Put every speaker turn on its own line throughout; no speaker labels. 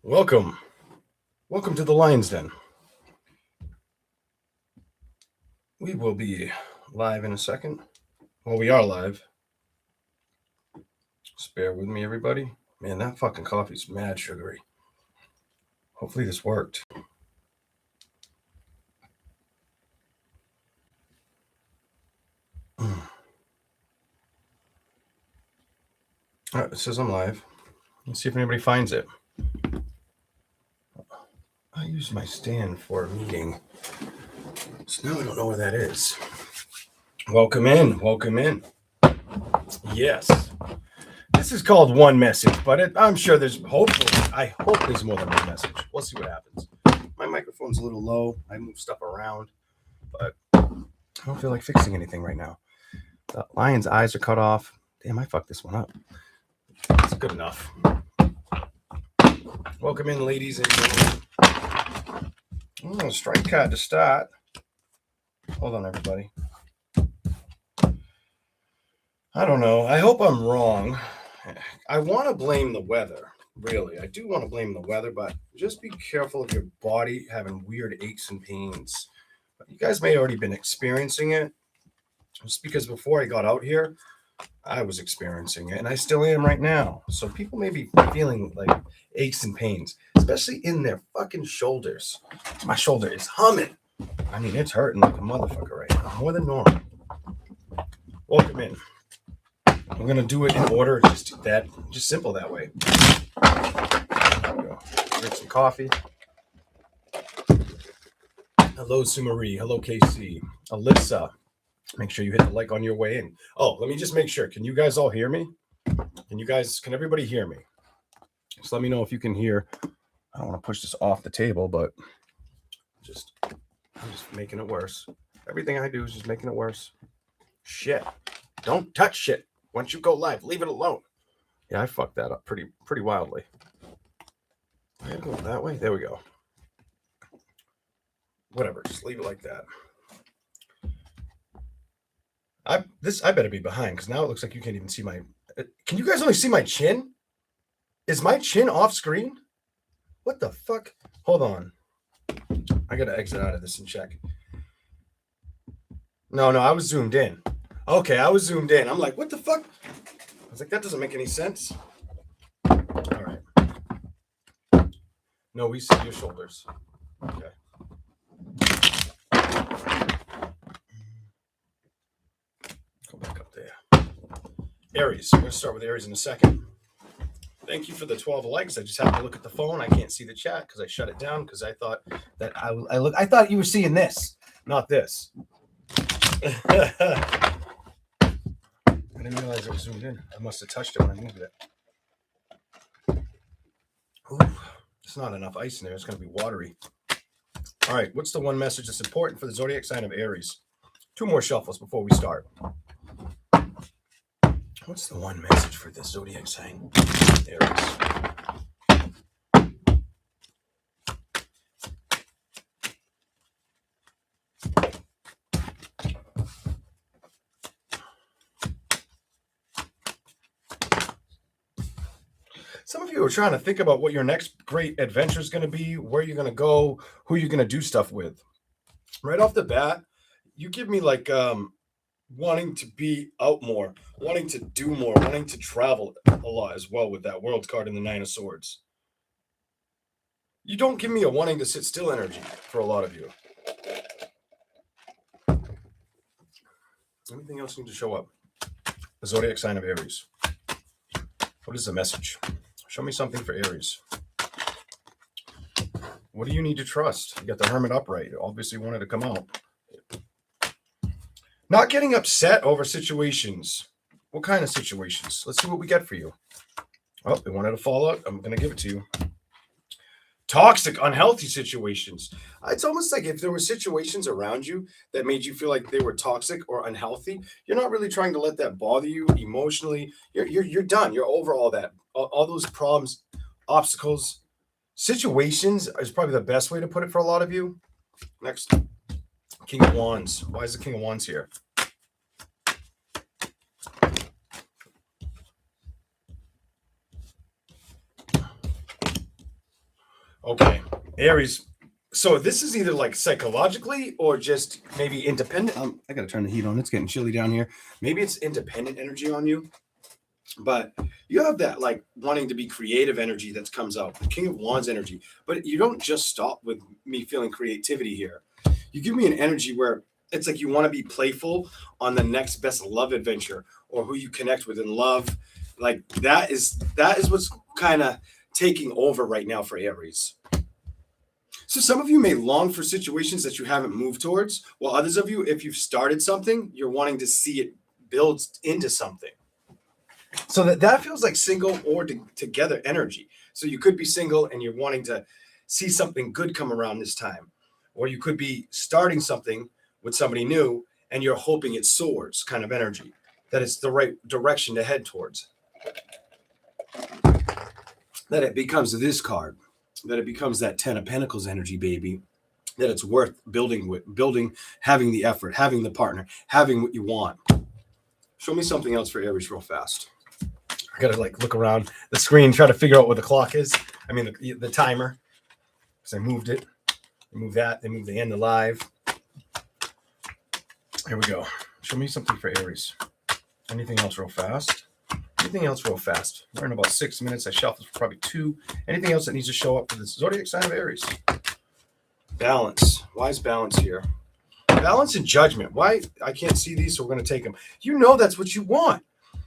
Welcome. Welcome to the Lion's Den. We will be live in a second. Well, we are live. Just bear with me, everybody. Man, that fucking coffee's mad sugary. Hopefully this worked. All right, it says I'm live. Let's see if anybody finds it. I used my stand for a meeting, so now I don't know where that is. Welcome in. Welcome in. Yes. This is called One Message, but I'm sure I hope there's more than one message. We'll see what happens. My microphone's a little low. I move stuff around, but I don't feel like fixing anything right now. The lion's eyes are cut off. Damn, I fucked this one up. It's good enough. Welcome in, ladies and gentlemen. Strike card to start. Hold on, everybody. I don't know. I hope I'm wrong. I want to blame the weather. Really, I do want to blame the weather, but just be careful of your body having weird aches and pains. You guys may have already been experiencing it. Just because before I got out here, I was experiencing it, and I still am right now. So people may be feeling like aches and pains, especially in their fucking shoulders. My shoulder is humming. I mean, it's hurting like a motherfucker right now, more than normal. Welcome in. I'm gonna do it in order, just simple that way. There we go. Drink some coffee. Hello, Sumari. Hello, KC. Alyssa. Make sure you hit the like on your way in. Oh, let me just make sure. Can you guys all hear me? Can everybody hear me? Just let me know if you can hear. I don't want to push this off the table, but I'm just making it worse. Everything I do is just making it worse. Shit. Don't touch shit. Once you go live, leave it alone. Yeah, I fucked that up pretty wildly. I gotta go that way. There we go. Whatever, just leave it like that. I better be behind because now it looks like you can't even see my. Can you guys only see my chin? Is my chin off screen? What the fuck? Hold on. I gotta exit out of this and check. No, I was zoomed in. Okay, I was zoomed in. I'm like, what the fuck? I was like, that doesn't make any sense. All right. No, we see your shoulders. Okay. Go back up there. Aries. We're going to start with Aries in a second. Thank you for the 12 likes. I just have to look at the phone. I can't see the chat because I shut it down because I thought that I thought you were seeing this, not this. I didn't realize it was zoomed in. I must have touched it when I moved it. Ooh, there's not enough ice in there. It's going to be watery. All right, what's the one message that's important for the zodiac sign of Aries? 2 more shuffles before we start. What's the one message for the zodiac sign? Aries. Some of you are trying to think about what your next great adventure is going to be, where you're going to go, who you're going to do stuff with. Right off the bat, you give me like wanting to be out more, wanting to do more, wanting to travel a lot as well with that world card in the 9 of Swords. You don't give me a wanting to sit still energy for a lot of you. Anything else need to show up? The zodiac sign of Aries. What is the message? Show me something for Aries. What do you need to trust? You got the Hermit upright. You obviously wanted to come out. Not getting upset over situations. What kind of situations? Let's see what we get for you. Oh, they wanted to fall out. I'm going to give it to you. Toxic, unhealthy situations. It's almost like if there were situations around you that made you feel like they were toxic or unhealthy, you're not really trying to let that bother you emotionally. You're done. You're over all that. All those problems, obstacles, situations is probably the best way to put it for a lot of you. Next, King of Wands. Why is the King of Wands here? Okay, Aries. So this is either like psychologically or just maybe independent. I gotta turn the heat on. It's getting chilly down here. Maybe it's independent energy on you, but you have that like wanting to be creative energy that comes out, the King of Wands energy. But you don't just stop with me feeling creativity here. You give me an energy where it's like you want to be playful on the next best love adventure or who you connect with in love. Like that is what's kind of taking over right now for Aries. So some of you may long for situations that you haven't moved towards, while others of you, if you've started something, you're wanting to see it build into something. So that feels like single or together energy. So you could be single and you're wanting to see something good come around this time, or you could be starting something with somebody new and you're hoping it soars, kind of energy, that it's the right direction to head towards. That it becomes this card, that it becomes that 10 of Pentacles energy, baby, that it's worth building, having the effort, having the partner, having what you want. Show me something else for Aries real fast. I gotta like look around the screen, try to figure out what the clock is. I mean the timer, because I moved it. They moved that. They moved the end of live. Here we go. Show me something for Aries. Anything else real fast? Anything else real fast? We're in about 6 minutes. I shuffled for probably 2. Anything else that needs to show up for the zodiac sign of Aries? Balance. Why is balance here? Balance and judgment. Why? I can't see these, so we're going to take them. You know that's what you want.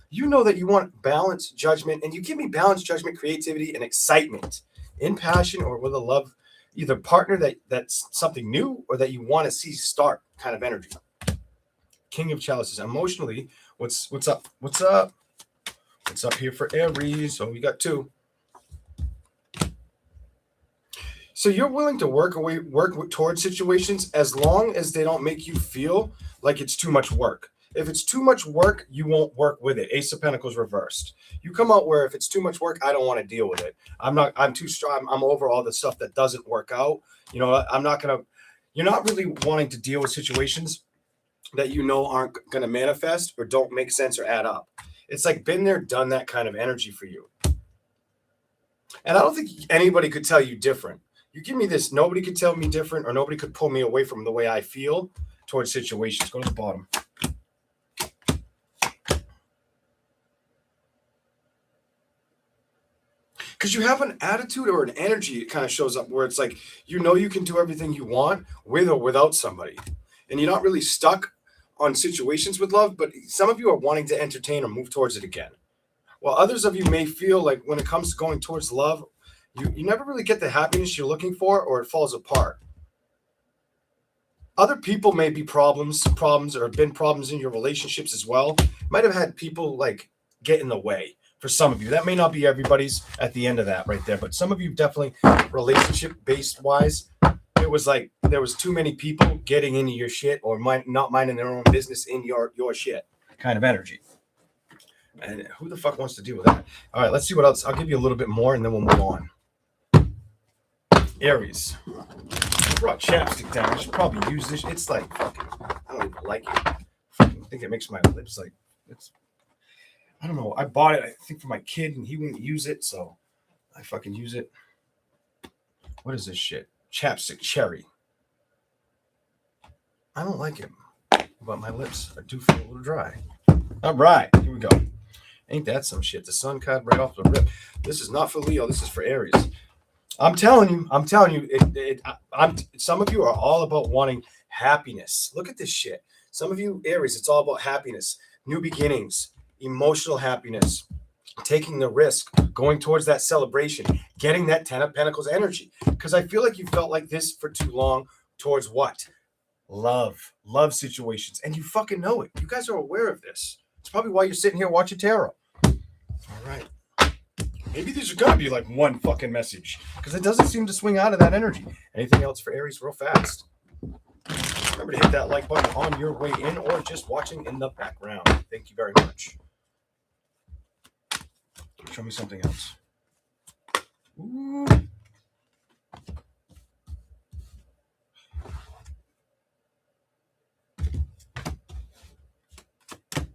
You know that you want balance, judgment, and you give me balance, judgment, creativity, and excitement in passion or with a love, either partner that's something new or that you want to see start kind of energy. King of Chalices. Emotionally, what's up? What's up? What's up here for Aries? So we got 2. So you're willing to work towards situations as long as they don't make you feel like it's too much work. If it's too much work, you won't work with it. Ace of Pentacles reversed. You come out where if it's too much work, I don't want to deal with it. I'm too strong. I'm over all the stuff that doesn't work out. You know, you're not really wanting to deal with situations that you know aren't going to manifest or don't make sense or add up. It's like been there, done that kind of energy for you. And I don't think anybody could tell you different. You give me this, nobody could tell me different or nobody could pull me away from the way I feel towards situations. Go to the bottom. Because you have an attitude or an energy that kind of shows up where it's like, you know, you can do everything you want with or without somebody. And you're not really stuck on situations with love, but some of you are wanting to entertain or move towards it again. While others of you may feel like when it comes to going towards love, you never really get the happiness you're looking for or it falls apart. Other people may be problems or have been problems in your relationships as well. Might have had people like get in the way for some of you. That may not be everybody's at the end of that right there, but some of you definitely relationship based wise, it was like there was too many people getting into your shit or not minding their own business in your shit kind of energy. And who the fuck wants to deal with that? All right, let's see what else. I'll give you a little bit more and then we'll move on. Aries. I brought chapstick down. I should probably use this. It's like fucking, I don't even like it. I think it makes my lips like, I don't know. I bought it, I think, for my kid and he wouldn't use it, so I fucking use it. What is this shit? Chapstick cherry. I don't like it, but my lips do feel a little dry. All right, here we go. Ain't that some shit? The sun cut right off the rip. This is not for Leo. This is for Aries. I'm telling you. Some of you are all about wanting happiness. Look at this shit. Some of you, Aries, it's all about happiness, new beginnings, emotional happiness, taking the risk, going towards that celebration, getting that 10 of Pentacles energy. Because I feel like you felt like this for too long towards what? Love situations. And you fucking know it. You guys are aware of this. It's probably why you're sitting here watching tarot. All right. Maybe these are going to be like one fucking message because it doesn't seem to swing out of that energy. Anything else for Aries real fast? Remember to hit that like button on your way in or just watching in the background. Thank you very much. Show me something else. Ooh.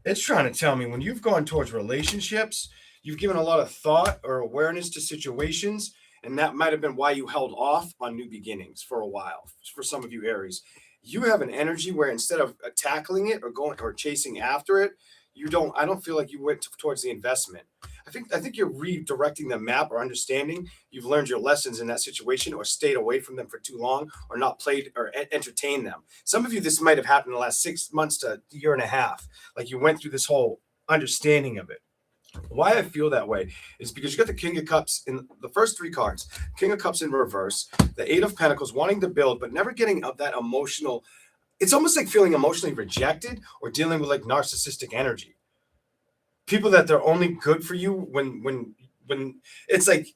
It's trying to tell me when you've gone towards relationships, you've given a lot of thought or awareness to situations, And that might have been why you held off on new beginnings for a while. For some of you Aries, you have an energy where instead of tackling it or going or chasing after it, I don't feel like you went towards the investment. I think you're redirecting the map or understanding you've learned your lessons in that situation or stayed away from them for too long or not played or entertained them. Some of you, this might have happened in the last 6 months to a year and a half. Like you went through this whole understanding of it. Why I feel that way is because you got the King of Cups in the first 3 cards, King of Cups in reverse, the 8 of Pentacles wanting to build, but never getting up that emotional. It's almost like feeling emotionally rejected or dealing with like narcissistic energy. People that they're only good for you when it's like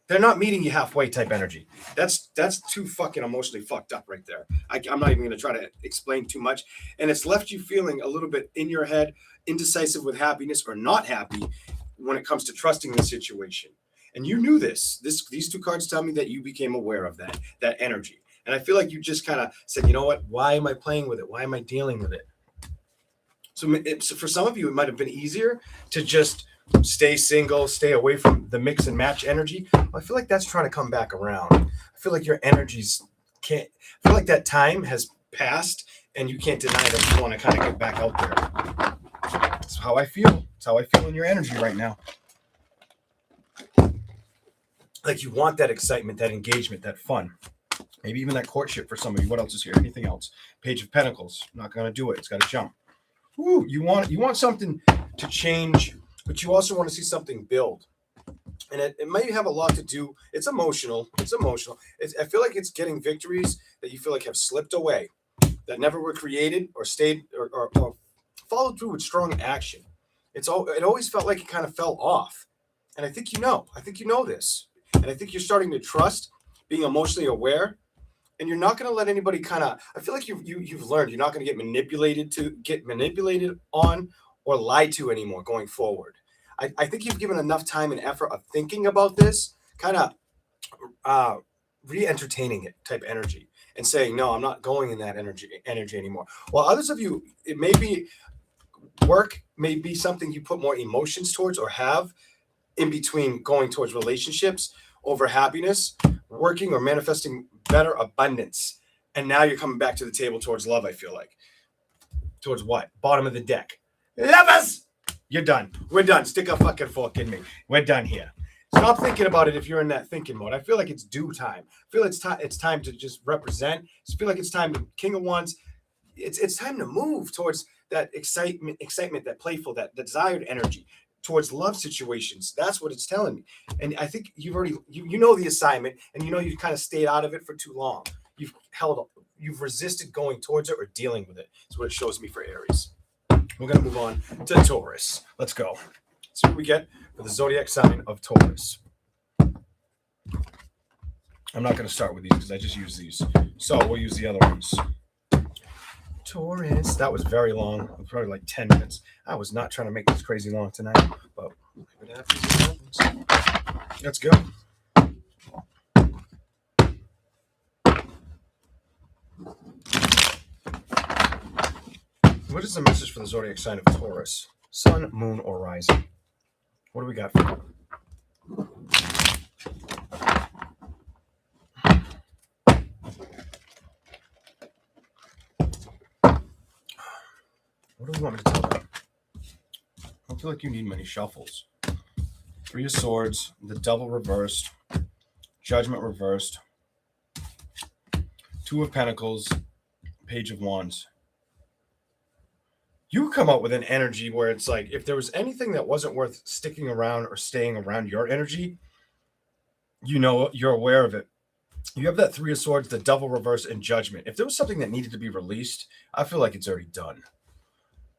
they're not meeting you halfway type energy. That's too fucking emotionally fucked up right there. I'm not even going to try to explain too much. And it's left you feeling a little bit in your head, indecisive with happiness or not happy when it comes to trusting the situation. And you knew this. These 2 cards tell me that you became aware of that energy. And I feel like you just kind of said, you know what? Why am I playing with it? Why am I dealing with it? So for some of you, it might have been easier to just stay single, stay away from the mix and match energy. I feel like that's trying to come back around. I feel like your energies I feel like that time has passed and you can't deny that you want to kind of get back out there. That's how I feel. That's how I feel in your energy right now. Like you want that excitement, that engagement, that fun. Maybe even that courtship for some of you. What else is here? Anything else? Page of Pentacles. Not going to do it. It's got to jump. Ooh, you want something to change, but you also want to see something build. And it might have a lot to do. It's emotional. I feel like it's getting victories that you feel like have slipped away, that never were created or stayed or followed through with strong action. It always felt like it kind of fell off. And I think you know this. And I think you're starting to trust, being emotionally aware. And you're not going to let anybody I feel like you've learned you're not going to get manipulated on or lied to anymore going forward. I think you've given enough time and effort of thinking about this, kind of re-entertaining it type energy and saying, no, I'm not going in that energy anymore. While others of you, it may be work, may be something you put more emotions towards or have in between going towards relationships over happiness, working or manifesting better abundance. And now you're coming back to the table towards love, I feel like. Towards what? Bottom of the deck. Lovers! You're done. We're done. Stick a fucking fork in me. We're done here. Stop thinking about it if you're in that thinking mode. I feel like it's due time. I feel it's time to just represent. I feel like it's time to King of Wands. It's time to move towards that excitement, that playful, that desired energy, towards love situations. That's what it's telling me. And I think you've already you know the assignment, and you know you've kind of stayed out of it for too long. You've resisted going towards it or dealing with it. That's what it shows me for Aries. We're going to move on to Taurus. Let's go. See what we get for the zodiac sign of Taurus. I'm not going to start with these because I just use these. So we'll use the other ones. Taurus. That was very long. It was probably like 10 minutes. I was not trying to make this crazy long tonight, but it happens. Let's go. What is the message for the zodiac sign of Taurus? Sun, moon, or rising? What do we got for you? What do we want me to tell them? I don't feel like you need many shuffles. 3 of Swords, the Devil reversed, Judgment reversed, 2 of Pentacles, Page of Wands. You come up with an energy where it's like, if there was anything that wasn't worth sticking around or staying around your energy, you know, you're aware of it. You have that 3 of Swords, the Devil reverse, and Judgment. If there was something that needed to be released, I feel like it's already done.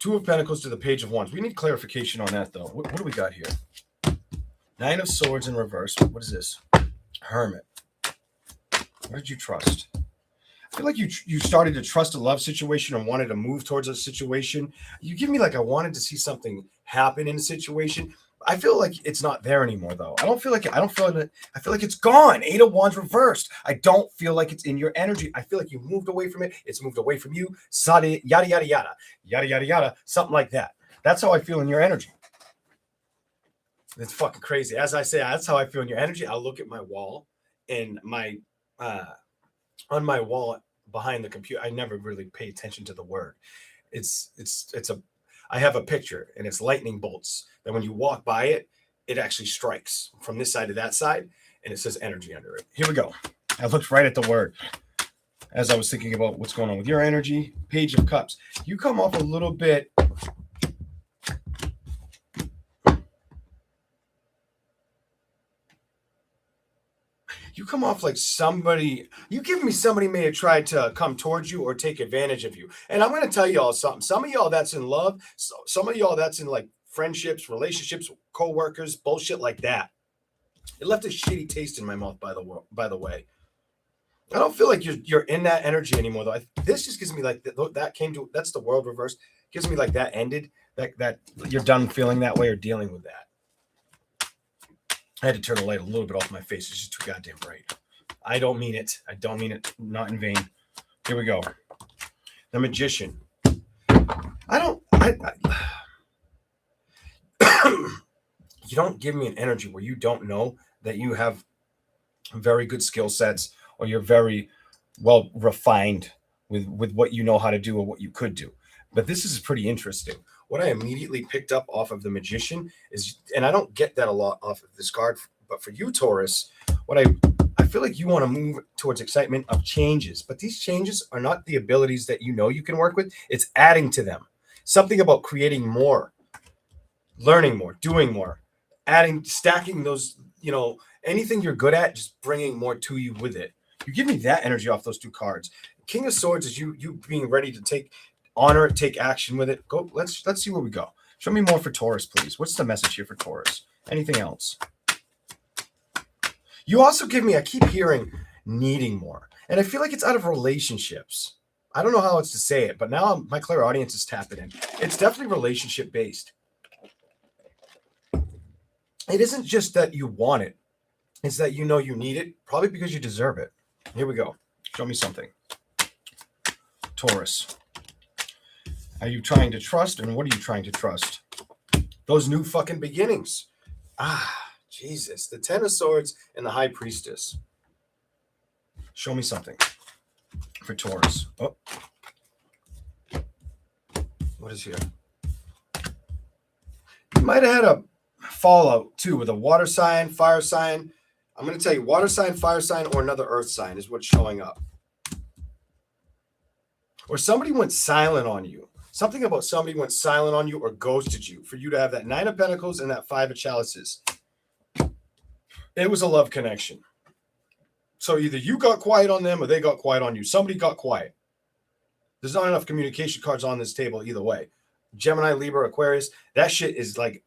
2 of Pentacles to the Page of Wands. We need clarification on that, though. What do we got here? 9 of Swords in reverse. What is this? Hermit. What did you trust? I feel like you started to trust a love situation or wanted to move towards a situation. You give me like I wanted to see something happen in a situation. I feel like it's not there anymore, though. I feel like it's gone. 8 of Wands reversed. I don't feel like it's in your energy. I feel like you moved away from it. It's moved away from you. Yada, yada, yada, yada, yada, yada, something like that. That's how I feel in your energy. It's fucking crazy. As I say, that's how I feel in your energy. I'll look at my wall and my uh on my wall behind the computer. I never really pay attention to the word. It's a I have a picture and it's lightning bolts that when you walk by it, it actually strikes from this side to that side and it says energy under it. Here we go. I looked right at the word as I was thinking about what's going on with your energy. Page of Cups. You come off a little bit. You come off like somebody, you give me somebody may have tried to come towards you or take advantage of you. And I'm going to tell y'all something. Some of y'all that's in love, some of y'all that's in like friendships, relationships, co-workers, bullshit like that. It left a shitty taste in my mouth, by the way. I don't feel like you're in that energy anymore, though. This just gives me like that came to, that's the world reverse. Gives me like that ended, that you're done feeling that way or dealing with that. I had to turn the light a little bit off my face. It's just too goddamn bright. I don't mean it. I don't mean it. Not in vain. Here we go. The Magician. You don't give me an energy where you don't know that you have very good skill sets or you're very well refined with what you know how to do or what you could do. But this is pretty interesting. What I immediately picked up off of the Magician is, and I don't get that a lot off of this card, but for you, Taurus, what I feel like you want to move towards excitement of changes, but these changes are not the abilities that you know you can work with. It's adding to them. Something about creating more, learning more, doing more, adding, stacking those, anything you're good at, just bringing more to you with it. You give me that energy off those two cards. King of Swords is you being ready to honor it, take action with it. Go. Let's see where we go. Show me more for Taurus, please. What's the message here for Taurus? Anything else? You also give me, I keep hearing needing more. And I feel like it's out of relationships. I don't know how else to say it, but now my clairaudience is tapping in. It's definitely relationship based. It isn't just that you want it. It's that you know you need it, probably because you deserve it. Here we go. Show me something. Taurus. Are you trying to trust, and what are you trying to trust? Those new fucking beginnings. Jesus. The Ten of Swords and the High Priestess. Show me something for Taurus. Oh. What is here? You might have had a fallout, too, with a water sign, fire sign. I'm going to tell you, water sign, fire sign, or another earth sign is what's showing up. Or somebody went silent on you. Something about somebody went silent on you or ghosted you for you to have that Nine of Pentacles and that Five of Chalices. It was a love connection. So either you got quiet on them or they got quiet on you. Somebody got quiet. There's not enough communication cards on this table either way. Gemini, Libra, Aquarius, that shit is like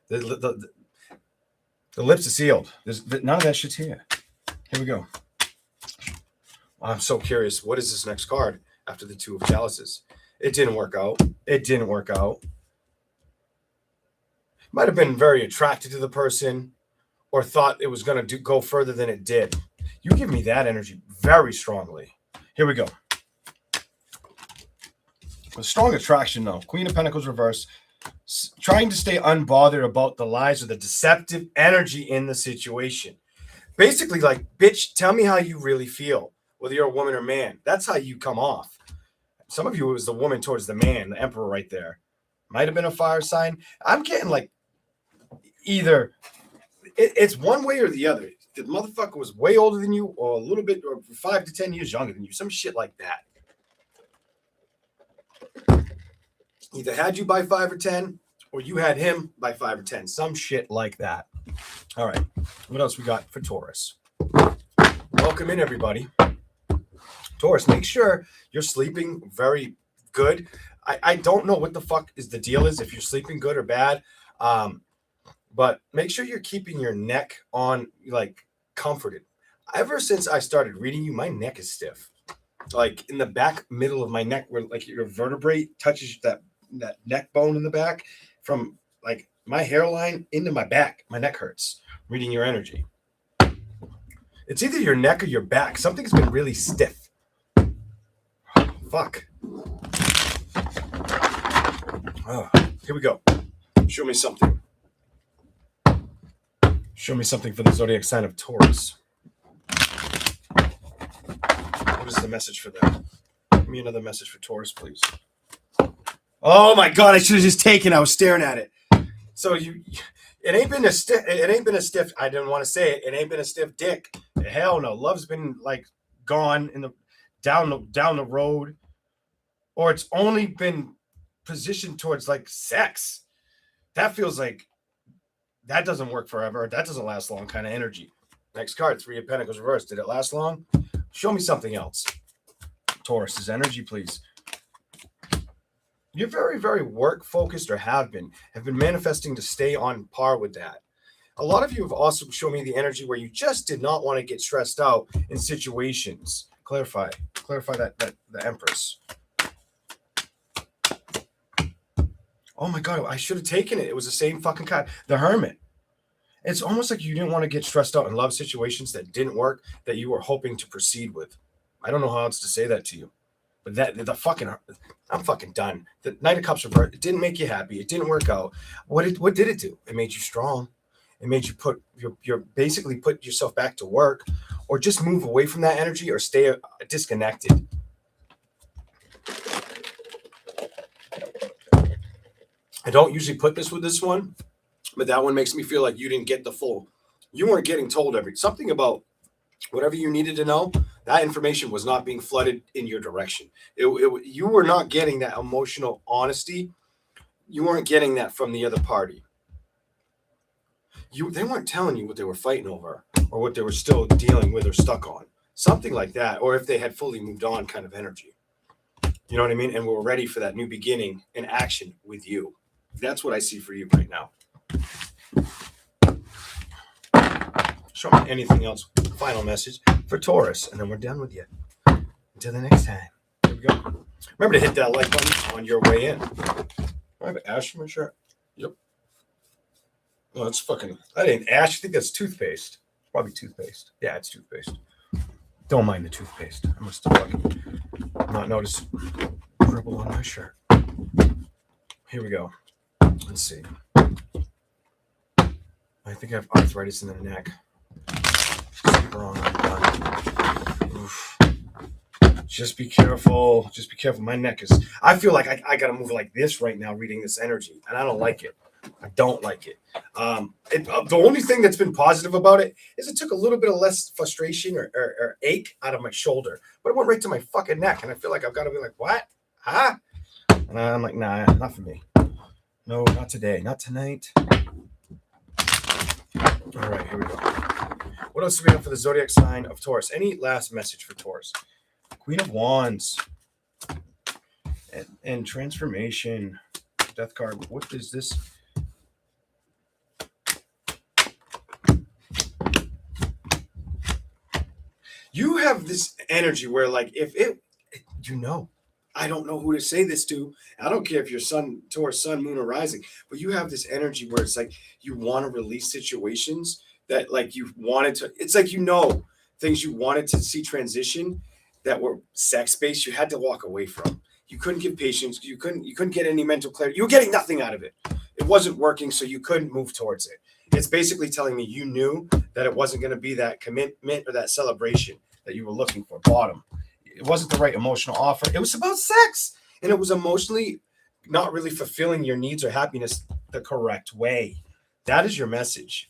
the lips are sealed. None of that shit's here. Here we go. I'm so curious. What is this next card after the Two of Chalices? It didn't work out. It didn't work out. Might have been very attracted to the person or thought it was going to go further than it did. You give me that energy very strongly. Here we go. A strong attraction, though. Queen of Pentacles reverse. Trying to stay unbothered about the lies or the deceptive energy in the situation. Basically, like, bitch, tell me how you really feel, whether you're a woman or man. That's how you come off. Some of you, it was the woman towards the man, the emperor right there. Might have been a fire sign. I'm getting like either it's one way or the other. The motherfucker was way older than you or a little bit, or 5 to 10 years younger than you. Some shit like that. Either had you by 5 or 10 or you had him by 5 or 10. Some shit like that. All right. What else we got for Taurus? Welcome in, everybody. Taurus, make sure you're sleeping very good. I don't know what the fuck is the deal is, if you're sleeping good or bad. But make sure you're keeping your neck on, like, comforted. Ever since I started reading you, my neck is stiff. Like in the back middle of my neck, where like your vertebrae touches that neck bone in the back, from like my hairline into my back. My neck hurts reading your energy. It's either your neck or your back. Something's been really stiff. Fuck. Oh, here we go. Show me something. Show me something for the zodiac sign of Taurus. What is the message for them? Give me another message for Taurus, please. Oh my God! I should have just taken. I was staring at it. So it ain't been a stiff. It ain't been a stiff. I didn't want to say it. It ain't been a stiff dick. Hell no. Love's been like gone in the down the road, or it's only been positioned towards like sex. That feels like that doesn't work forever. That doesn't last long. Kind of energy. Next card, 3 of Pentacles reversed. Did it last long? Show me something else. Taurus's energy, please. You're very, very work focused, or have been manifesting to stay on par with that. A lot of you have also shown me the energy where you just did not want to get stressed out in situations. Clarify that the Empress. Oh my God, I should have taken it. It was the same fucking card. The Hermit. It's almost like you didn't want to get stressed out in love situations that didn't work, that you were hoping to proceed with. I don't know how else to say that to you. But I'm fucking done. The Knight of Cups reversed. It didn't make you happy. It didn't work out. What did it do? It made you strong. It made you you're basically put yourself back to work, or just move away from that energy, or stay disconnected. I don't usually put this with this one, but that one makes me feel like you didn't get the full. You weren't getting told something about whatever you needed to know. That information was not being flooded in your direction. You were not getting that emotional honesty. You weren't getting that from the other party. They weren't telling you what they were fighting over, or what they were still dealing with or stuck on. Something like that, or if they had fully moved on, kind of energy. You know what I mean? And we're ready for that new beginning in action with you. That's what I see for you right now. Show me anything else. Final message for Taurus, and then we're done with you. Until the next time. Here we go. Remember to hit that like button on your way in. I have ash in my shirt. Yep. Oh, that's fucking. That ain't ash. I think that's toothpaste. Probably toothpaste. Yeah, it's toothpaste. Don't mind the toothpaste. I must have fucking not noticed dribble on my shirt. Here we go. Let's see. I think I have arthritis in the neck. Wrong. Oof. Just be careful. Just be careful. My neck is. I feel like I got to move like this right now, reading this energy, and I don't like it. I don't like it. The only thing that's been positive about it is it took a little bit of less frustration or ache out of my shoulder, but it went right to my fucking neck, and I feel like I've got to be like, what? Huh? And I'm like, nah, not for me. No, not today. Not tonight. All right, here we go. What else do we have for the zodiac sign of Taurus? Any last message for Taurus? Queen of Wands and transformation. Death card. What is this? You have this energy where, like, I don't know who to say this to. I don't care if you're Taurus, sun, moon, or rising, but you have this energy where it's like you want to release situations that, like, you wanted to. It's like, things you wanted to see transition that were sex-based. You had to walk away from. You couldn't give patience. You couldn't get any mental clarity. You were getting nothing out of it. It wasn't working, so you couldn't move towards it. It's basically telling me you knew that it wasn't going to be that commitment or that celebration that you were looking for. Bottom. It wasn't the right emotional offer. It was about sex, and it was emotionally not really fulfilling your needs or happiness the correct way. That is your message.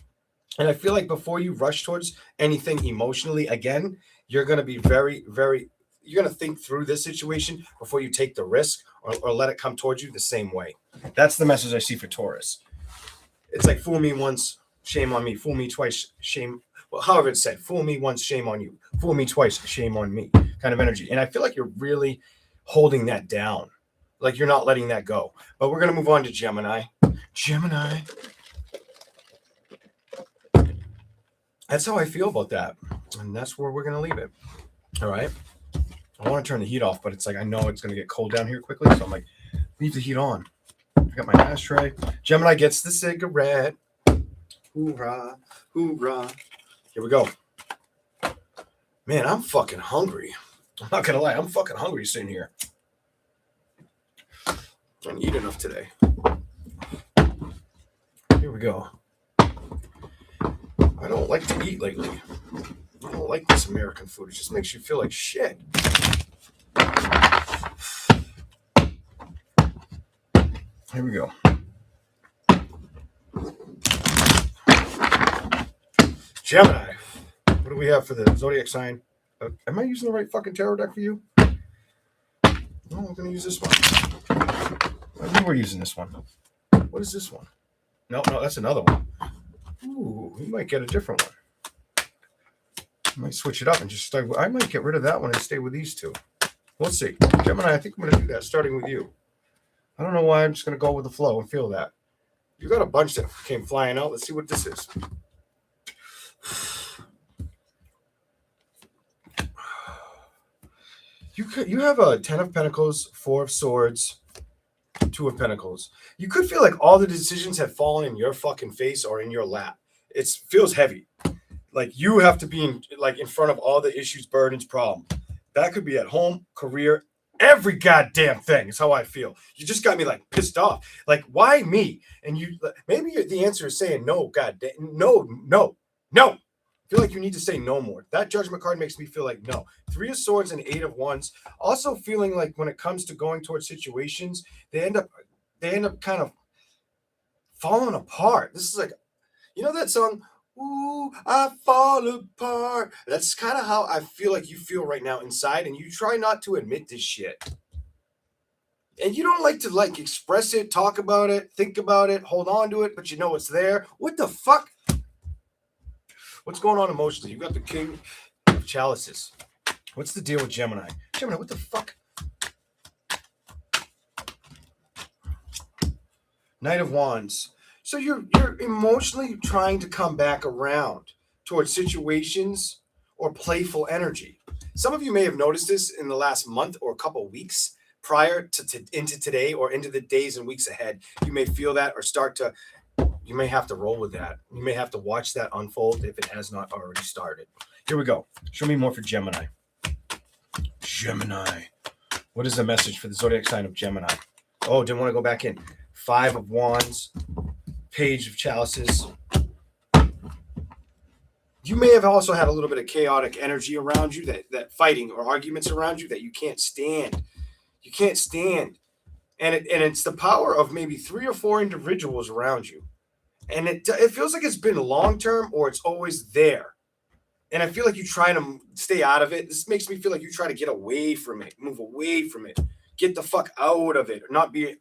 And I feel like before you rush towards anything emotionally again, you're going to be very, very, you're going to think through this situation before you take the risk or let it come towards you the same way. That's the message I see for Taurus. It's like, fool me once, shame on me. Fool me twice, shame. Well, however it's said, fool me once, shame on you. Fool me twice, shame on me, kind of energy. And I feel like you're really holding that down. Like you're not letting that go. But we're going to move on to Gemini. Gemini. That's how I feel about that. And that's where we're going to leave it. All right. I want to turn the heat off, but it's like I know it's going to get cold down here quickly. So I'm like, leave the heat on. I got my ashtray. Gemini gets the cigarette. Hoorah, hoorah. Here we go. Man, I'm fucking hungry. I'm not going to lie. I'm fucking hungry sitting here. I didn't eat enough today. Here we go. don't like to eat lately. I don't like this American food. It just makes you feel like shit. Here we go. Gemini. What do we have for the zodiac sign? Am I using the right fucking tarot deck for you? No, I'm going to use this one. I knew we're using this one. What is this one? No, that's another one. Ooh, we might get a different one. I might switch it up and just start. I might get rid of that one and stay with these two. We'll see. Gemini, I think I'm going to do that, starting with you. I don't know why. I'm just going to go with the flow and feel that. You got a bunch that came flying out. Let's see what this is. You have a 10 of Pentacles, 4 of Swords, 2 of Pentacles. You could feel like all the decisions have fallen in your fucking face or in your lap. It feels heavy. Like you have to be in front of all the issues, burdens, problems. That could be at home, career, every goddamn thing is how I feel. You just got me like pissed off. Like, why me? And you maybe the answer is saying no, goddamn, no. I feel like you need to say no more. That Judgment card makes me feel like no. 3 of Swords and 8 of Wands. Also feeling like when it comes to going towards situations, they end up kind of falling apart. This is like, you know that song, "Ooh, I fall apart." That's kind of how I feel like you feel right now inside, and you try not to admit this shit. And you don't like to express it, talk about it, think about it, hold on to it, but you know it's there. What the fuck? What's going on emotionally? You got the King of Chalices. What's the deal with Gemini? Gemini, what the fuck? Knight of Wands. So you're emotionally trying to come back around towards situations or playful energy. Some of you may have noticed this in the last month or a couple of weeks prior to into today or into the days and weeks ahead. You may feel that or start to. You may have to roll with that. You may have to watch that unfold if it has not already started. Here we go. Show me more for Gemini. Gemini. What is the message for the zodiac sign of Gemini? Oh, didn't want to go back in. 5 of Wands. Page of Chalices. You may have also had a little bit of chaotic energy around you, that fighting or arguments around you that you can't stand. You can't stand. And it's the power of maybe 3 or 4 individuals around you. And it feels like it's been long-term or it's always there. And I feel like you try to stay out of it. This makes me feel like you try to get away from it, move away from it, get the fuck out of it, or not be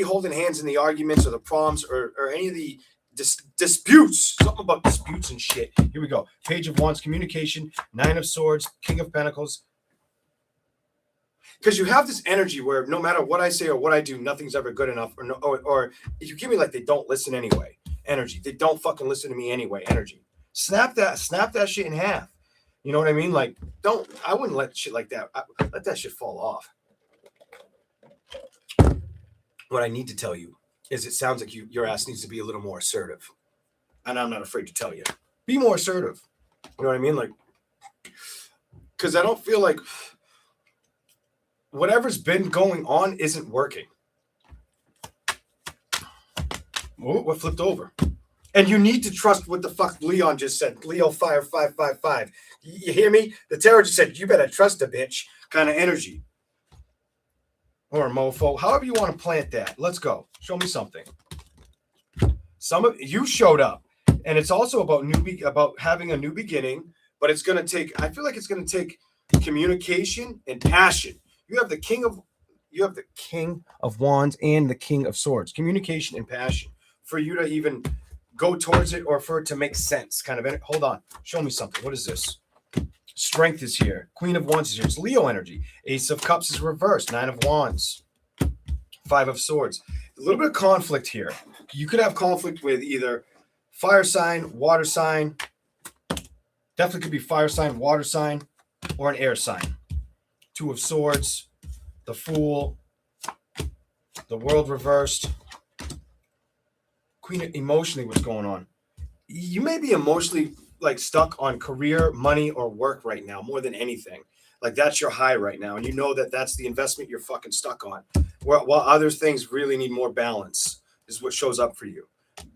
holding hands in the arguments or the problems or any of the disputes. Something about disputes and shit. Here we go. Page of Wands, communication, 9 of Swords, King of Pentacles. Because you have this energy where no matter what I say or what I do, nothing's ever good enough. Or if you give me like they don't listen anyway, energy. They don't fucking listen to me anyway, energy. Snap that shit in half. You know what I mean? Like, I wouldn't let shit like that. Let that shit fall off. What I need to tell you is it sounds like your ass needs to be a little more assertive. And I'm not afraid to tell you. Be more assertive. You know what I mean? Like, because I don't feel like whatever's been going on isn't working. Oh, what flipped over? And you need to trust what the fuck Leon just said. Leo Fire 555. You hear me? The tarot just said, you better trust a bitch kind of energy. Or a mofo. However you want to plant that. Let's go. Show me something. Some of you showed up. And it's also about having a new beginning. But it's going to take, I feel like it's going to take communication and passion. You have the King of Wands and the King of Swords. Communication and passion for you to even go towards it or for it to make sense. Kind of. Hold on. Show me something. What is this? Strength is here. Queen of Wands is here. It's Leo energy. Ace of Cups is reversed. 9 of Wands. 5 of Swords. A little bit of conflict here. You could have conflict with either fire sign, water sign. Definitely could be fire sign, water sign, or an air sign. 2 of Swords, the Fool, the World reversed. Queen, emotionally, what's going on? You may be emotionally like stuck on career, money, or work right now more than anything. Like that's your high right now. And you know that that's the investment you're fucking stuck on. While other things really need more balance is what shows up for you.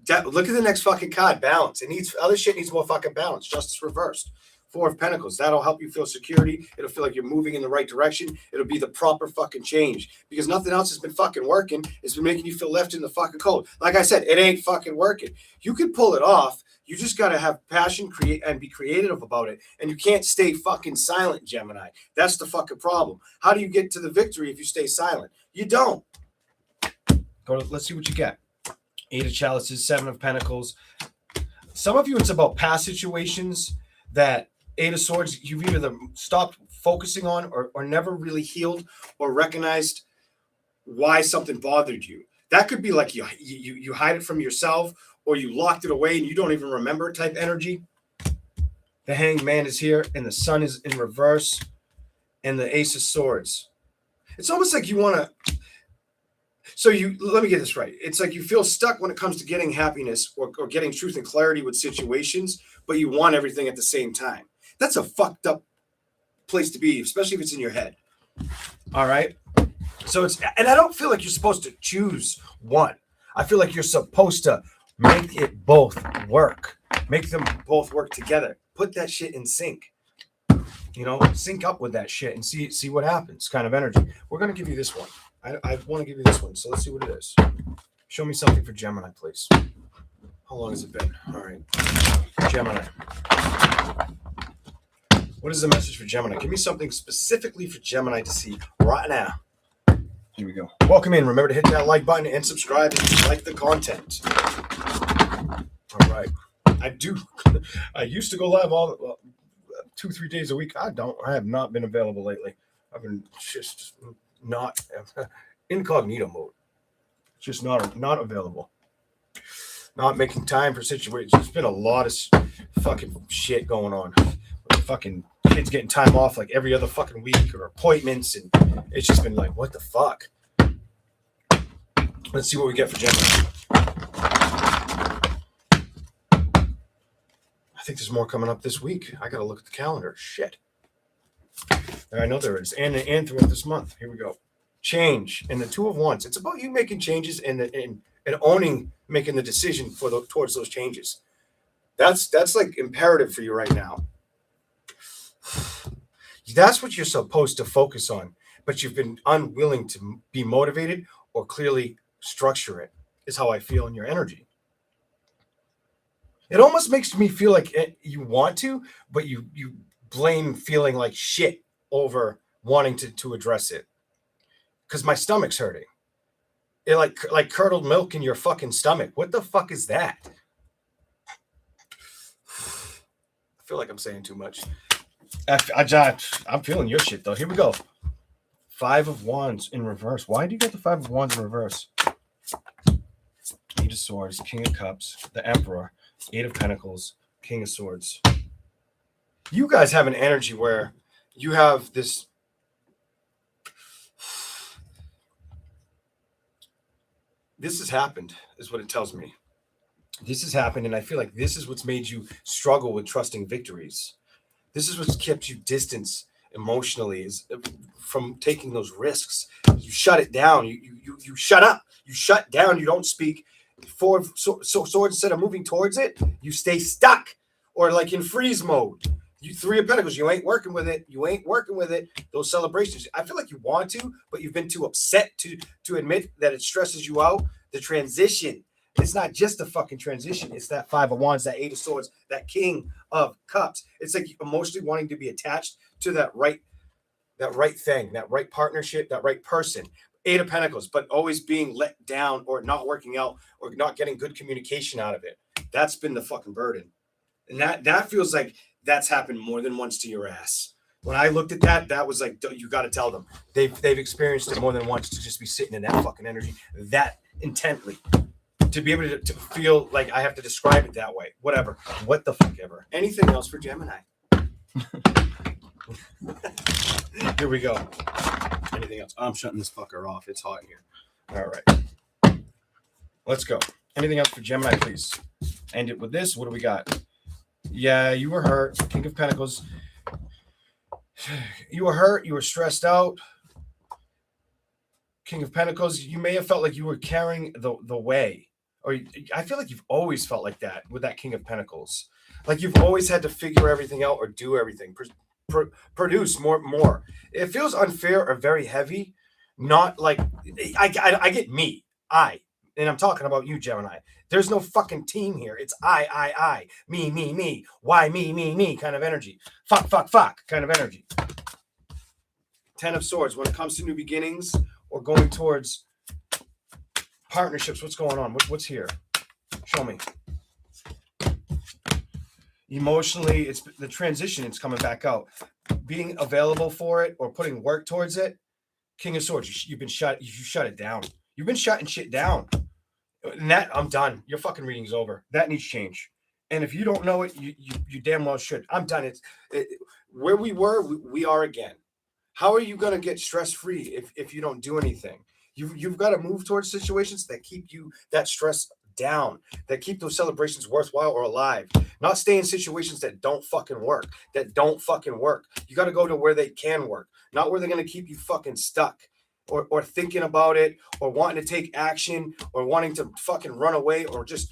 Look at the next fucking card. Balance. It needs other shit needs more fucking balance. Justice reversed. Four of Pentacles. That'll help you feel security. It'll feel like you're moving in the right direction. It'll be the proper fucking change because nothing else has been fucking working. It's been making you feel left in the fucking cold. Like I said, it ain't fucking working. You can pull it off. You just got to have passion, create, and be creative about it. And you can't stay fucking silent, Gemini. That's the fucking problem. How do you get to the victory if you stay silent? You don't. Let's see what you get. 8 of Chalices, 7 of Pentacles. Some of you, it's about past situations that 8 of Swords, you've either stopped focusing on or never really healed or recognized why something bothered you. That could be like you hide it from yourself or you locked it away and you don't even remember type energy. The Hanged Man is here and the Sun is in reverse and the Ace of Swords. It's almost like you want to... So let me get this right. It's like you feel stuck when it comes to getting happiness or getting truth and clarity with situations, but you want everything at the same time. That's a fucked up place to be, especially if it's in your head. All right. So and I don't feel like you're supposed to choose one. I feel like you're supposed to make it both work. Make them both work together. Put that shit in sync. Sync up with that shit and see what happens. Kind of energy. We're going to give you this one. I want to give you this one. So let's see what it is. Show me something for Gemini, please. How long has it been? All right. Gemini. What is the message for Gemini? Give me something specifically for Gemini to see right now. Here we go. Welcome in. Remember to hit that like button and subscribe if you like the content. All right. I used to go live 2-3 days a week. I have not been available lately. I've been just not incognito mode. Just not available. Not making time for situations. There's been a lot of fucking shit going on. Fucking kids getting time off like every other fucking week or appointments, and it's just been like, what the fuck? Let's see what we get for Gemini. I think there's more coming up this week. I gotta look at the calendar. Shit. I know there is. And throughout this month. Here we go. Change and the Two of Wands. It's about you making changes and owning, making the decision towards those changes. That's like imperative for you right now. That's what you're supposed to focus on, but you've been unwilling to be motivated or clearly structure it, is how I feel in your energy. It almost makes me feel like you want to, but you blame feeling like shit over wanting to address it. Because my stomach's hurting. It like curdled milk in your fucking stomach. What the fuck is that? I feel like I'm saying too much. I'm feeling your shit, though. Here we go. 5 of Wands in reverse. Why do you get the 5 of Wands in reverse? 8 of Swords, King of Cups, the Emperor, 8 of Pentacles, King of Swords. You guys have an energy where you have this... This has happened, is what it tells me. This has happened, and I feel like this is what's made you struggle with trusting victories. This is what's kept you distance emotionally, is from taking those risks. You shut it down. You shut up. You shut down. You don't speak. So swords, instead of moving towards it, you stay stuck or like in freeze mode. You 3 of Pentacles. You ain't working with it. You ain't working with it. Those celebrations. I feel like you want to, but you've been too upset to admit that it stresses you out. The transition. It's not just a fucking transition. It's that 5 of Wands, that 8 of Swords, that King of Cups. It's like emotionally wanting to be attached to that right thing, that right partnership, that right person. 8 of Pentacles, but always being let down or not working out or not getting good communication out of it. That's been the fucking burden. And that feels like that's happened more than once to your ass. When I looked at that was like, you got to tell them. They've experienced it more than once to just be sitting in that fucking energy that intently. To be able to feel like I have to describe it that way. Whatever. What the fuck ever. Anything else for Gemini? Here we go. Anything else? I'm shutting this fucker off. It's hot here. All right. Let's go. Anything else for Gemini, please? End it with this. What do we got? Yeah, you were hurt. King of Pentacles. You were hurt. You were stressed out. King of Pentacles. You may have felt like you were carrying the way. Or I feel like you've always felt like that with that King of Pentacles. Like you've always had to figure everything out or do everything, produce more. It feels unfair or very heavy. Not like I get me, and I'm talking about you, Gemini. There's no fucking team here. It's I, me, why me kind of energy. Fuck kind of energy. 10 of Swords. When it comes to new beginnings or going towards partnerships, what's going on? What's here? Show me. Emotionally, it's the transition. It's coming back out. Being available for it or putting work towards it. King of Swords. You've been shut. You shut it down. You've been shutting shit down. And that I'm done. Your fucking reading's over. That needs change. And if you don't know it, you damn well should. I'm done. Where we were, we are again. How are you gonna get stress free if you don't do anything? You've got to move towards situations that keep you that stress down, that keep those celebrations worthwhile or alive. Not stay in situations that don't fucking work. You got to go to where they can work, not where they're gonna keep you fucking stuck. Or thinking about it, or wanting to take action, or wanting to fucking run away, or just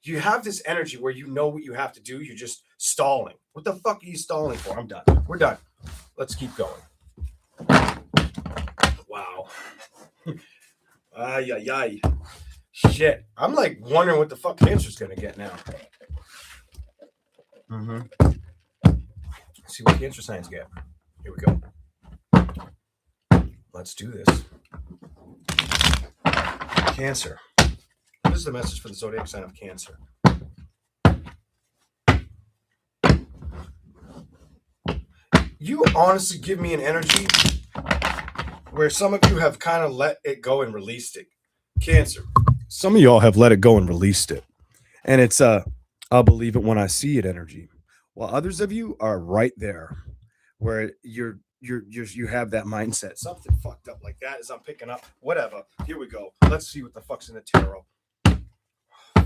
you have this energy where you know what you have to do. You're just stalling. What the fuck are you stalling for? I'm done. We're done. Let's keep going. Wow. Ay. Shit. I'm like wondering what the fuck Cancer's gonna get now. Let's see what Cancer signs get. Here we go. Let's do this. Cancer. What is the message for the zodiac sign of Cancer? You honestly give me an energy where some of you have kind of let it go and released it. Cancer. Some of y'all have let it go and released it. And it's I'll believe it when I see it energy. While others of you are right there where you have that mindset. Something fucked up like that as I'm picking up. Whatever. Here we go. Let's see what the fuck's in the tarot.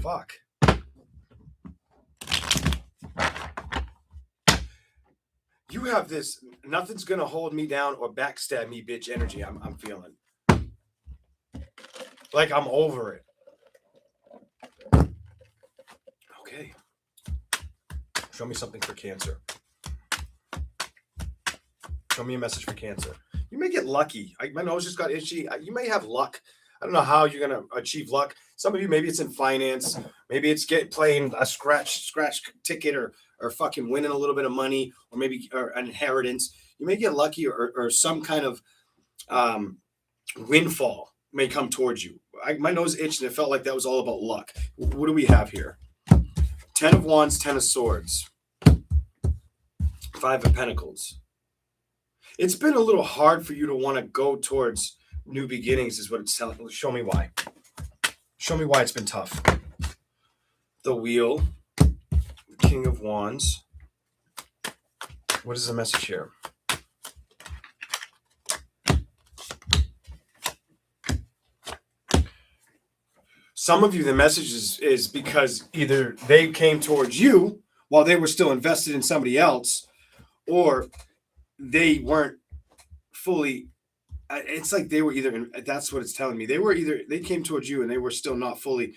Fuck. You have this nothing's gonna hold me down or backstab me, bitch energy. I'm feeling. Like I'm over it. Okay. Show me something for Cancer. Show me a message for Cancer. You may get lucky. My nose just got itchy. You may have luck. I don't know how you're going to achieve luck. Some of you, maybe it's in finance. Maybe it's playing a scratch ticket or fucking winning a little bit of money or maybe an inheritance. You may get lucky or some kind of windfall may come towards you. My nose itched and it felt like that was all about luck. What do we have here? 10 of Wands, 10 of Swords. 5 of Pentacles. It's been a little hard for you to want to go towards new beginnings is what it's telling. Show me why. Show me why it's been tough. The Wheel. The King of Wands. What is the message here? Some of you, the message is because either they came towards you while they were still invested in somebody else, or they weren't fully. It's like they were either. That's what it's telling me. They came towards you and they were still not fully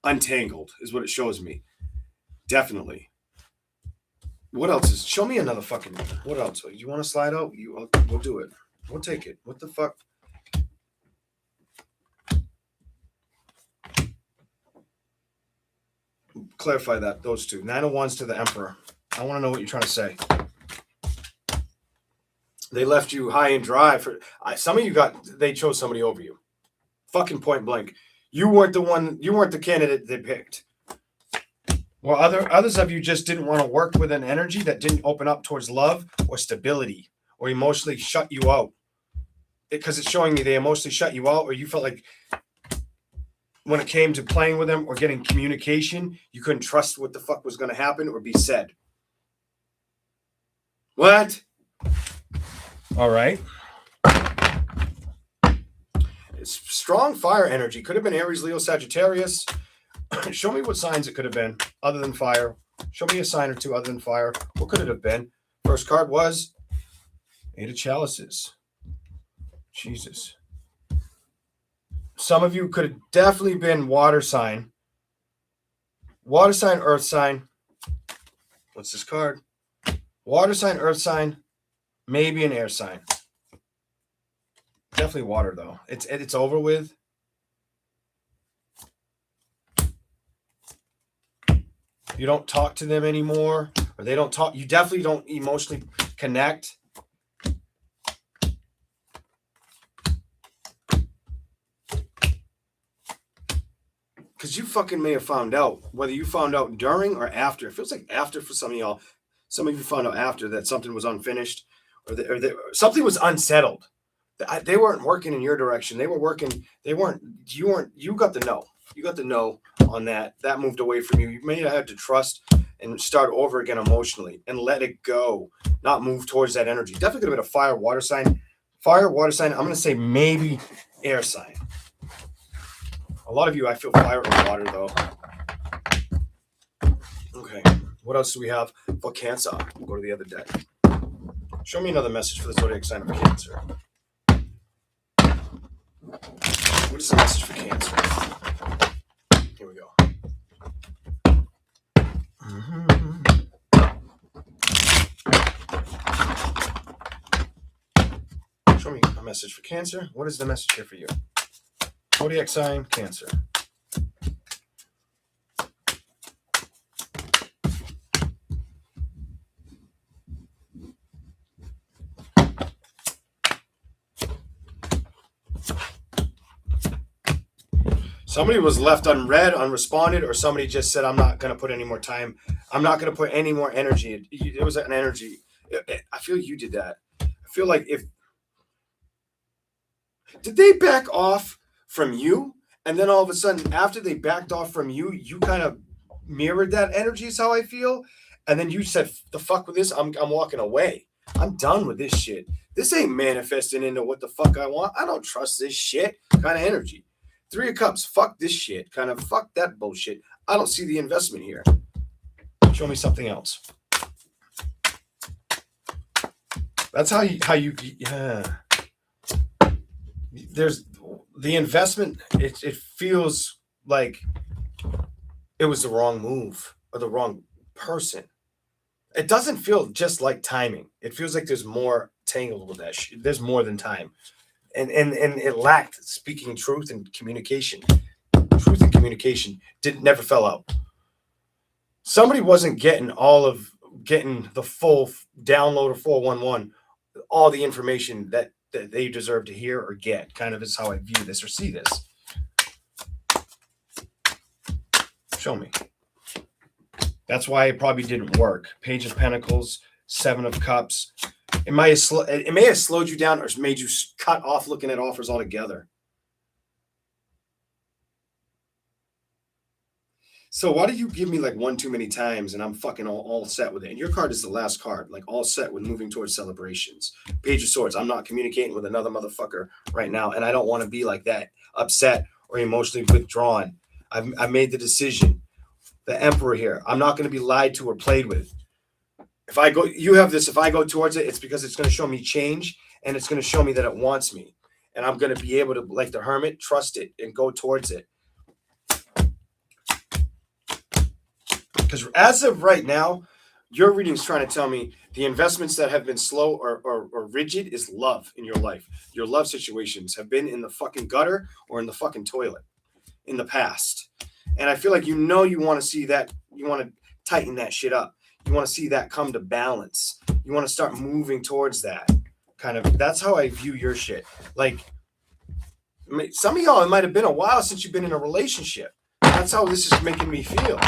untangled, is what it shows me. Definitely. What else is? Show me another fucking. What else? You want to slide out? We'll do it. We'll take it. What the fuck? Clarify that. Those two. 9 of Wands to the Emperor. I want to know what you're trying to say. They left you high and dry. Some of you they chose somebody over you. Fucking point blank. You weren't the one. You weren't the candidate they picked. Well, others of you just didn't want to work with an energy that didn't open up towards love or stability or emotionally shut you out. Because it's showing me they emotionally shut you out, or you felt like when it came to playing with them or getting communication, you couldn't trust what the fuck was going to happen or be said. What? All right. It's strong fire energy. Could have been Aries, Leo, Sagittarius. Show me what signs it could have been other than fire. Show me a sign or two other than fire. What could it have been? First card was 8 of Chalices. Jesus. Some of you could have definitely been water sign, earth sign. What's this card? Water sign, earth sign, maybe an air sign. Definitely water though. It's over with. You don't talk to them anymore, or they don't talk. You definitely don't emotionally connect. Because you fucking may have found out, whether you found out during or after. It feels like after for some of y'all. Some of you found out after that something was unfinished, or something was unsettled. They weren't working in your direction. They were working. They weren't. You weren't. You got the no. You got the no on that. That moved away from you. You may have had to trust and start over again emotionally and let it go. Not move towards that energy. Definitely could have been a fire, water sign. Fire, water sign. I'm going to say maybe air sign. A lot of you, I feel fire or water though. Okay. What else do we have for Cancer? We'll go to the other deck. Show me another message for the zodiac sign of Cancer. What is the message for Cancer? Here we go. Show me a message for Cancer. What is the message here for you? Zodiac sign, Cancer. Somebody was left unread, unresponded, or somebody just said, I'm not going to put any more time. I'm not going to put any more energy. It was an energy. I feel you did that. I feel like did they back off from you? And then all of a sudden, after they backed off from you, you kind of mirrored that energy is how I feel. And then you said, the fuck with this. I'm walking away. I'm done with this shit. This ain't manifesting into what the fuck I want. I don't trust this shit kind of energy. 3 of Cups, fuck this shit. Kind of fuck that bullshit. I don't see the investment here. Show me something else. That's how you yeah. There's the investment. It feels like it was the wrong move or the wrong person. It doesn't feel just like timing. It feels like there's more tangled with that shit. There's more than time. And it lacked speaking truth and communication. Truth and communication never fell out. Somebody wasn't getting the full download of 411, all the information that they deserve to hear or get. Kind of is how I view this or see this. Show me. That's why it probably didn't work. Page of Pentacles, 7 of Cups. It may have slowed you down or made you cut off looking at offers altogether. So why do you give me like one too many times and I'm fucking all set with it? And your card is the last card, like all set with moving towards celebrations. Page of Swords. I'm not communicating with another motherfucker right now. And I don't want to be like that, upset or emotionally withdrawn. I've made the decision. The Emperor here. I'm not going to be lied to or played with. If I go, you have this, if I go towards it, it's because it's going to show me change and it's going to show me that it wants me. And I'm going to be able to, like the Hermit, trust it and go towards it. Because as of right now, your reading's trying to tell me the investments that have been slow or rigid is love in your life. Your love situations have been in the fucking gutter or in the fucking toilet in the past. And I feel like you want to see that, you want to tighten that shit up. You want to see that come to balance. You want to start moving towards that. Kind of, that's how I view your shit. Like, some of y'all, it might have been a while since you've been in a relationship. That's how this is making me feel.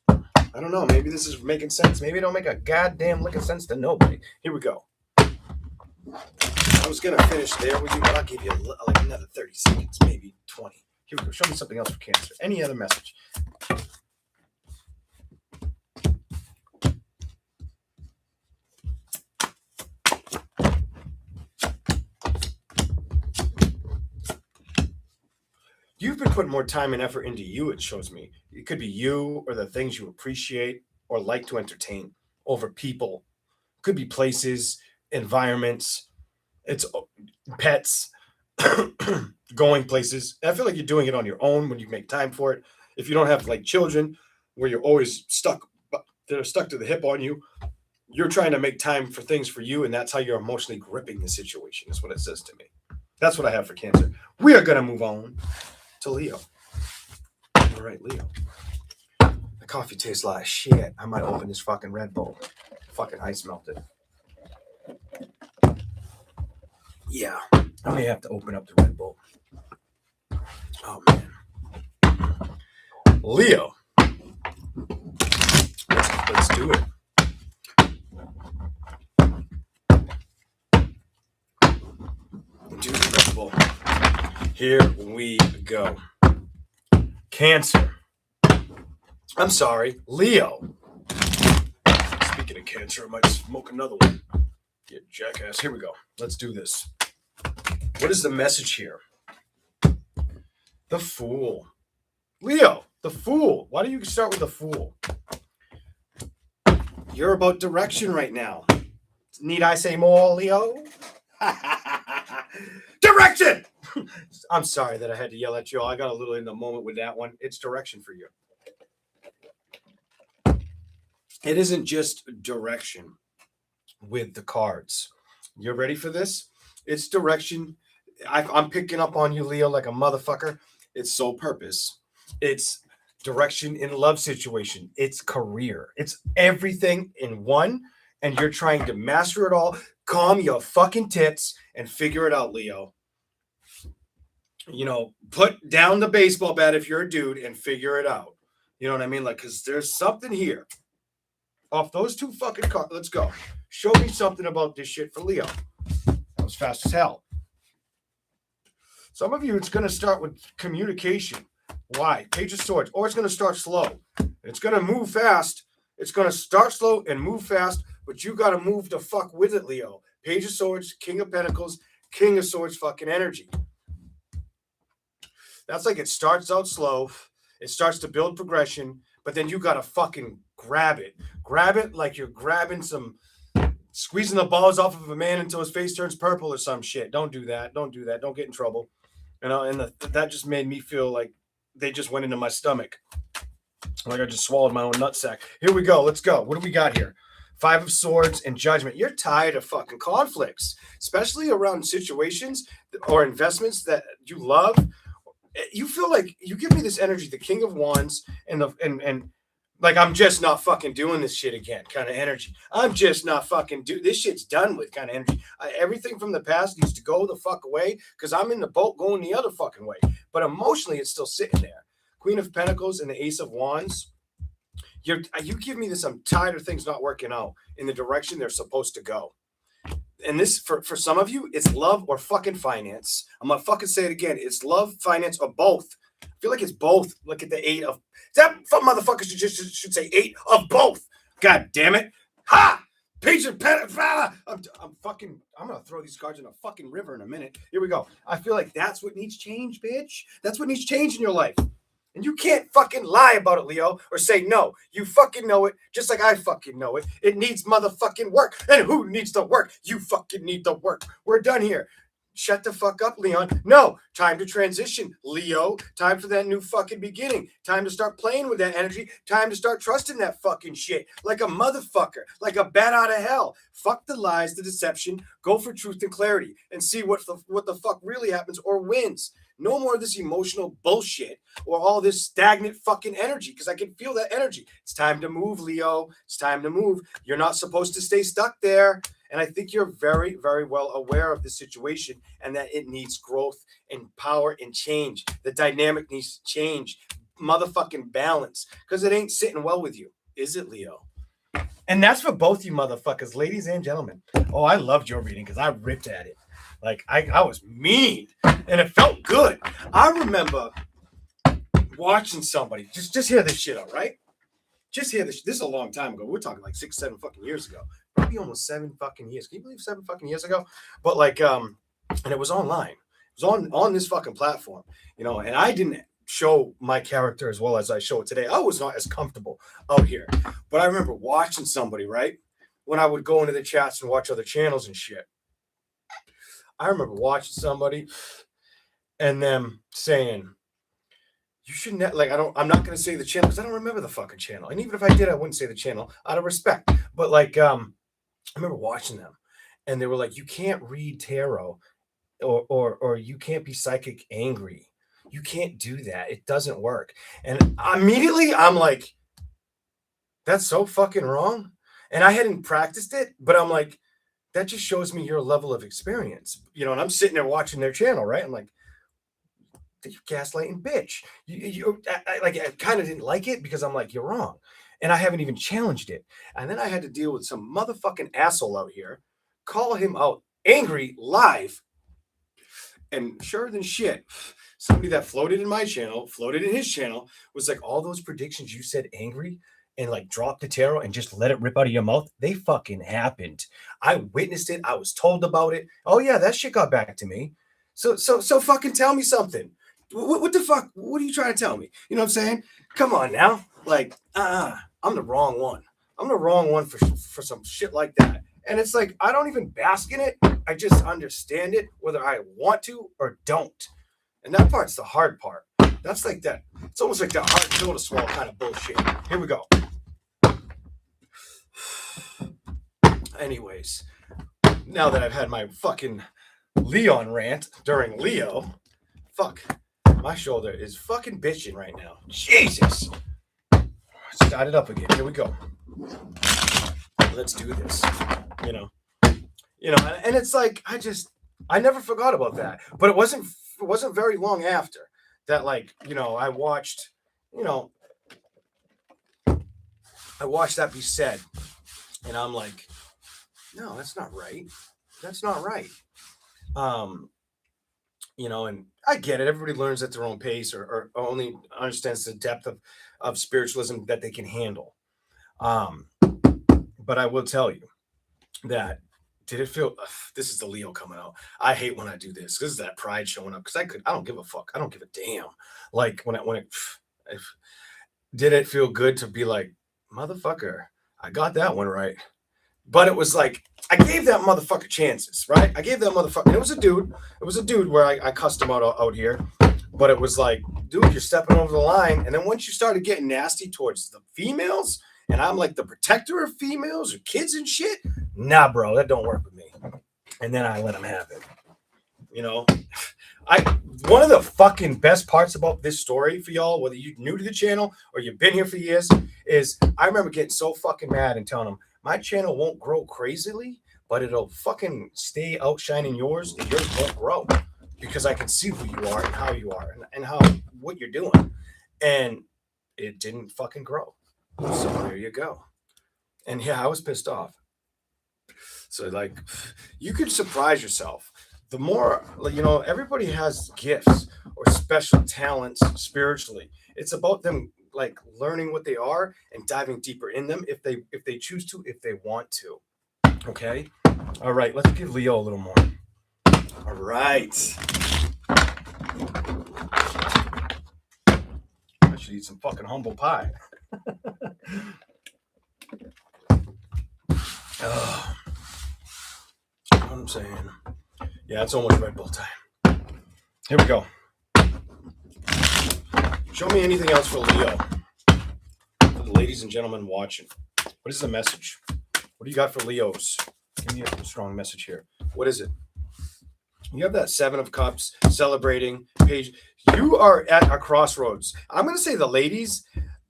I don't know. Maybe this is making sense. Maybe it don't make a goddamn lick of sense to nobody. Here we go. I was going to finish there with you, but I'll give you like another 30 seconds, maybe 20. Here we go. Show me something else for Cancer. Any other message? You've been putting more time and effort into you, it shows me. It could be you or the things you appreciate or like to entertain over people. It could be places, environments, it's pets. going places. I feel like you're doing it on your own when you make time for it. If you don't have like children where you're always stuck, they're stuck to the hip on you, you're trying to make time for things for you, and that's how you're emotionally gripping the situation, is what it says to me. That's what I have for Cancer. We are going to move on to Leo. All right, Leo. The coffee tastes like shit. I might open this fucking Red Bull. Fucking ice melted. Yeah, I may have to open up the Red Bull. Oh, man. Leo. Let's do it. Do the Red Bull. Here we go. Cancer. I'm sorry, Leo. Speaking of Cancer, I might smoke another one. You jackass. Here we go. Let's do this. What is the message here? The Fool. Leo, the Fool. Why do you start with the Fool? You're about direction right now. Need I say more, Leo? Direction! I'm sorry that I had to yell at you. I got a little in the moment with that one. It's direction for you. It isn't just direction with the cards. You're ready for this? It's direction. I'm picking up on you, Leo, like a motherfucker. It's sole purpose. It's direction in love situation. It's career. It's everything in one, and you're trying to master it all. Calm your fucking tits and figure it out, Leo. You know, put down the baseball bat if you're a dude and figure it out. You know what I mean? Like, because there's something here. Off those two fucking cards. Let's go. Show me something about this shit for Leo. That was fast as hell. Some of you, it's going to start with communication. Why? Page of Swords. Or it's going to start slow. It's going to move fast. It's going to start slow and move fast, but you got to move the fuck with it, Leo. Page of Swords, King of Pentacles, King of Swords fucking energy. That's like it starts out slow. It starts to build progression, but then you got to fucking grab it. Grab it like you're grabbing squeezing the balls off of a man until his face turns purple or some shit. Don't do that. Don't do that. Don't get in trouble. You know, and that just made me feel like they just went into my stomach. Like I just swallowed my own nutsack. Here we go. Let's go. What do we got here? Five of Swords and Judgment. You're tired of fucking conflicts, especially around situations or investments that you love. You feel like you give me this energy, the King of Wands and like I'm just not fucking doing this shit again kind of energy. I'm just not fucking this shit's done with kind of energy. Everything from the past needs to go the fuck away because I'm in the boat going the other fucking way. But emotionally, it's still sitting there. Queen of Pentacles and the Ace of Wands. You give me this. I'm tired of things not working out in the direction they're supposed to go. And this, for some of you, it's love or fucking finance. I'm going to fucking say it again. It's love, finance, or both. I feel like it's both. Look at the 8 of... That motherfucker should say 8 of both. God damn it. Ha! Page of Pentacles. I'm going to throw these cards in a fucking river in a minute. Here we go. I feel like that's what needs change, bitch. That's what needs change in your life. And you can't fucking lie about it, Leo, or say no. You fucking know it, just like I fucking know it. It needs motherfucking work. And who needs the work? You fucking need the work. We're done here. Shut the fuck up, Leon. No, time to transition, Leo. Time for that new fucking beginning. Time to start playing with that energy. Time to start trusting that fucking shit like a motherfucker, like a bat out of hell. Fuck the lies, the deception. Go for truth and clarity and see what the fuck really happens or wins. No more of this emotional bullshit or all this stagnant fucking energy because I can feel that energy. It's time to move, Leo. It's time to move. You're not supposed to stay stuck there. And I think you're very, very well aware of the situation and that it needs growth and power and change. The dynamic needs to change. Motherfucking balance because it ain't sitting well with you. Is it, Leo? And that's for both you motherfuckers, ladies and gentlemen. Oh, I loved your reading because I ripped at it. Like, I was mean, and it felt good. I remember watching somebody. Just hear this shit out, right? Just hear this. This is a long time ago. We're talking like 6, 7 fucking years ago. Probably almost 7 fucking years. Can you believe 7 fucking years ago? But like, and it was online. It was on this fucking platform, you know, and I didn't show my character as well as I show it today. I was not as comfortable out here. But I remember watching somebody, right? When I would go into the chats and watch other channels and shit. I remember watching somebody and them saying, you shouldn't like, I'm not going to say the channel because I don't remember the fucking channel. And even if I did, I wouldn't say the channel out of respect. But like, I remember watching them and they were like, you can't read tarot or you can't be psychic angry. You can't do that. It doesn't work. And immediately I'm like, that's so fucking wrong. And I hadn't practiced it, but I'm like, that just shows me your level of experience, you know. And I'm sitting there watching their channel, right? I'm like, you gaslighting bitch. I kind of didn't like it because I'm like, you're wrong. And I haven't even challenged it. And then I had to deal with some motherfucking asshole out here, call him out angry live. And sure than shit, somebody that floated in my channel, floated in his channel, was like, all those predictions you said angry and like drop the tarot and just let it rip out of your mouth, they fucking happened. I witnessed it. I was told about it. Oh yeah, that shit got back to me. So fucking tell me something. What the fuck? What are you trying to tell me? You know what I'm saying? Come on now. Like, I'm the wrong one. I'm the wrong one for some shit like that. And it's like, I don't even bask in it. I just understand it, whether I want to or don't. And that part's the hard part. That's like that. It's almost like that hard pill to swallow kind of bullshit. Here we go. Anyways, now that I've had my fucking Leon rant during Leo, fuck, my shoulder is fucking bitching right now. Jesus. Start it up again. Here we go. Let's do this. You know, and it's like, I never forgot about that. But it wasn't very long after that, like, you know, I watched that be said, and I'm like, no, that's not right. That's not right. You know, and I get it. Everybody learns at their own pace or only understands the depth of spiritualism that they can handle. But I will tell you that, did it feel, this is the Leo coming out. I hate when I do this. This is that pride showing up because I don't give a fuck. I don't give a damn. Like did it feel good to be like, motherfucker, I got that one right. But it was like, I gave that motherfucker chances, right? I gave that motherfucker, and it was a dude where I cussed him out here. But it was like, dude, you're stepping over the line. And then once you started getting nasty towards the females, and I'm like the protector of females or kids and shit, nah, bro, that don't work with me. And then I let him have it. You know, one of the fucking best parts about this story for y'all, whether you're new to the channel or you've been here for years, is I remember getting so fucking mad and telling them, my channel won't grow crazily, but it'll fucking stay outshining yours, and yours won't grow because I can see who you are and how you are and what you're doing. And it didn't fucking grow. So there you go. And yeah, I was pissed off. So like, you could surprise yourself. The more, you know, everybody has gifts or special talents spiritually. It's about them like learning what they are and diving deeper in them if they choose to, if they want to. Okay. All right. Let's give Leo a little more. All right. I should eat some fucking humble pie. You know what I'm saying? Yeah, it's almost Red Bull time. Here we go. Show me anything else for Leo. For the ladies and gentlemen watching. What is the message? What do you got for Leos? Give me a strong message here. What is it? You have that Seven of Cups, celebrating page. You are at a crossroads. I'm going to say the ladies,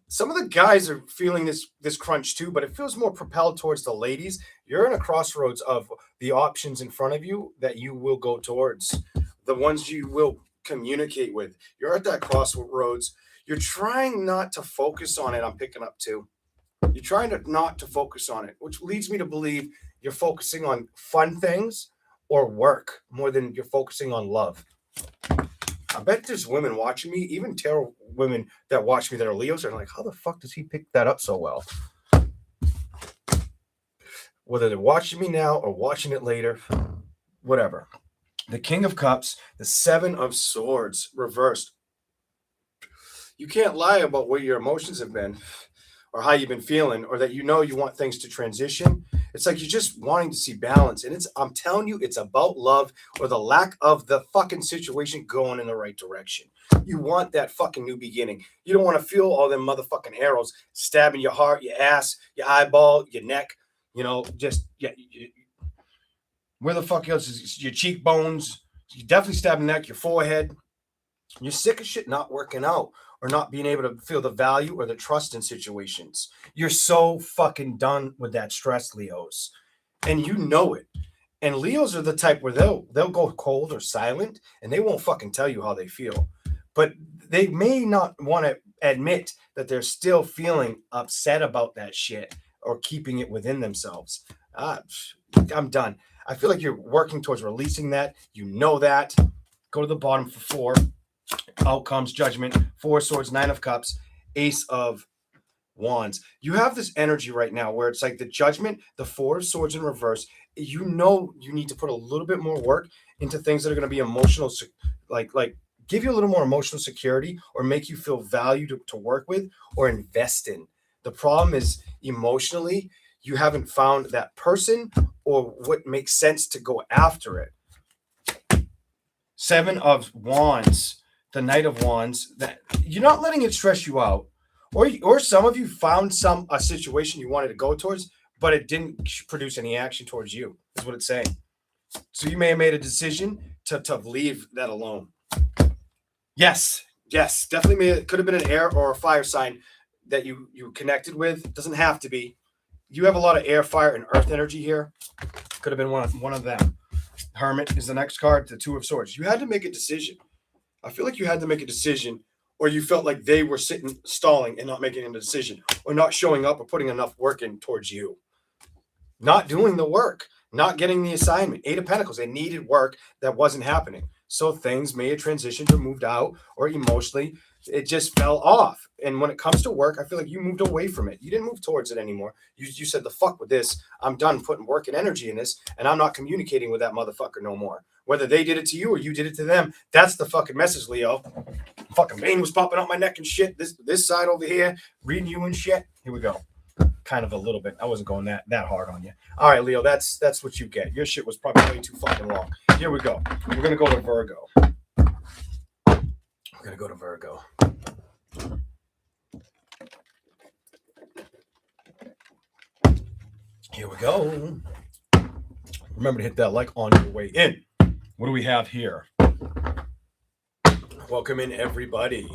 some of the guys are feeling this crunch too, but it feels more propelled towards the ladies. You're in a crossroads of the options in front of you that you will go towards, the ones you will communicate with. You're at that crossroads. You're trying not to focus on it. I'm picking up too. You're trying not to focus on it, which leads me to believe you're focusing on fun things or work more than you're focusing on love. I bet there's women watching me, even tarot women that watch me that are Leos, are like, how the fuck does he pick that up so well? Whether they're watching me now or watching it later, whatever. The King of Cups, the Seven of Swords reversed. You can't lie about where your emotions have been or how you've been feeling, or that you know you want things to transition. It's like you're just wanting to see balance. And I'm telling you, it's about love or the lack of the fucking situation going in the right direction. You want that fucking new beginning. You don't want to feel all them motherfucking arrows stabbing your heart, your ass, your eyeball, your neck, just, yeah. Where the fuck else is your cheekbones? You definitely stabbing the neck, your forehead. You're sick of shit not working out or not being able to feel the value or the trust in situations. You're so fucking done with that stress, Leos. And you know it. And Leos are the type where they'll go cold or silent and they won't fucking tell you how they feel. But they may not want to admit that they're still feeling upset about that shit or keeping it within themselves. I'm done. I feel like you're working towards releasing that. You know that. Go to the bottom for 4. Outcomes, judgment, 4 swords, 9 of cups, ace of wands. You have this energy right now where it's like the judgment, the 4 of swords in reverse. You know you need to put a little bit more work into things that are going to be emotional, like give you a little more emotional security or make you feel valued to work with or invest in. The problem is emotionally, you haven't found that person or what makes sense to go after it. 7 of wands. The Knight of Wands, that you're not letting it stress you out, or some of you found a situation you wanted to go towards, but it didn't produce any action towards you. Is what it's saying. So you may have made a decision to leave that alone. Yes, definitely. It could have been an air or a fire sign that you connected with. It doesn't have to be. You have a lot of air, fire, and earth energy here. Could have been one of them. Hermit is the next card. The 2 of Swords. You had to make a decision. I feel like you had to make a decision, or you felt like they were sitting, stalling, and not making a decision, or not showing up or putting enough work in towards you. Not doing the work, not getting the assignment. 8 of Pentacles, they needed work that wasn't happening. So things may have transitioned or moved out, or emotionally, it just fell off. And when it comes to work, I feel like you moved away from it. You didn't move towards it anymore. You said, the fuck with this. I'm done putting work and energy in this, and I'm not communicating with that motherfucker no more. Whether they did it to you or you did it to them, that's the fucking message, Leo. Fucking vein was popping out my neck and shit. This side over here, reading you and shit. Here we go. Kind of a little bit. I wasn't going that hard on you. All right, Leo, that's what you get. Your shit was probably way too fucking long. Here we go. We're gonna go to Virgo. We're gonna go to Virgo. Here we go. Remember to hit that like on your way in. What do we have here? Welcome in, everybody.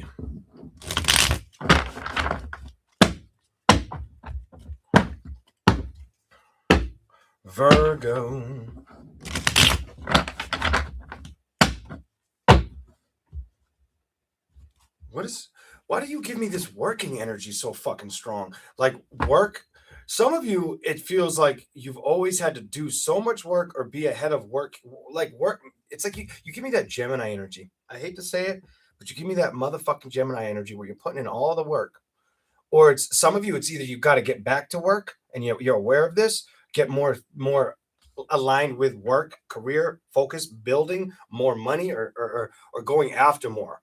Virgo. Why do you give me this working energy so fucking strong? Like work. Some of you, it feels like you've always had to do so much work or be ahead of work. Like work, it's like you give me that Gemini energy. I hate to say it, but you give me that motherfucking Gemini energy where you're putting in all the work. Or it's some of you, it's either you've got to get back to work and you're aware of this, get more aligned with work, career, focus, building more money or going after more.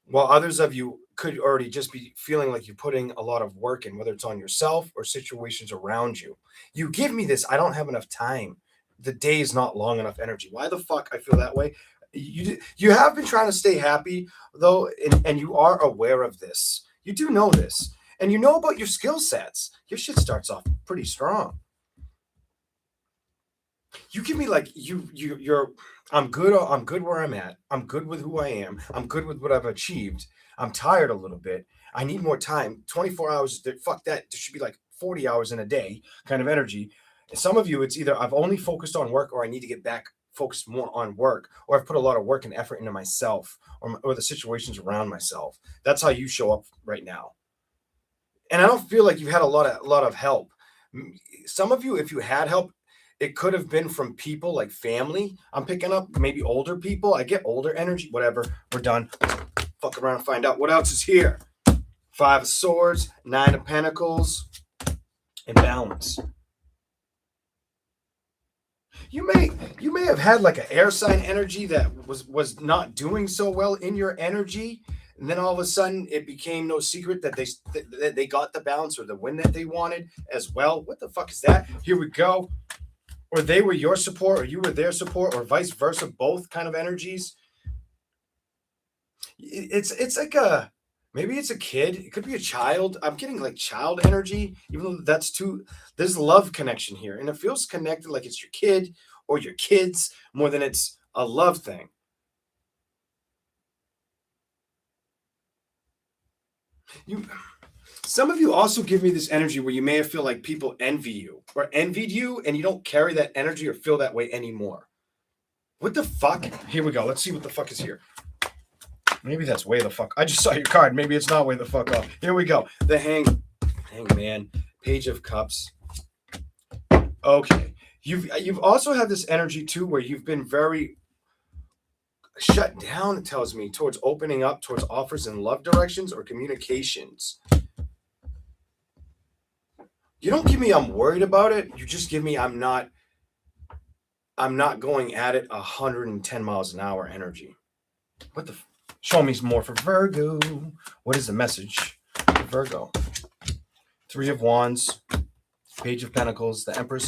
While others of you could already just be feeling like you're putting a lot of work in, whether it's on yourself or situations around you. You give me this, I don't have enough time. The day is not long enough energy. Why the fuck I feel that way? You have been trying to stay happy, though, and you are aware of this. You do know this. And you know about your skill sets. Your shit starts off pretty strong. You give me like you're I'm good where I'm at. I'm good with who I am. I'm good with what I've achieved. I'm tired a little bit. I need more time. 24 hours, fuck that. There should be like 40 hours in a day kind of energy. And some of you, it's either I've only focused on work or I need to get back focused more on work, or I've put a lot of work and effort into myself or the situations around myself. That's how you show up right now. And I don't feel like you've had a lot of help. Some of you, if you had help, it could have been from people like family. I'm picking up maybe older people. I get older energy, whatever. We're done. Fuck around and find out what else is here. 5 of Swords, 9 of Pentacles, and balance. You may have had like an air sign energy that was not doing so well in your energy. And then all of a sudden, it became no secret that they got the balance or the win that they wanted as well. What the fuck is that? Here we go. Or they were your support, or you were their support, or vice versa. Both kind of energies. It's like a maybe it's a kid. It could be a child. I'm getting like child energy, even though that's too. There's love connection here, and it feels connected like it's your kid or your kids more than it's a love thing. You Some of you also give me this energy where you may have feel like people envy you or envied you and you don't carry that energy or feel that way anymore. What the fuck? Here we go. Let's see what the fuck is here. Maybe that's way the fuck. I just saw your card. Maybe it's not way the fuck off. Here we go. The hangman, Page of Cups. Okay. You've also had this energy too where you've been very shut down, it tells me, towards opening up towards offers in love directions or communications. You don't give me I'm worried about it. You just give me I'm not going at it 110 miles an hour energy. What the show me some more for Virgo. What is the message for Virgo? Three of Wands, Page of Pentacles, the Empress.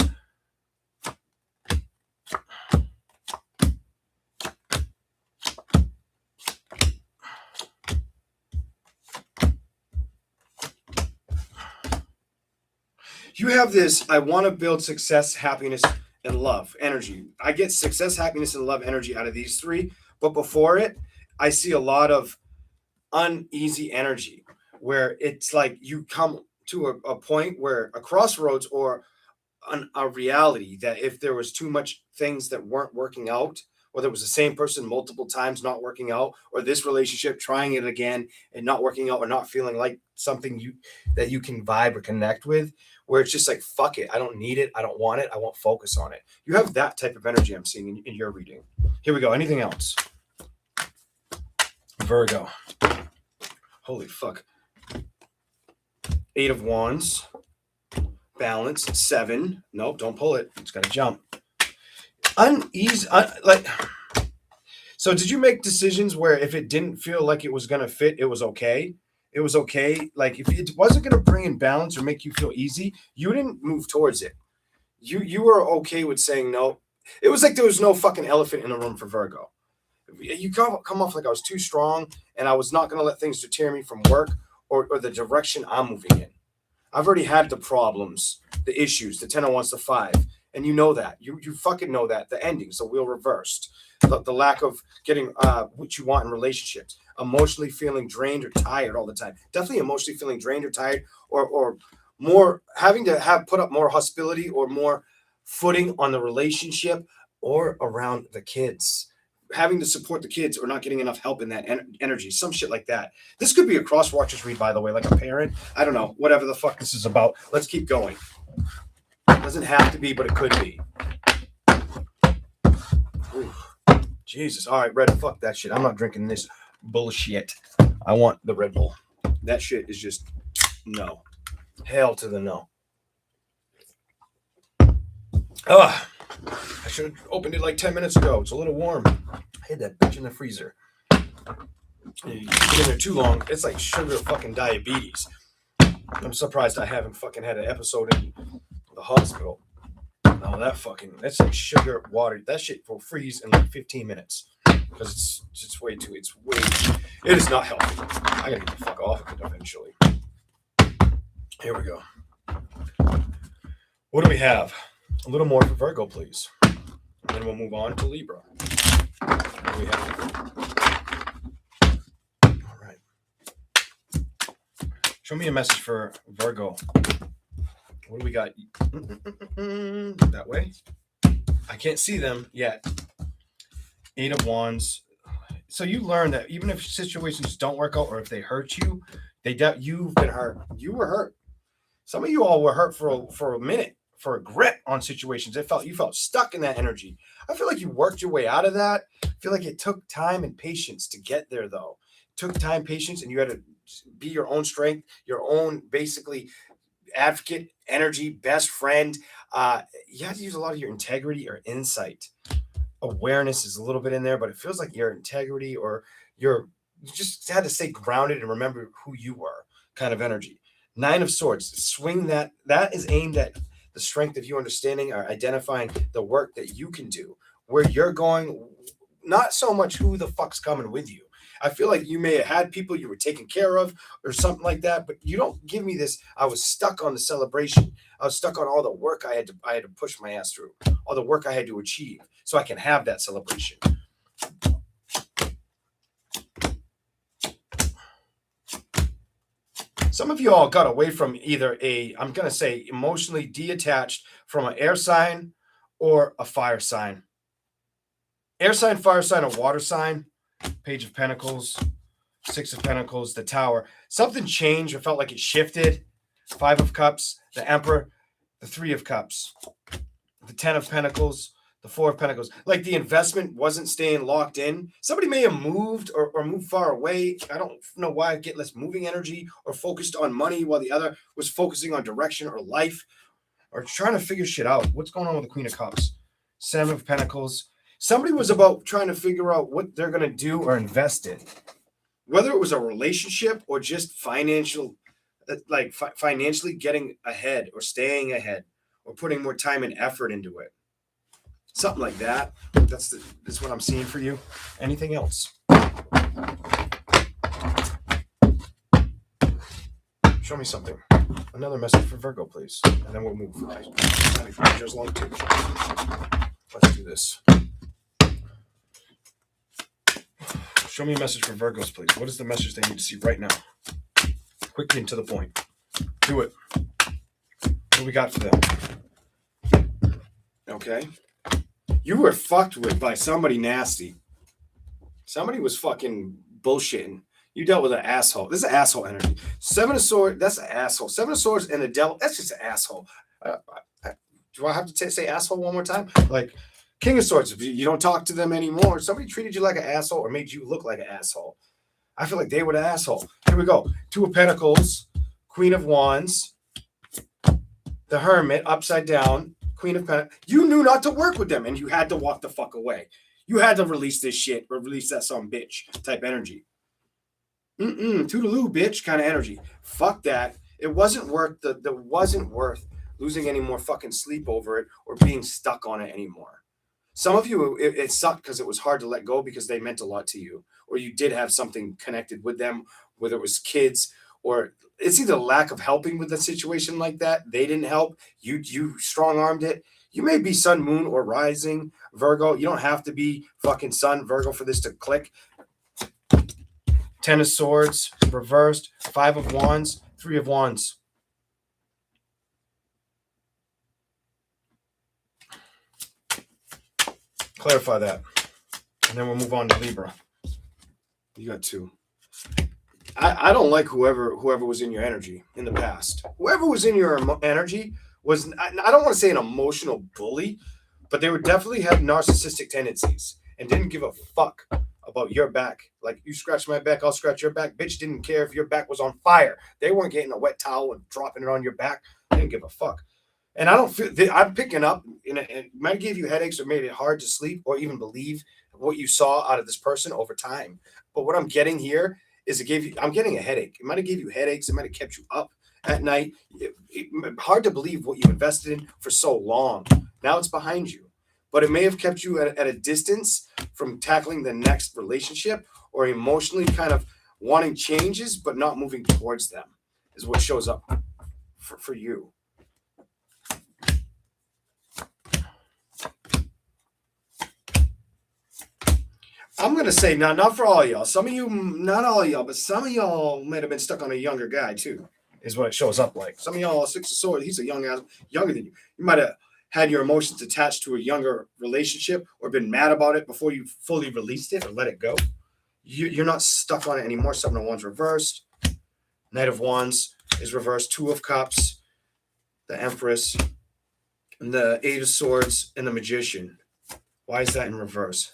You have this, I want to build success, happiness, and love energy. I get success, happiness, and love energy out of these three. But before it, I see a lot of uneasy energy where it's like you come to a point where a crossroads or a reality that if there was too much things that weren't working out, or there was the same person multiple times not working out, or this relationship trying it again and not working out, or not feeling like something that you can vibe or connect with, where it's just like fuck it, I don't need it, I don't want it, I won't focus on it. You have that type of energy I'm seeing in your reading. Here we go. Anything else? Virgo. Holy fuck. Eight of Wands. Balance. 7. Nope, don't pull it. It's got to jump. Uneasy. So did you make decisions where if it didn't feel like it was going to fit, it was okay? It was okay. Like if it wasn't going to bring in balance or make you feel easy, you didn't move towards it. You were okay with saying no. It was like there was no fucking elephant in the room for Virgo. You come off like I was too strong and I was not going to let things deter me from work or the direction I'm moving in. I've already had the problems, the issues, the 10 of Wands, the 5. And you know that. You fucking know that. The endings, the wheel reversed. The lack of getting what you want in relationships. Emotionally feeling drained or tired all the time. Definitely emotionally feeling drained or tired or more having to put up more hostility or more footing on the relationship or around the kids. Having to support the kids or not getting enough help in that energy, some shit like that. This could be a cross watchers read, by the way, like a parent. I don't know, whatever the fuck this is about. Let's keep going. It doesn't have to be, but it could be. Ooh. Jesus. All right, Red, fuck that shit. I'm not drinking this bullshit. I want the Red Bull. That shit is just no. Hell to the no. Ugh. I should have opened it like 10 minutes ago. It's a little warm. I had that bitch in the freezer. You get in there too long, it's like sugar fucking diabetes. I'm surprised I haven't fucking had an episode in the hospital. Oh, that's like sugar water. That shit will freeze in like 15 minutes. Because it is not healthy. I gotta get the fuck off of it eventually. Here we go. What do we have? A little more for Virgo, please. And then we'll move on to Libra. What do we have? All right. Show me a message for Virgo. What do we got? That way. I can't see them yet. 8 of Wands. So you learn that even if situations don't work out or if they hurt you, you've been hurt. You were hurt. Some of you all were hurt for a minute. For a grip on situations. You felt stuck in that energy. I feel like you worked your way out of that. I feel like it took time and patience to get there, though. It took time, patience, and you had to be your own strength, your own basically advocate, energy, best friend. You had to use a lot of your integrity or insight. Awareness is a little bit in there, but it feels like your integrity or your You just had to stay grounded and remember who you were, kind of energy. Nine of Swords, swing that. That is aimed at the strength of you understanding or identifying the work that you can do, where you're going, not so much who the fuck's coming with you. I feel like you may have had people you were taking care of or something like that, but you don't give me this. I was stuck on the celebration. I was stuck on all the work I had to push my ass through, all the work I had to achieve, so I can have that celebration. Some of you all got away from either I'm going to say, emotionally detached from an air sign or a fire sign. Air sign, fire sign, or water sign. Page of Pentacles, Six of Pentacles, the Tower. Something changed or felt like it shifted. Five of Cups, the Emperor, the Three of Cups, the Ten of Pentacles, the Four of Pentacles. Like the investment wasn't staying locked in. Somebody may have moved or moved far away. I don't know why I get less moving energy or focused on money while the other was focusing on direction or life or trying to figure shit out. What's going on with the Queen of Cups? Seven of Pentacles. Somebody was about trying to figure out what they're going to do or invest in. Whether it was a relationship or just financial, like financially getting ahead or staying ahead or putting more time and effort into it. Something like that. That's what I'm seeing for you. Anything else? Show me something. Another message for Virgo, please. And then we'll move. Just long too. Let's do this. Show me a message for Virgos, please. What is the message they need to see right now? Quickly and to the point. Do it. What do we got for them? Okay. You were fucked with by somebody nasty. Somebody was fucking bullshitting. You dealt with an asshole. This is asshole energy. Seven of Swords, that's an asshole. Seven of Swords and the Devil, that's just an asshole. Do I have to say asshole one more time? Like, King of Swords, if you don't talk to them anymore, somebody treated you like an asshole or made you look like an asshole. I feel like they were the asshole. Here we go. Two of Pentacles, Queen of Wands, the Hermit, upside down, Queen of Pentacles. You knew not to work with them and you had to walk the fuck away. You had to release this shit or release that some bitch type energy. Toodaloo, bitch kind of energy. Fuck that. It wasn't worth losing any more fucking sleep over it or being stuck on it anymore. Some of you, it sucked because it was hard to let go because they meant a lot to you, or you did have something connected with them, whether it was kids or it's either lack of helping with a situation like that. They didn't help. You strong-armed it. You may be sun, moon, or rising Virgo. You don't have to be fucking sun Virgo for this to click. Ten of Swords, reversed. Five of Wands, Three of Wands. Clarify that. And then we'll move on to Libra. You got two. I don't like whoever was in your energy in the past. Whoever was in your energy was, I don't want to say an emotional bully, but they would definitely have narcissistic tendencies and didn't give a fuck about your back. Like, you scratch my back, I'll scratch your back. Bitch didn't care if your back was on fire. They weren't getting a wet towel and dropping it on your back. They didn't give a fuck. And I don't feel, I'm picking up, and it might give you headaches or made it hard to sleep or even believe what you saw out of this person over time. But what I'm getting here is I'm getting a headache. It might have gave you headaches. It might have kept you up at night. Hard to believe what you invested in for so long. Now it's behind you. But it may have kept you at a distance from tackling the next relationship or emotionally kind of wanting changes but not moving towards them is what shows up for you. I'm going to say, not for all y'all. Some of you, not all y'all, but some of y'all might have been stuck on a younger guy too, is what it shows up like. Some of y'all, Six of Swords, he's a younger than you. You might have had your emotions attached to a younger relationship or been mad about it before you fully released it or let it go. You're not stuck on it anymore. Seven of Wands reversed. Knight of Wands is reversed. Two of Cups, the Empress, and the Eight of Swords, and the Magician. Why is that in reverse?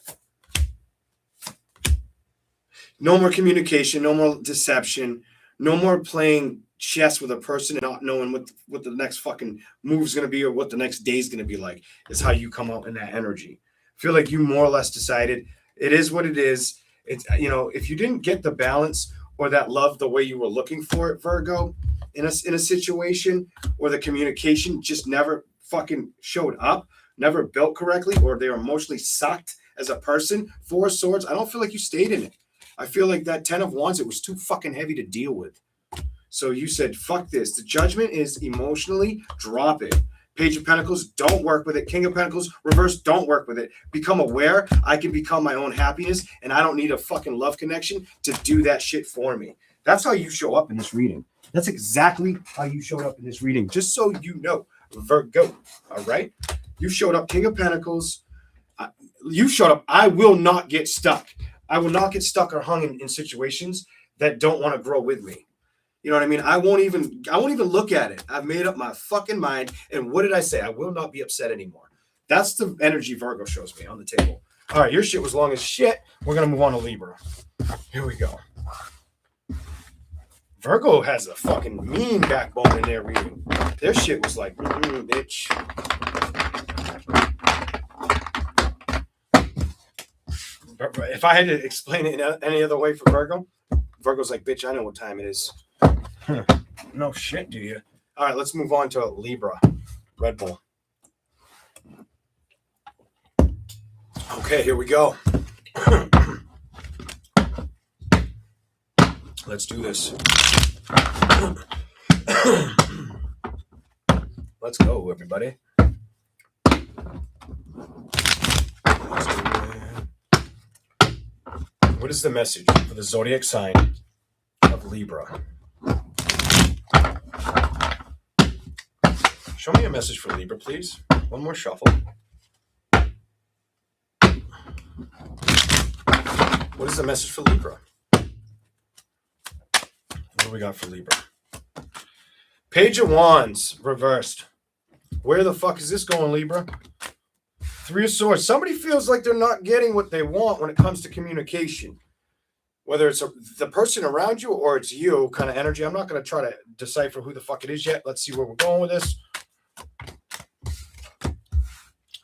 No more communication, no more deception, no more playing chess with a person and not knowing what the next fucking move is going to be or what the next day is going to be like is how you come out in that energy. I feel like you more or less decided it is what it is. It's, if you didn't get the balance or that love the way you were looking for it, Virgo, in a situation, or the communication just never fucking showed up, never built correctly, or they were emotionally sucked as a person, Four of Swords, I don't feel like you stayed in it. I feel like that Ten of Wands, it was too fucking heavy to deal with. So you said, fuck this. The Judgment is emotionally drop it. Page of Pentacles, don't work with it. King of Pentacles, reverse, don't work with it. Become aware. I can become my own happiness, and I don't need a fucking love connection to do that shit for me. That's how you show up in this reading. That's exactly how you showed up in this reading. Just so you know, Virgo, all right? You showed up King of Pentacles. You showed up, I will not get stuck. I will not get stuck or hung in situations that don't want to grow with me. You know what I mean? I won't even look at it. I've made up my fucking mind. And what did I say? I will not be upset anymore. That's the energy Virgo shows me on the table. All right, your shit was long as shit. We're going to move on to Libra. Here we go. Virgo has a fucking mean backbone in their reading. Their shit was like, bitch. If I had to explain it in any other way for Virgo, Virgo's like, bitch, I know what time it is. No shit, do you? All right, let's move on to Libra. Red Bull. Okay, here we go. Let's do this. Let's go, everybody. What is the message for the zodiac sign of Libra? Show me a message for Libra, please. One more shuffle. What is the message for Libra? What do we got for Libra? Page of Wands, reversed. Where the fuck is this going, Libra? Three of Swords. Somebody feels like they're not getting what they want when it comes to communication. Whether it's the person around you or it's you kind of energy. I'm not going to try to decipher who the fuck it is yet. Let's see where we're going with this.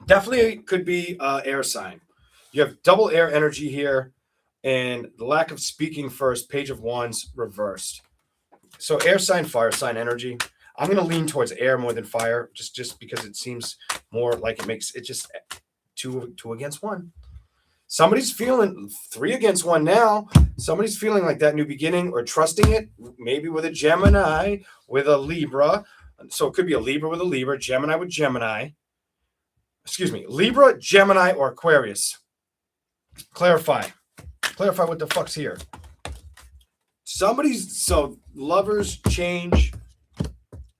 Definitely could be air sign. You have double air energy here and the lack of speaking first. Page of Wands reversed. So air sign, fire sign energy. I'm going to lean towards air more than fire just because it seems more like it makes it just two against one. Somebody's feeling 3 against 1 now. Somebody's feeling like that new beginning or trusting it, maybe with a Gemini, with a Libra. So it could be a Libra with a Libra, Gemini with Gemini. Excuse me, Libra, Gemini, or Aquarius. Clarify what the fuck's here. So lovers change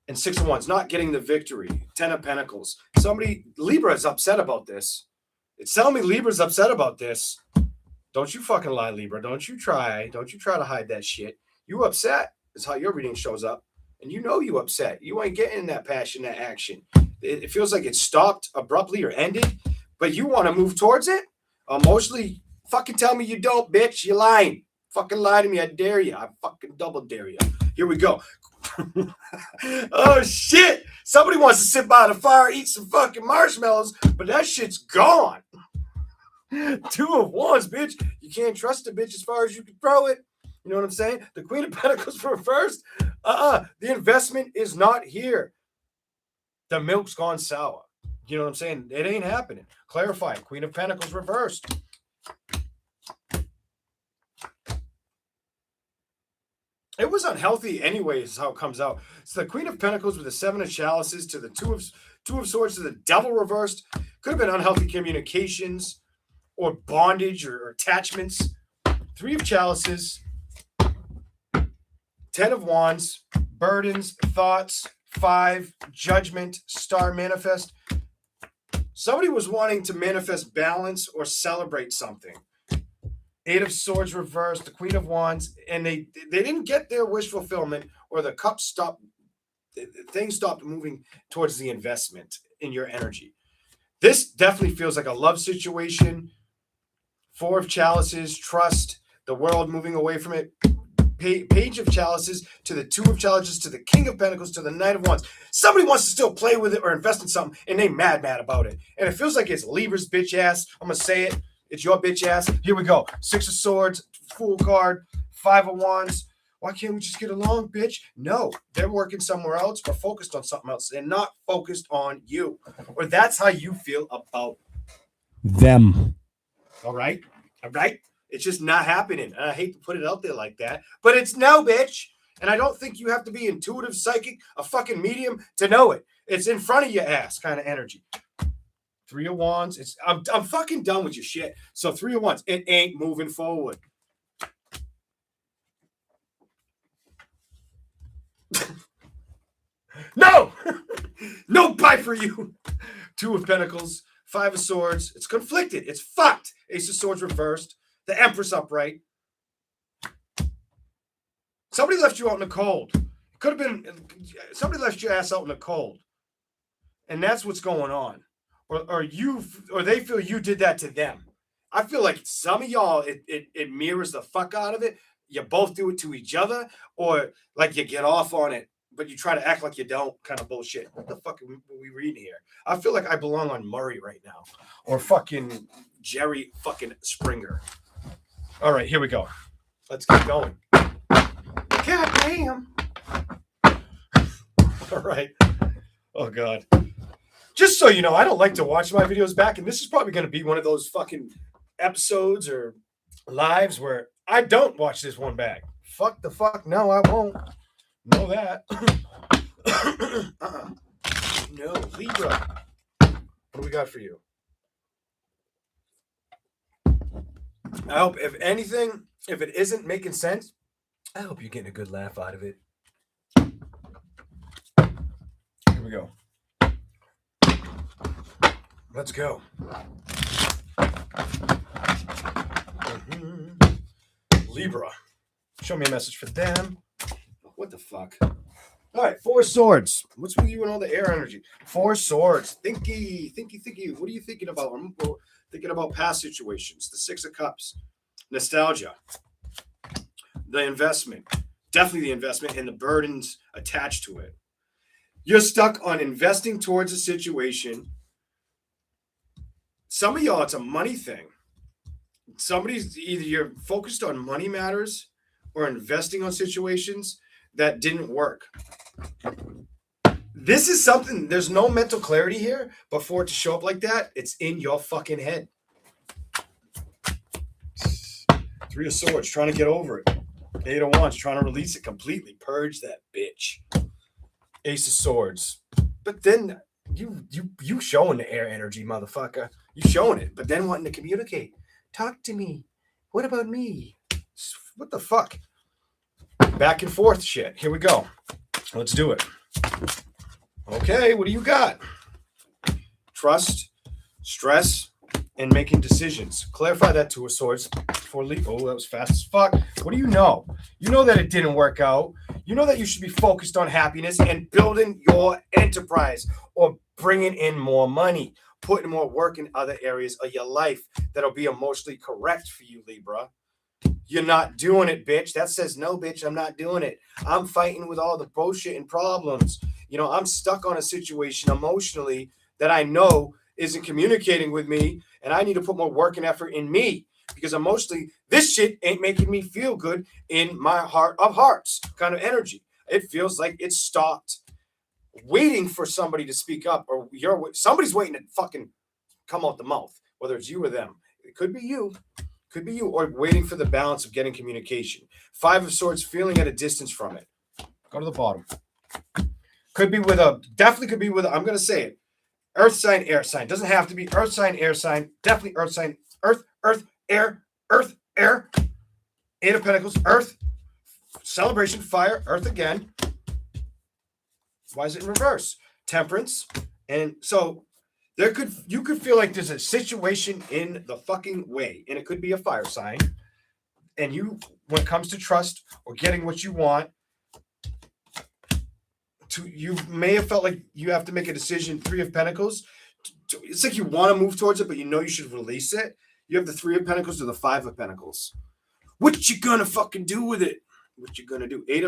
and 6 of Wands, not getting the victory. 10 of Pentacles. Libra is upset about this. It's telling me Libra's upset about this. Don't you fucking lie, Libra. Don't you try to hide that shit. You upset is how your reading shows up. And you know you upset. You ain't getting that passion, that action. It feels like it stopped abruptly or ended, but you want to move towards it? Emotionally, fucking tell me you don't, bitch. You're lying. Fucking lie to me. I dare you. I fucking double dare you. Here we go. Oh, shit. Somebody wants to sit by the fire, eat some fucking marshmallows, but that shit's gone. 2 of Wands, bitch. You can't trust a bitch as far as you can throw it. You know what I'm saying? The Queen of Pentacles reversed. The investment is not here. The milk's gone sour. You know what I'm saying? It ain't happening. Clarify. Queen of Pentacles reversed. It was unhealthy anyways, how it comes out. It's the Queen of Pentacles with the 7 of Chalices to the two of Swords to the Devil reversed. Could have been unhealthy communications or bondage or attachments. 3 of Chalices. 10 of Wands. Burdens, thoughts. 5, Judgment, Star manifest. Somebody was wanting to manifest balance or celebrate something. 8 of Swords reversed, the Queen of Wands, and they didn't get their wish fulfillment, or the cup stopped, things stopped moving towards the investment in your energy. This definitely feels like a love situation. 4 of Chalices, trust, the world moving away from it. Page of Chalices to the 2 of Chalices to the King of Pentacles to the Knight of Wands. Somebody wants to still play with it or invest in something, and they mad about it. And it feels like it's Libra's bitch ass. I'm going to say it. It's your bitch ass. Here we go. 6 of Swords, Fool card, 5 of Wands. Why can't we just get along, bitch? No, they're working somewhere else or focused on something else. They're not focused on you. Or that's how you feel about
them.
All right? All right? It's just not happening. And I hate to put it out there like that, but it's no, bitch. And I don't think you have to be intuitive, psychic, a fucking medium to know it. It's in front of your ass kind of energy. 3 of Wands. I'm fucking done with your shit. So 3 of Wands. It ain't moving forward. No! No pie for you. 2 of Pentacles, 5 of Swords. It's conflicted. It's fucked. Ace of Swords reversed. The Empress upright. Somebody left you out in the cold. It could have been somebody left your ass out in the cold. And that's what's going on. Or they feel you did that to them. I feel like some of y'all, it mirrors the fuck out of it. You both do it to each other, or like you get off on it, but you try to act like you don't, kind of bullshit. What the fuck are we reading here? I feel like I belong on Murray right now, or fucking Jerry fucking Springer. All right, here we go. Let's keep going. God damn. All right. Oh, God. Just so you know, I don't like to watch my videos back, and this is probably going to be one of those fucking episodes or lives where I don't watch this one back. Fuck the fuck. No, I won't. Know that. No, Libra. What do we got for you? I hope, if anything, if it isn't making sense, I hope you're getting a good laugh out of it. Here we go. Let's go. Libra. Show me a message for them. What the fuck? All right, 4 swords. What's with you and all the air energy? 4 swords. Thinky. What are you thinking about? I'm thinking about past situations. The 6 of cups. Nostalgia. The investment. Definitely the investment and the burdens attached to it. You're stuck on investing towards a situation. Some of y'all, it's a money thing. Somebody's either you're focused on money matters or investing on situations that didn't work. This is something, there's no mental clarity here, but for it to show up like that, it's in your fucking head. 3 of Swords, trying to get over it. 8 of Wands, trying to release it completely. Purge that bitch. Ace of Swords. But then you showing the air energy, motherfucker. You showing it, but then wanting to communicate. Talk to me. What about me? What the fuck? Back and forth shit. Here we go. Let's do it. Okay, what do you got? Trust, stress, and making decisions. Clarify that 2 of Swords for Leo. Oh, that was fast as fuck. What do you know? You know that it didn't work out. You know that you should be focused on happiness and building your enterprise or bringing in more money, putting more work in other areas of your life that'll be emotionally correct for you, Libra. You're not doing it, bitch. That says, no, bitch, I'm not doing it. I'm fighting with all the bullshit and problems. You know, I'm stuck on a situation emotionally that I know isn't communicating with me, and I need to put more work and effort in me because emotionally, this shit ain't making me feel good in my heart of hearts kind of energy. It feels like it's stopped waiting for somebody to speak up, or somebody's waiting to fucking come out the mouth, whether it's you or them. It could be you. Could be you, or waiting for the balance of getting communication. 5 of Swords, feeling at a distance from it. Go to the bottom. Definitely could be with, I'm going to say it. Earth sign, air sign. Doesn't have to be earth sign, air sign. Definitely earth sign. Earth, air. 8 of Pentacles, earth. Celebration, fire, earth again. Why is it in reverse? Temperance. And so you could feel like there's a situation in the fucking way, and it could be a fire sign. And when it comes to trust or getting what you want, you may have felt like you have to make a decision. 3 of Pentacles. It's like you want to move towards it, but you know you should release it. You have the 3 of Pentacles or the 5 of Pentacles. What you gonna fucking do with it? What you gonna do? 8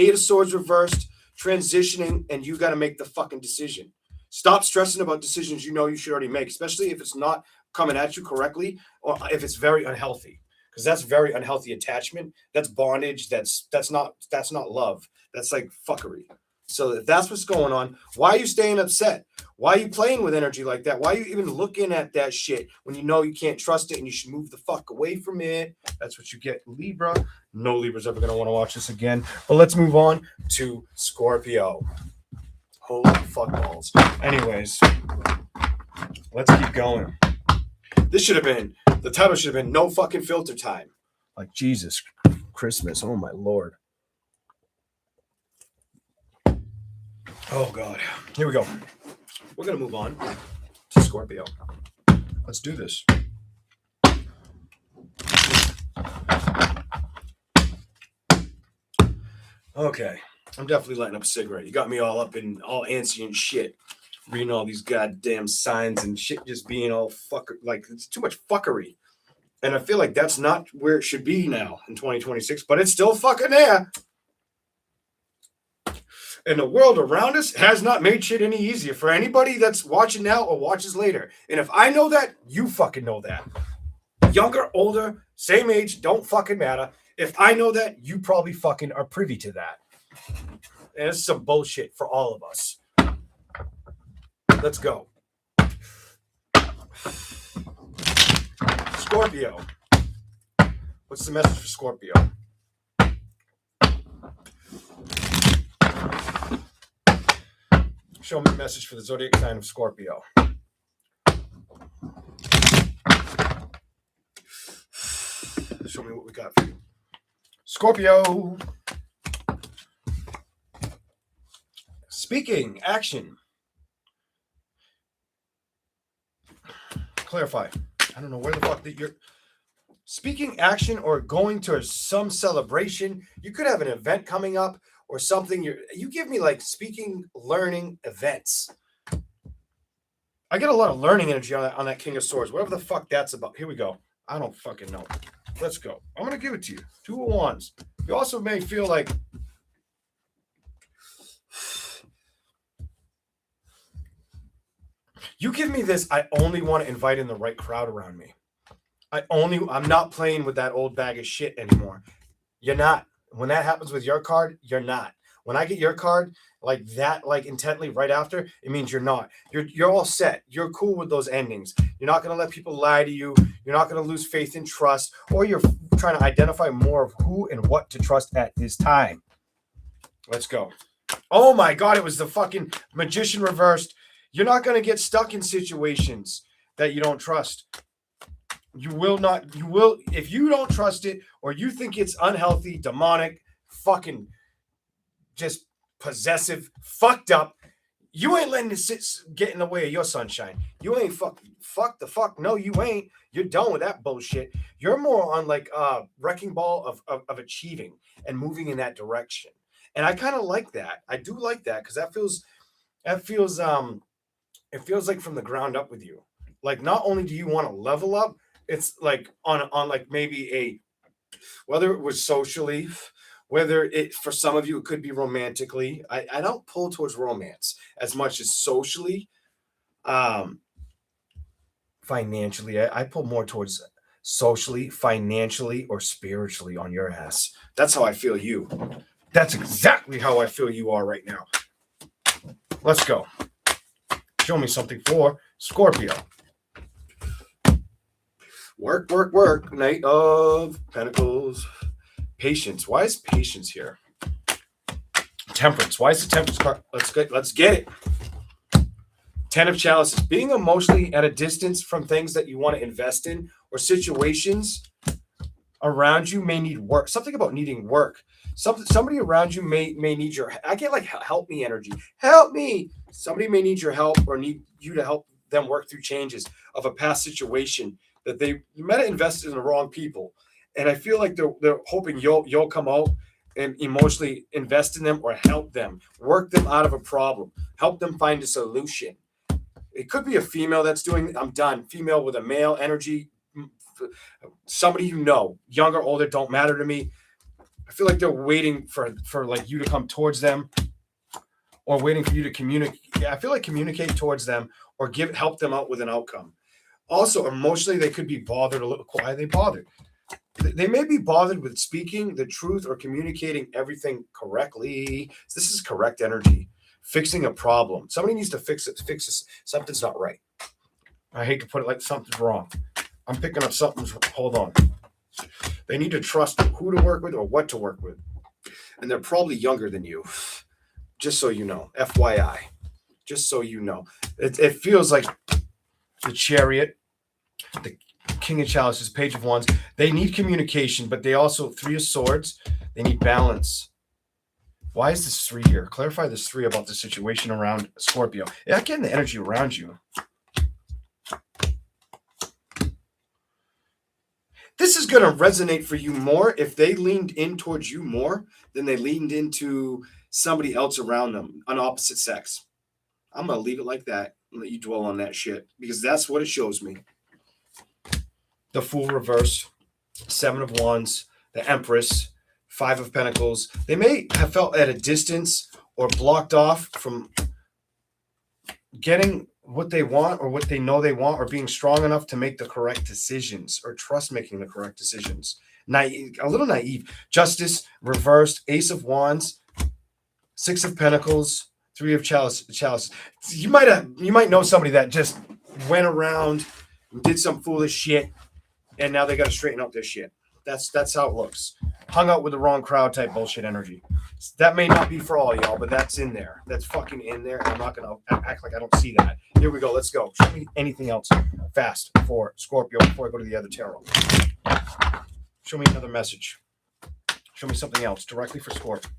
of Swords reversed, transitioning, and you got to make the fucking decision. Stop stressing about decisions you know you should already make, especially if it's not coming at you correctly or if it's very unhealthy. Because that's very unhealthy attachment. That's bondage. That's not love. That's like fuckery. So if that's what's going on, why are you staying upset? Why are you playing with energy like that? Why are you even looking at that shit when you know you can't trust it and you should move the fuck away from it? That's what you get, Libra. No Libra's ever going to want to watch this again. But let's move on to Scorpio. Holy fuck balls. Anyways, let's keep going. This should have been, the title should have been No Fucking Filter Time. Like Jesus Christmas. Oh my Lord. Oh God. Here we go. We're going to move on to Scorpio. Let's do this. Okay. I'm definitely lighting up a cigarette. You got me all up in all antsy and shit. Reading all these goddamn signs and shit just being all fucker. Like, it's too much fuckery. And I feel like that's not where it should be now in 2026, but it's still fucking there. And the world around us has not made shit any easier for anybody that's watching now or watches later. And if I know that, you fucking know that. Younger, older, same age, don't fucking matter. If I know that, you probably fucking are privy to that. And it's some bullshit for all of us. Let's go. Scorpio. What's the message for Scorpio? Show me the message for the zodiac sign of Scorpio. Show me what we got for you. Scorpio. Speaking, action. Clarify. I don't know where the fuck that you're speaking, action, or going to some celebration. You could have an event coming up or something. You give me like speaking, learning, events. I get a lot of learning energy on that King of Swords. Whatever the fuck that's about. Here we go. I don't fucking know. Let's go. I'm going to give it to you. 2 of Wands. You also may feel like you give me this. I only want to invite in the right crowd around me. I'm not playing with that old bag of shit anymore. You're not. When that happens with your card, you're not. When I get your card like that, like intently right after, it means you're not. You're all set. You're cool with those endings. You're not going to let people lie to you. You're not going to lose faith and trust, or you're trying to identify more of who and what to trust at this time. Let's go. Oh my God, it was the fucking Magician reversed. You're not going to get stuck in situations that you don't trust. You will not. You will, if you don't trust it or you think it's unhealthy, demonic, fucking just possessive, fucked up, you ain't letting it get in the way of your sunshine. You ain't fuck the fuck. No, you ain't. You're done with that bullshit. You're more on like a wrecking ball of achieving and moving in that direction. And I kind of like that. I do like that because it feels like from the ground up with you. Like not only do you want to level up, it's like on like maybe a, whether it was socially, whether it, for some of you, it could be romantically. I don't pull towards romance as much as socially, financially. I pull more towards socially, financially, or spiritually on your ass. That's how I feel you. That's exactly how I feel you are right now. Let's go. Show me something for Scorpio. Work, work, work. Knight of Pentacles. Patience. Why is patience here? Temperance. Why is the Temperance card? Let's get it. 10 of Chalices. Being emotionally at a distance from things that you want to invest in or situations around you may need work. Something about needing work. Somebody around you may need your. I get like help me energy. Help me. Somebody may need your help or need you to help them work through changes of a past situation that you might have invested in the wrong people. And I feel like they're hoping you'll come out and emotionally invest in them or help them, work them out of a problem, help them find a solution. It could be a female that's doing, I'm done. Female with a male energy, somebody you know, younger, older, don't matter to me. I feel like they're waiting for like you to come towards them. or waiting for you to communicate. I feel like communicate towards them or help them out with an outcome. Also, emotionally, they could be bothered a little. Why are they bothered? They may be bothered with speaking the truth or communicating everything correctly. This is correct energy. Fixing a problem. Somebody needs to fix it. Fix this. Something's not right. I hate to put it like something's wrong. I'm picking up something's. Hold on. They need to trust who to work with or what to work with. And they're probably younger than you. Just so you know. FYI. Just so you know. It feels like the Chariot, the King of Chalices, Page of Wands. They need communication, but they also, Three of Swords, they need balance. Why is this 3 here? Clarify this 3 about the situation around Scorpio. Yeah, getting the energy around you. This is going to resonate for you more if they leaned in towards you more than they leaned into somebody else around them, an opposite sex. I'm going to leave it like that and let you dwell on that shit because that's what it shows me. The Fool reverse, 7 of Wands, the Empress, 5 of Pentacles. They may have felt at a distance or blocked off from getting what they want or what they know they want or being strong enough to make the correct decisions or trust making the correct decisions. A little naive. Justice reversed, Ace of Wands, 6 of Pentacles, 3 of Chalices. You might know somebody that just went around and did some foolish shit and now they got to straighten out their shit. That's how it looks. Hung out with the wrong crowd type bullshit energy. That may not be for all y'all, but that's in there. That's fucking in there. I'm not going to act like I don't see that. Here we go. Let's go. Show me anything else fast for Scorpio before I go to the other tarot. Show me another message. Show me something else directly for Scorpio.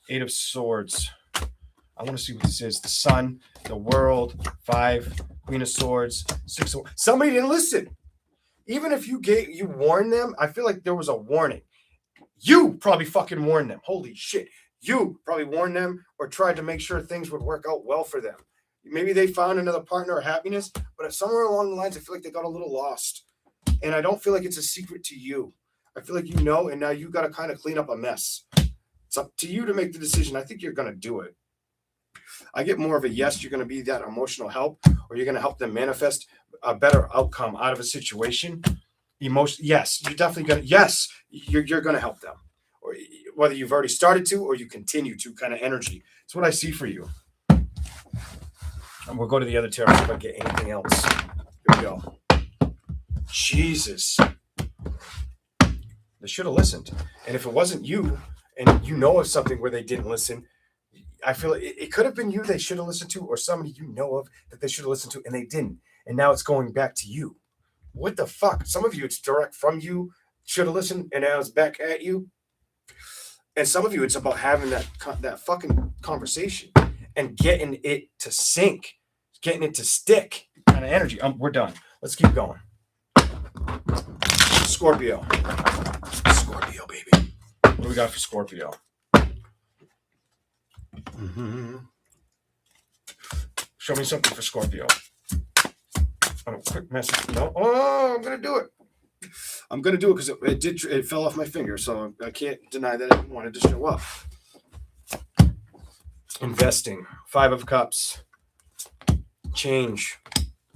8 of Swords. I want to see what this is. The Sun, the World, 5, Queen of Swords, 6 of... Somebody didn't listen. Even if you warned them, I feel like there was a warning. You probably fucking warned them. Holy shit. You probably warned them or tried to make sure things would work out well for them. Maybe they found another partner or happiness, but somewhere along the lines, I feel like they got a little lost. And I don't feel like it's a secret to you. I feel like you know, and now you got to kind of clean up a mess. It's up to you to make the decision. I think you're going to do it. I get more of a yes, you're going to be that emotional help, or you're going to help them manifest a better outcome out of a situation. Yes, you're definitely going to, yes, you're going to help them. Or whether you've already started to, or you continue to kind of energy. It's what I see for you. And we'll go to the other tarot if I get anything else. Here we go. Jesus. They should have listened. And if it wasn't you, and you know of something where they didn't listen, I feel like it could have been you they should have listened to, or somebody you know of that they should have listened to, and they didn't. And now it's going back to you. What the fuck? Some of you, it's direct from you, should have listened, and now it's back at you. And some of you, it's about having that fucking conversation and getting it to sink, getting it to stick kind of energy. We're done. Let's keep going. Scorpio. Scorpio, baby. What do we got for Scorpio? Mm-hmm. Show me something for Scorpio. Oh, quick message. No. Oh, I'm going to do it. I'm going to do it because it fell off my finger, so I can't deny that I wanted to show up. Investing. 5 of Cups. Change.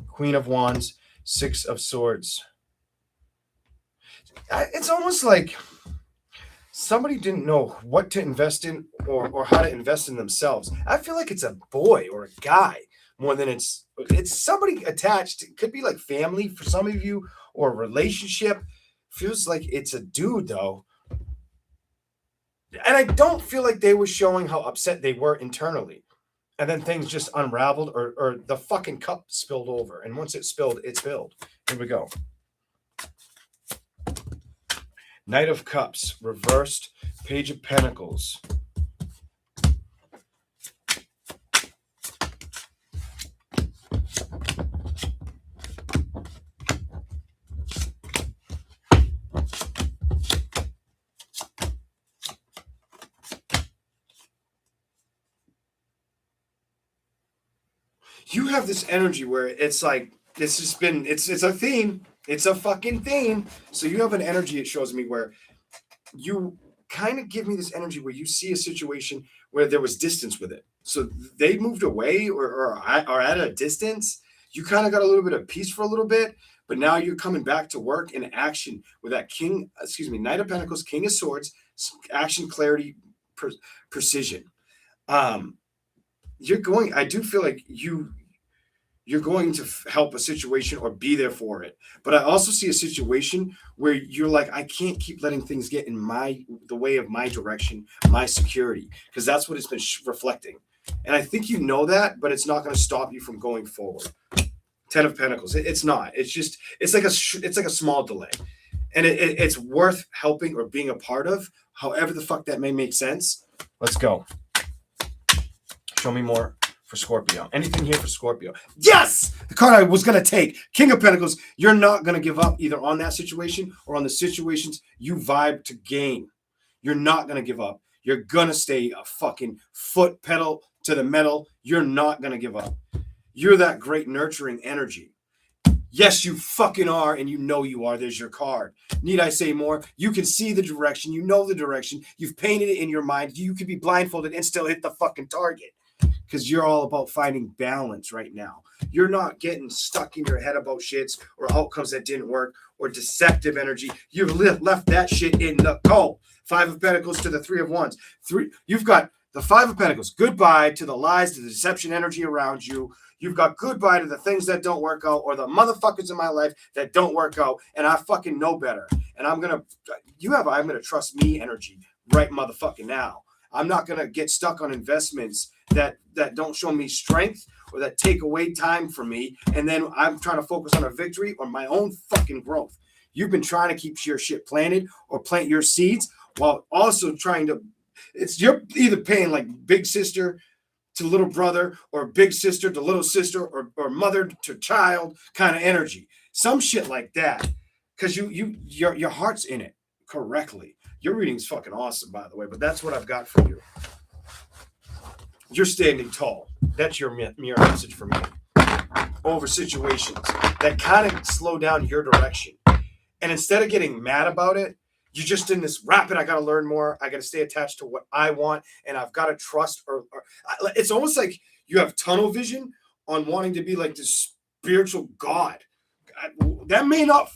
Queen of Wands. 6 of Swords. It's almost like somebody didn't know what to invest in or how to invest in themselves. I feel like it's a boy or a guy more than it's somebody attached. It could be like family for some of you or a relationship. Feels like it's a dude though. And I don't feel like they were showing how upset they were internally. And then things just unraveled or the fucking cup spilled over. And once it spilled, it spilled. Here we go. Knight of Cups, reversed, Page of Pentacles. You have this energy where it's like, it's a theme. It's a fucking theme. So you have an energy, it shows me, where you kind of give me this energy where you see a situation where there was distance with it. So they moved away or are at a distance. You kind of got a little bit of peace for a little bit, but now you're coming back to work in action with that Knight of Pentacles, King of Swords, action, clarity, precision. I do feel like you're going to help a situation or be there for it. But I also see a situation where you're like, I can't keep letting things get in the way of my direction, my security, because that's what it's been reflecting. And I think you know that, but it's not going to stop you from going forward. 10 of Pentacles. It's not. It's like a small delay. And it's worth helping or being a part of, however the fuck that may make sense. Let's go. Show me more for Scorpio. Anything here for Scorpio? Yes! The card I was going to take. King of Pentacles. You're not going to give up either on that situation or on the situations you vibe to gain. You're not going to give up. You're going to stay a fucking foot pedal to the metal. You're not going to give up. You're that great nurturing energy. Yes, you fucking are, and you know you are. There's your card. Need I say more? You can see the direction. You know the direction. You've painted it in your mind. You could be blindfolded and still hit the fucking target because you're all about finding balance right now. You're not getting stuck in your head about shits or outcomes that didn't work or deceptive energy. You've left that shit in the cold. 5 of Pentacles to the 3 of Wands. You've got the 5 of Pentacles. Goodbye to the lies, to the deception energy around you. You've got goodbye to the things that don't work out or the motherfuckers in my life that don't work out. And I fucking know better. And I'm going to trust me energy right motherfucking now. I'm not going to get stuck on investments that don't show me strength or that take away time from me. And then I'm trying to focus on a victory or my own fucking growth. You've been trying to keep your shit planted or plant your seeds while also trying to, you're either paying like big sister to little brother or big sister to little sister or mother to child kind of energy. Some shit like that. Because your heart's in it correctly. Your reading's fucking awesome, by the way, but that's what I've got for you. You're standing tall. That's your mirror message for me. Over situations that kind of slow down your direction. And instead of getting mad about it, you're just in this rapid, I got to learn more. I got to stay attached to what I want. And I've got to trust. Or it's almost like you have tunnel vision on wanting to be like this spiritual God. That may not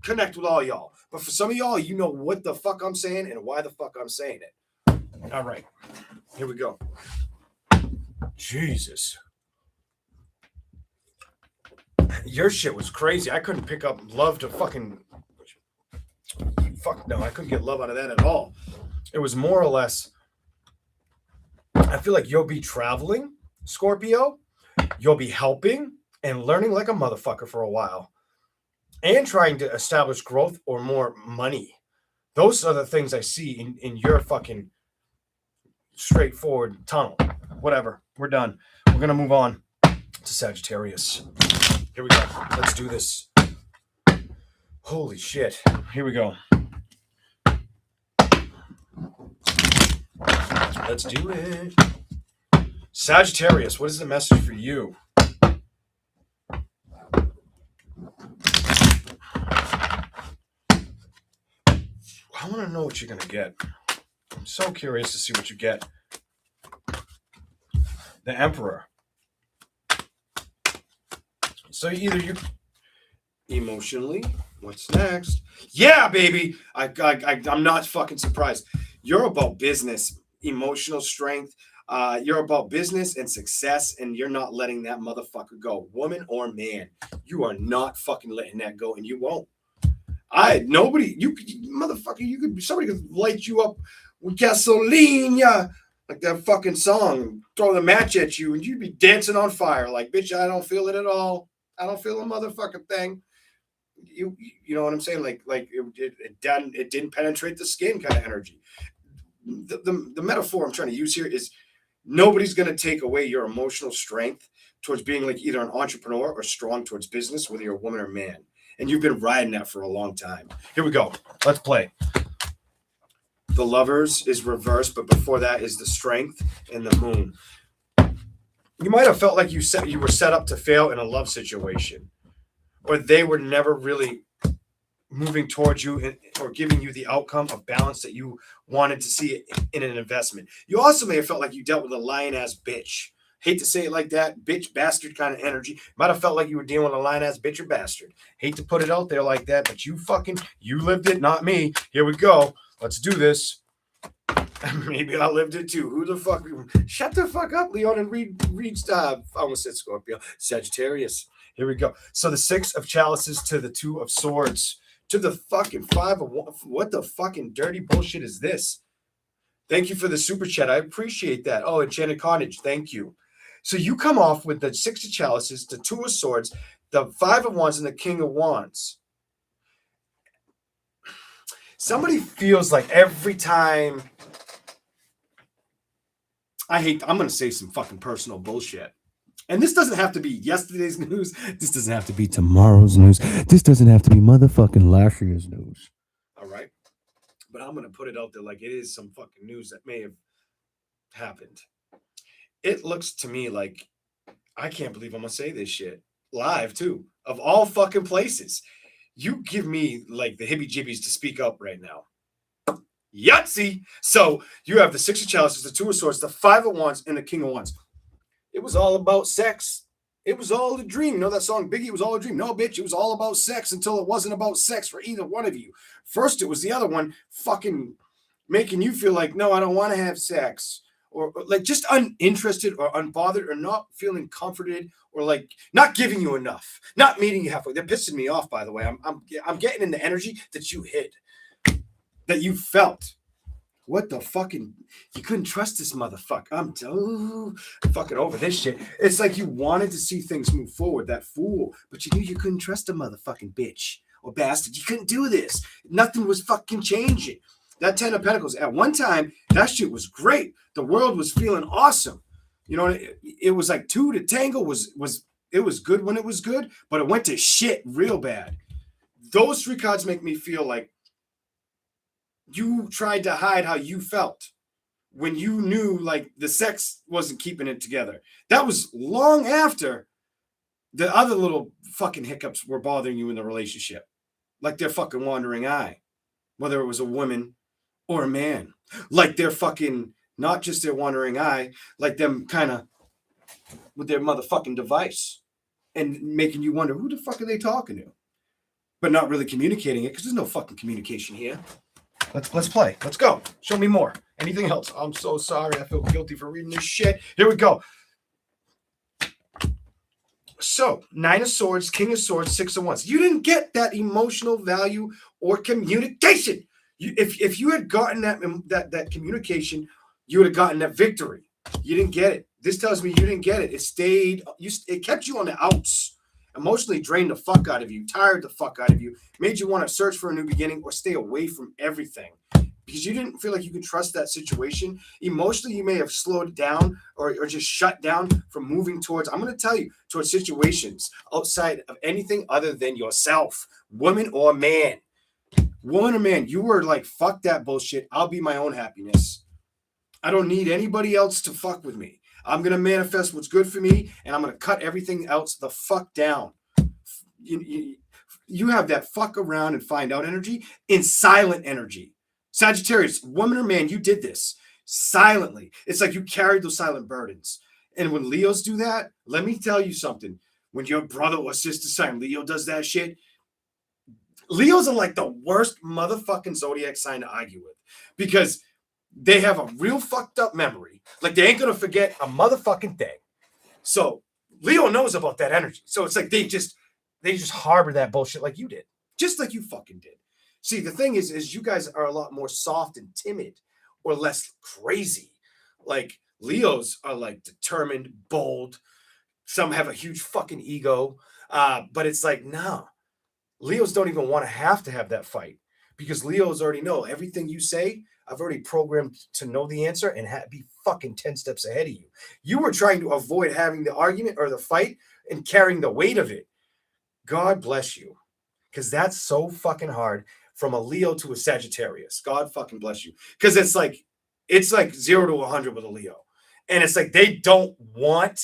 connect with all y'all. But for some of y'all, you know what the fuck I'm saying and why the fuck I'm saying it. All right. Here we go. Jesus. Your shit was crazy. I couldn't pick up love to fucking... Fuck no, I couldn't get love out of that at all. It was more or less... I feel like you'll be traveling, Scorpio. You'll be helping and learning like a motherfucker for a while. And trying to establish growth or more money. Those are the things I see in your fucking straightforward tunnel. Whatever. We're done. We're going to move on to Sagittarius. Here we go. Let's do this. Holy shit. Here we go. Let's do it. Sagittarius, what is the message for you? I want to know what you're going to get. I'm so curious to see what you get. The Emperor. So either you... Emotionally, what's next? Yeah, baby! I'm not fucking surprised. You're about business, emotional strength. You're about business and success, and you're not letting that motherfucker go. Woman or man, you are not fucking letting that go, and you won't. Somebody could light you up with gasoline, like that fucking song, throw the match at you, and you'd be dancing on fire. Like, bitch, I don't feel it at all. I don't feel a motherfucking thing. You know what I'm saying? Like it didn't penetrate the skin kind of energy. The metaphor I'm trying to use here is nobody's going to take away your emotional strength towards being like either an entrepreneur or strong towards business, whether you're a woman or man. And you've been riding that for a long time. Here we go. Let's play. The Lovers is reversed, but before that is the Strength and the Moon. You might have felt like you were set up to fail in a love situation, or they were never really moving towards you or giving you the outcome of balance that you wanted to see in an investment. You also may have felt like you dealt with a lion-ass bitch. Hate to say it like that, bitch, bastard kind of energy. Might have felt like you were dealing with a lion-ass bitch or bastard. Hate to put it out there like that, but you lived it, not me. Here we go. Let's do this. Maybe I lived it too. Who the fuck? Shut the fuck up, Leon, and read. I almost said Scorpio. Sagittarius. Here we go. So the 6 of chalices to the 2 of swords to the fucking 5 of one. What the fucking dirty bullshit is this? Thank you for the super chat. I appreciate that. Oh, Enchanted Cottage. Thank you. So you come off with the 6 of chalices, the 2 of swords, the 5 of wands, and the King of wands. Somebody feels like every time. I'm going to say some fucking personal bullshit. And this doesn't have to be yesterday's news. This doesn't have to be tomorrow's news. This doesn't have to be motherfucking last year's news. All right? But I'm going to put it out there like it is some fucking news that may have happened. It looks to me like, I can't believe I'm going to say this shit. Live, too. Of all fucking places. You give me, like, the hibby-jibbies to speak up right now. Yahtzee! So, you have the 6 of chalices, the 2 of swords, the 5 of wands, and the King of wands. It was all about sex. It was all a dream. You know that song, Biggie? It was all a dream. No, bitch, it was all about sex until it wasn't about sex for either one of you. First, it was the other one fucking making you feel like, no, I don't want to have sex. Or like just uninterested or unbothered or not feeling comforted or like not giving you enough, not meeting you halfway. They're pissing me off, by the way. I'm getting in the energy that you hid, that you felt. What the fucking, you couldn't trust this motherfucker. I'm fucking over this shit. It's like you wanted to see things move forward, that fool, but you knew you couldn't trust a motherfucking bitch or bastard. You couldn't do this. Nothing was fucking changing. That 10 of Pentacles, at one time, that shit was great. The world was feeling awesome. You know, it was like 2 to tango it was good when it was good, but it went to shit real bad. Those 3 cards make me feel like you tried to hide how you felt when you knew like the sex wasn't keeping it together. That was long after the other little fucking hiccups were bothering you in the relationship. Like their fucking wandering eye, whether it was a woman or a man. Like their fucking, not just their wandering eye, like them kind of with their motherfucking device and making you wonder, who the fuck are they talking to? But not really communicating it because there's no fucking communication here. Let's play. Let's go. Show me more. Anything else? I'm so sorry. I feel guilty for reading this shit. Here we go. So, 9 of swords, King of swords, 6 of wands. You didn't get that emotional value or communication. If you had gotten that communication, you would have gotten that victory. You didn't get it. This tells me you didn't get it. It kept you on the outs. Emotionally drained the fuck out of you, tired the fuck out of you, made you want to search for a new beginning or stay away from everything because you didn't feel like you could trust that situation. Emotionally, you may have slowed down or just shut down from moving towards, I'm going to tell you, towards situations outside of anything other than yourself, woman or man. Woman or man, you were like, fuck that bullshit. I'll be my own happiness. I don't need anybody else to fuck with me. I'm going to manifest what's good for me, and I'm going to cut everything else the fuck down. You have that fuck around and find out energy in silent energy. Sagittarius, woman or man, you did this silently. It's like you carried those silent burdens. And when Leos do that, let me tell you something. When your brother or sister sign Leo does that shit, Leos are like the worst motherfucking zodiac sign to argue with because they have a real fucked up memory. Like they ain't gonna forget a motherfucking thing. So Leo knows about that energy. So it's like they just harbor that bullshit like you did. Just like you fucking did. See, the thing is you guys are a lot more soft and timid or less crazy. Like Leos are like determined, bold. Some have a huge fucking ego. But it's like, no. Leos don't even want to have that fight because Leos already know everything you say. I've already programmed to know the answer and be fucking 10 steps ahead of you. You were trying to avoid having the argument or the fight and carrying the weight of it. God bless you. Because that's so fucking hard from a Leo to a Sagittarius. God fucking bless you. Because it's like 0 to 100 with a Leo. And it's like they don't want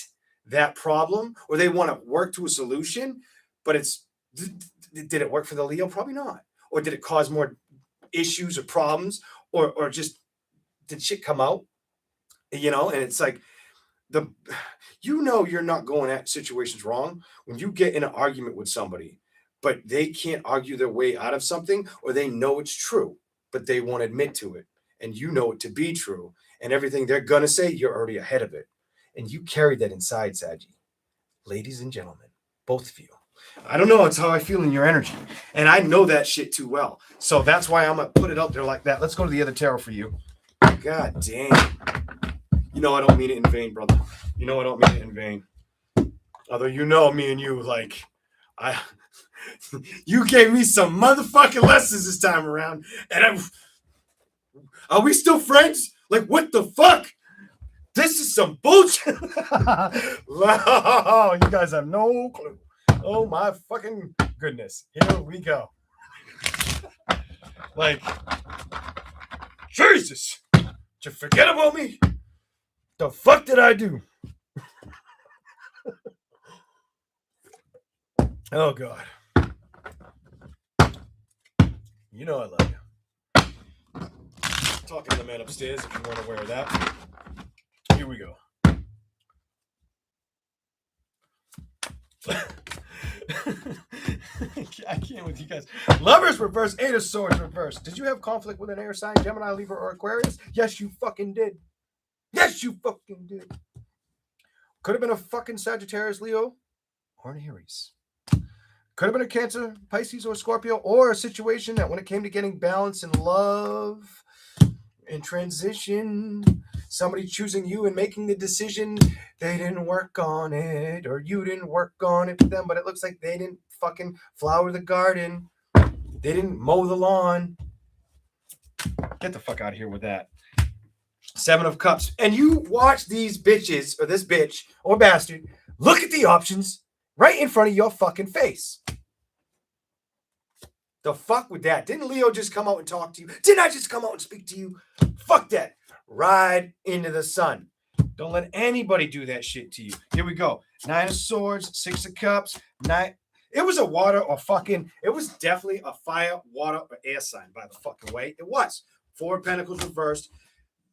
that problem or they want to work to a solution. But did it work for the Leo? Probably not. or did it cause more issues or problems, or just did shit come out? And it's like you're not going at situations wrong when you get in an argument with somebody, but they can't argue their way out of something, or they know it's true, but they won't admit to it, and you know it to be true, and everything they're gonna say, you're already ahead of it, and you carry that inside, Saji. Ladies and gentlemen, both of you. I don't know. It's how I feel in your energy. And I know that shit too well. So that's why I'm going to put it out there like that. Let's go to the other tarot for you. God damn. I don't mean it in vain, brother. I don't mean it in vain. Although me and you, you gave me some motherfucking lessons this time around. And are we still friends? Like, what the fuck? This is some bullshit. Oh, you guys have no clue. Oh my fucking goodness. Here we go. Jesus. Did you forget about me? The fuck did I do? Oh God. I love you. Talking to the man upstairs if you want to wear that. Here we go. I can't with you guys. Lovers reverse, Eight of Swords reverse. Did you have conflict with an air sign, Gemini, Libra, or Aquarius? Yes, you fucking did. Yes, you fucking did. Could have been a fucking Sagittarius, Leo, or an Aries. Could have been a Cancer, Pisces, or Scorpio, or a situation that when it came to getting balance in love and transition, somebody choosing you and making the decision, they didn't work on it, or you didn't work on it for them, but it looks like they didn't fucking flower the garden. They didn't mow the lawn. Get the fuck out of here with that. Seven of Cups. And you watch these bitches, or this bitch, or bastard, look at the options right in front of your fucking face. The fuck with that? Didn't Leo just come out and talk to you? Didn't I just come out and speak to you? Fuck that. Ride into the sun. Don't let anybody do that shit to you. Here we go. Nine of Swords, Six of Cups, nine. It was a water or fucking, it was definitely a fire, water, or air sign, by the fucking way. It was. Four of Pentacles reversed.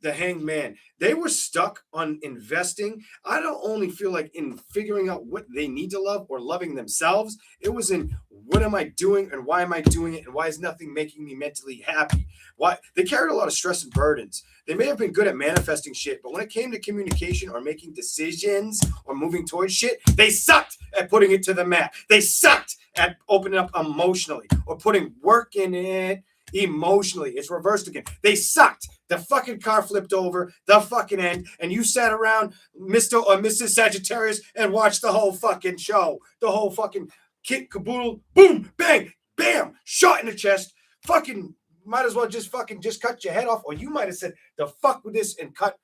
The Hanged Man. They were stuck on investing. I don't only feel like in figuring out what they need to love or loving themselves. It was in what am I doing and why am I doing it and why is nothing making me mentally happy? Why they carried a lot of stress and burdens. They may have been good at manifesting shit, but when it came to communication or making decisions or moving towards shit, they sucked at putting it to the mat. They sucked at opening up emotionally or putting work in it emotionally. It's reversed again. They sucked. The fucking car flipped over, the fucking end, and you sat around, Mr. or Mrs. Sagittarius, and watched the whole fucking show. The whole fucking kick, caboodle, boom, bang, bam, shot in the chest. Fucking might as well just cut your head off, or you might have said, the fuck with this and cut,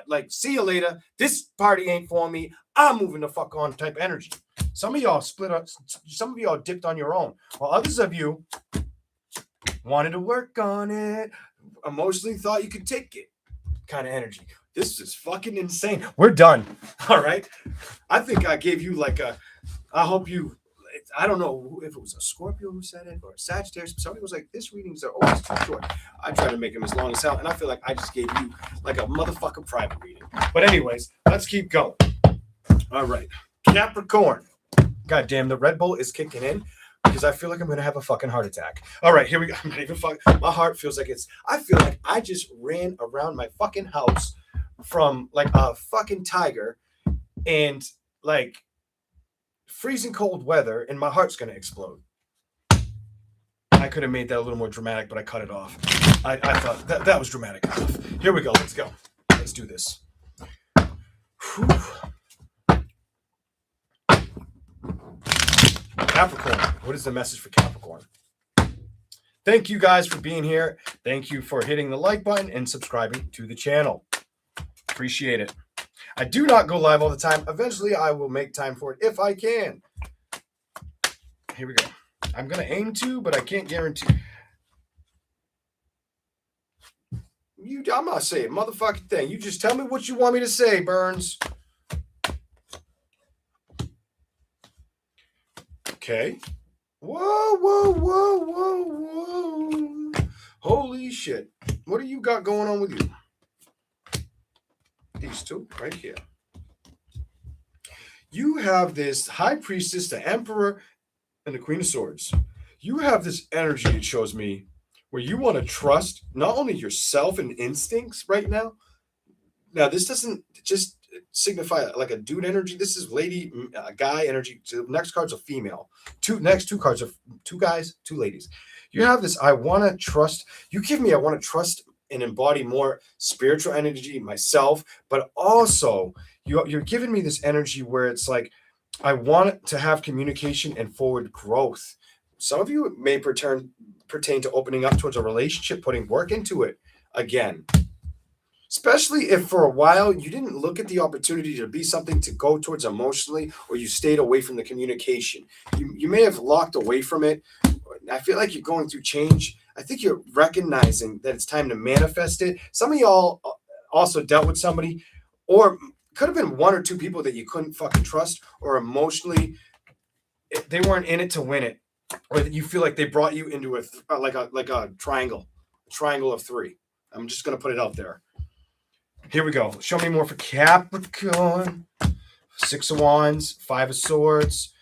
like, see you later. This party ain't for me. I'm moving the fuck on type energy. Some of y'all split up, some of y'all dipped on your own, while others of you wanted to work on it, emotionally thought you could take it kind of energy. This is fucking insane. We're done. All right. I think I gave you I hope you, I don't know if it was a Scorpio who said it or a Sagittarius. Somebody was like, this readings are always too short. I try to make them as long as hell. And I feel like I just gave you like a motherfucking private reading. But anyways, let's keep going. All right. Capricorn. God damn, the Red Bull is kicking in. Because I feel like I'm going to have a fucking heart attack. All right, here we go. I'm not even fucking. My heart feels like I feel like I just ran around my fucking house from like a fucking tiger and like freezing cold weather, and my heart's going to explode. I could have made that a little more dramatic, but I cut it off. I thought that was dramatic enough. Here we go. Let's go. Let's do this. Whew. Capricorn. What is the message for Capricorn? Thank you guys for being here. Thank you for hitting the like button and subscribing to the channel. Appreciate it. I do not go live all the time. Eventually, I will make time for it if I can. Here we go. I'm going to aim to, but I can't guarantee. I'm not saying a motherfucking thing. You just tell me what you want me to say, Burns. Okay. Whoa, whoa, whoa, whoa, whoa. Holy shit. What do you got going on with you? These two right here. You have this High Priestess, the Emperor, and the Queen of Swords. You have this energy, it shows me, where you want to trust not only yourself and instincts right now. Now, this doesn't just signify like a dude energy. This is guy energy. So the next card's a female. Next two cards are two guys, two ladies. You have this, I want to trust. You give me, I want to trust and embody more spiritual energy myself, but also you're giving me this energy where it's like, I want to have communication and forward growth. Some of you may pertain to opening up towards a relationship, putting work into it again. Especially if for a while you didn't look at the opportunity to be something to go towards emotionally, or you stayed away from the communication. You may have locked away from it. I feel like you're going through change. I think you're recognizing that it's time to manifest it. Some of y'all also dealt with somebody, or could have been one or two people that you couldn't fucking trust, or emotionally they weren't in it to win it, or that you feel like they brought you into a triangle of three. I'm just gonna put it out there. Here we go. Show me more for Capricorn. 6 of Wands, 5 of Swords,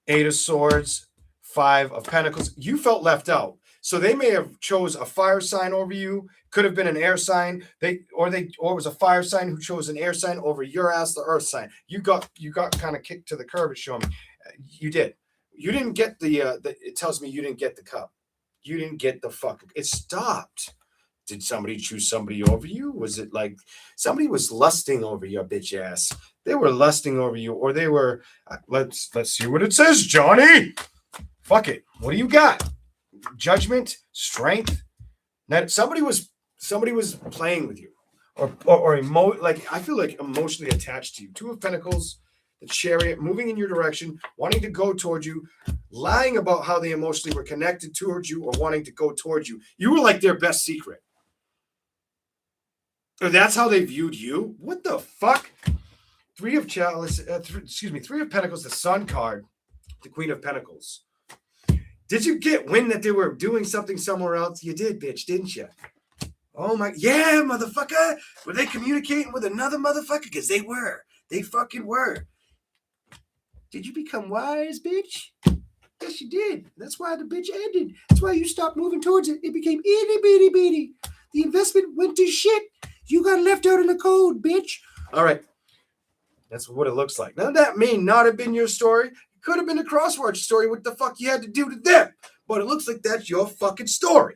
8 of Swords, 5 of Pentacles. You felt left out. So they may have chose a fire sign over you. Could have been an air sign. Or it was a fire sign who chose an air sign over your ass, the earth sign. You got kind of kicked to the curb. It's showing me. You did. You didn't get it tells me you didn't get the cup. You didn't get the fuck. It stopped. Did somebody choose somebody over you? Was it like somebody was lusting over your bitch ass? They were lusting over you, or they were. Let's see what it says, Johnny. Fuck it. What do you got? Judgment, strength. Now somebody was playing with you, or like I feel like emotionally attached to you. 2 of Pentacles, the Chariot, moving in your direction, wanting to go towards you, lying about how they emotionally were connected towards you or wanting to go towards you. You were like their best secret. Or that's how they viewed you? What the fuck? 3 of Pentacles, the Sun card, the Queen of Pentacles. Did you get wind that they were doing something somewhere else? You did, bitch, didn't you? Oh my, yeah, motherfucker. Were they communicating with another motherfucker? Because they were. They fucking were. Did you become wise, bitch? Yes, you did. That's why the bitch ended. That's why you stopped moving towards it. It became itty bitty bitty. The investment went to shit. You got left out in the cold, bitch. All right. That's what it looks like. Now, that may not have been your story. It could have been a Crosswatch story. What the fuck you had to do to them. But it looks like that's your fucking story.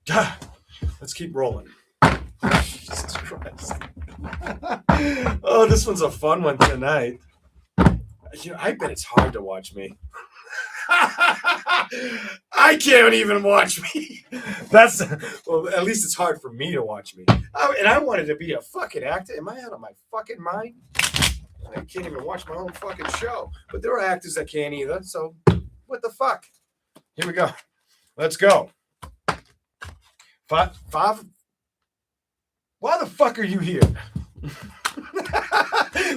Let's keep rolling. Jesus Christ. Oh, this one's a fun one tonight. I bet it's hard to watch me. I can't even watch me. Well, at least it's hard for me to watch me. And I wanted to be a fucking actor. Am I out of my fucking mind? I can't even watch my own fucking show. But there are actors that can't either. So what the fuck? Here we go. Let's go. 5. Why the fuck are you here?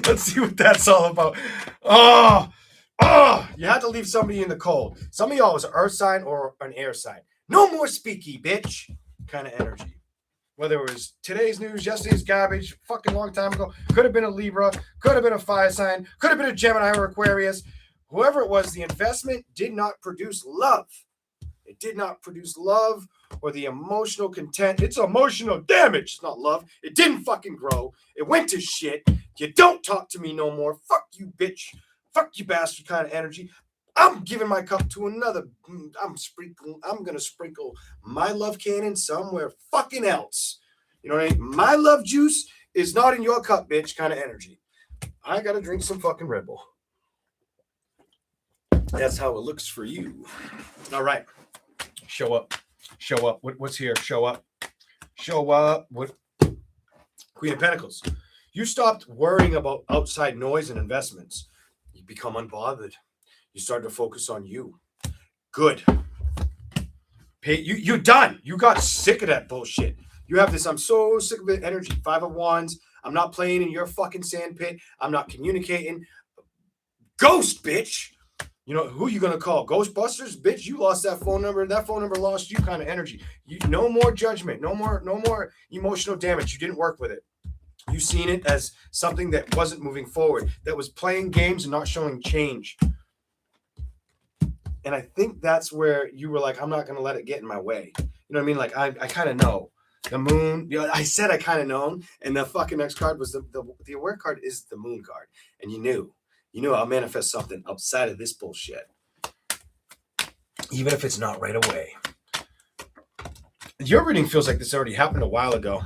Let's see what that's all about. Oh, you had to leave somebody in the cold. Some of y'all was an earth sign or an air sign. No more speaky, bitch, kind of energy. Whether it was today's news, yesterday's garbage, fucking long time ago, could have been a Libra, could have been a fire sign, could have been a Gemini or Aquarius. Whoever it was, the investment did not produce love. It did not produce love or the emotional content. It's emotional damage. It's not love. It didn't fucking grow. It went to shit. You don't talk to me no more. Fuck you, bitch. Fuck you, bastard kind of energy. I'm giving my cup to another. I'm going to sprinkle my love cannon somewhere fucking else. You know what I mean? My love juice is not in your cup, bitch kind of energy. I got to drink some fucking Red Bull. That's how it looks for you. All right. Show up. Show up. What's here? Show up. Show up. What? Queen of Pentacles. You stopped worrying about outside noise and investments. You become unbothered. You start to focus on you. Good. You're done. You got sick of that bullshit. You have this, I'm so sick of it energy. 5 of Wands. I'm not playing in your fucking sandpit. I'm not communicating. Ghost, bitch. You know, who you going to call? Ghostbusters? Bitch, you lost that phone number, and that phone number lost you kind of energy. No more judgment. No more emotional damage. You didn't work with it. You seen it as something that wasn't moving forward, that was playing games and not showing change. And I think that's where you were like, I'm not going to let it get in my way. You know what I mean? Like, I kind of know. The moon, you know, I said I kind of known, and the fucking next card was the aware card is the moon card. And you knew I'll manifest something outside of this bullshit. Even if it's not right away. Your reading feels like this already happened a while ago.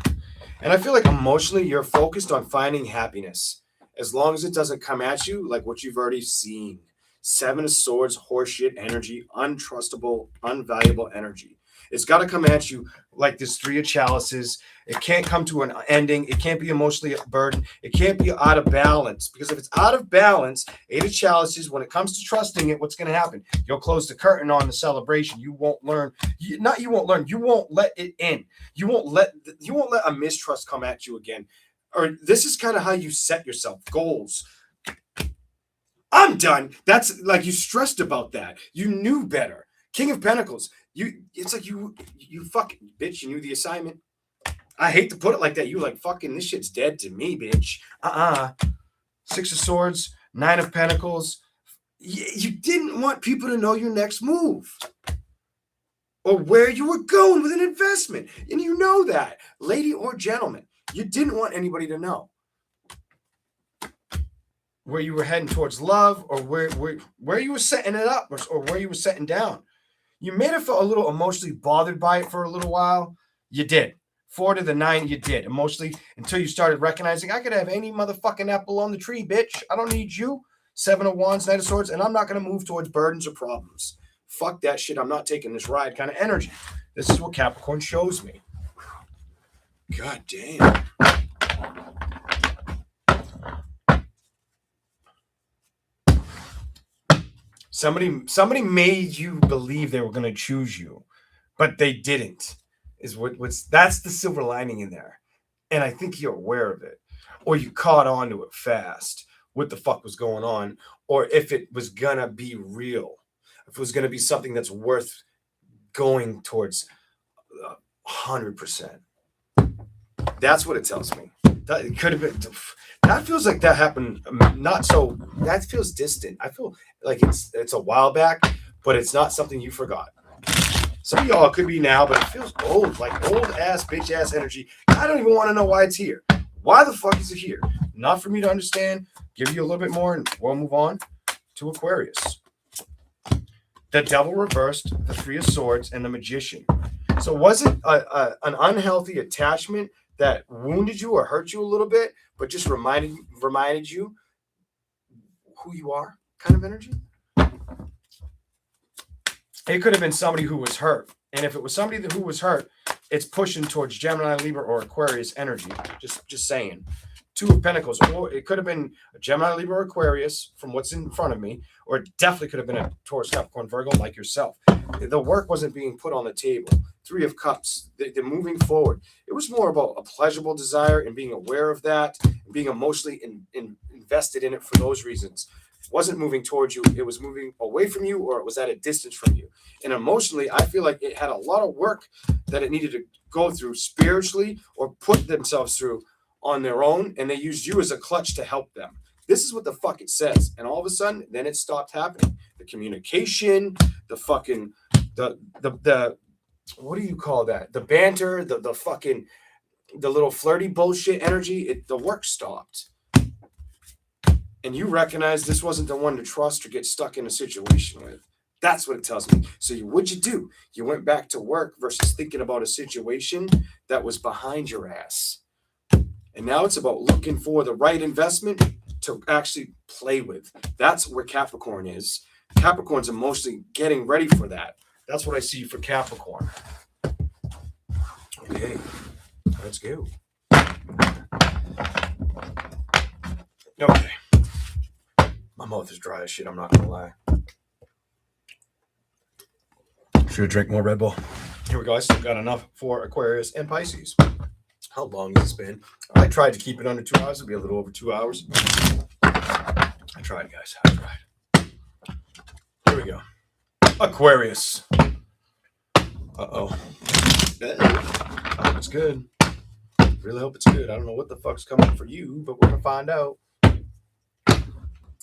And I feel like emotionally you're focused on finding happiness. As long as it doesn't come at you like what you've already seen. 7 of Swords, horseshit energy, untrustable, unvaluable energy. It's got to come at you like this 3 of Chalices. It can't come to an ending. It can't be emotionally a burden. It can't be out of balance. Because if it's out of balance, 8 of Chalices, when it comes to trusting it, what's going to happen? You'll close the curtain on the celebration. You won't learn. You won't let it in. You won't let a mistrust come at you again. Or this is kind of how you set yourself goals. I'm done. That's like you stressed about that. You knew better. King of Pentacles. It's like you fucking bitch. You knew the assignment. I hate to put it like that. You like fucking this shit's dead to me, bitch. 6 of Swords, 9 of Pentacles. You didn't want people to know your next move or where you were going with an investment, and you know that, lady or gentleman. You didn't want anybody to know where you were heading towards love, or where you were setting it up, or where you were setting down. You may have felt a little emotionally bothered by it for a little while. You did. 4 to the 9, you did. Emotionally, until you started recognizing, I could have any motherfucking apple on the tree, bitch. I don't need you. 7 of Wands, Knight of Swords, and I'm not going to move towards burdens or problems. Fuck that shit. I'm not taking this ride kind of energy. This is what Capricorn shows me. God damn. Somebody made you believe they were going to choose you, but they didn't. That's the silver lining in there. And I think you're aware of it, or you caught on to it fast. What the fuck was going on, or if it was going to be real, if it was going to be something that's worth going towards 100%. That's what it tells me. It could have been. That feels like that happened. Not so. That feels distant. I feel like it's a while back, but it's not something you forgot. Some of y'all could be now, but it feels old, like old ass, bitch ass energy. I don't even want to know why it's here. Why the fuck is it here? Not for me to understand. Give you a little bit more, and we'll move on to Aquarius. The Devil reversed, the 3 of Swords, and the Magician. So was it an unhealthy attachment that wounded you or hurt you a little bit, but just reminded you who you are, kind of energy? It could have been somebody who was hurt. And if it was somebody who was hurt, it's pushing towards Gemini, Libra, or Aquarius energy. Just saying. 2 of Pentacles. Or it could have been a Gemini, Libra, or Aquarius from what's in front of me. Or it definitely could have been a Taurus, Capricorn, Virgo like yourself. The work wasn't being put on the table. 3 of Cups. They're moving forward. It was more about a pleasurable desire and being aware of that, and being emotionally invested in it for those reasons. It wasn't moving towards you. It was moving away from you, or it was at a distance from you. And emotionally, I feel like it had a lot of work that it needed to go through spiritually or put themselves through on their own, and they used you as a clutch to help them. This is what the fuck it says. And all of a sudden, then it stopped happening. The communication, the fucking, the what do you call that? The banter, the fucking, the little flirty bullshit energy, the work stopped. And you recognize this wasn't the one to trust or get stuck in a situation with. That's what it tells me. So what'd you do? You went back to work versus thinking about a situation that was behind your ass. And now it's about looking for the right investment to actually play with. That's where Capricorn is. Capricorn's emotionally getting ready for that. That's what I see for Capricorn. Okay, let's go. Okay. My mouth is dry as shit, I'm not gonna lie. Should I drink more Red Bull? Here we go. I still got enough for Aquarius and Pisces. How long has this been? I tried to keep it under 2 hours. It'll be a little over 2 hours. I tried, guys. I tried. Here we go. Aquarius. Uh-oh. I hope it's good. Really hope it's good. I don't know what the fuck's coming for you, but we're going to find out.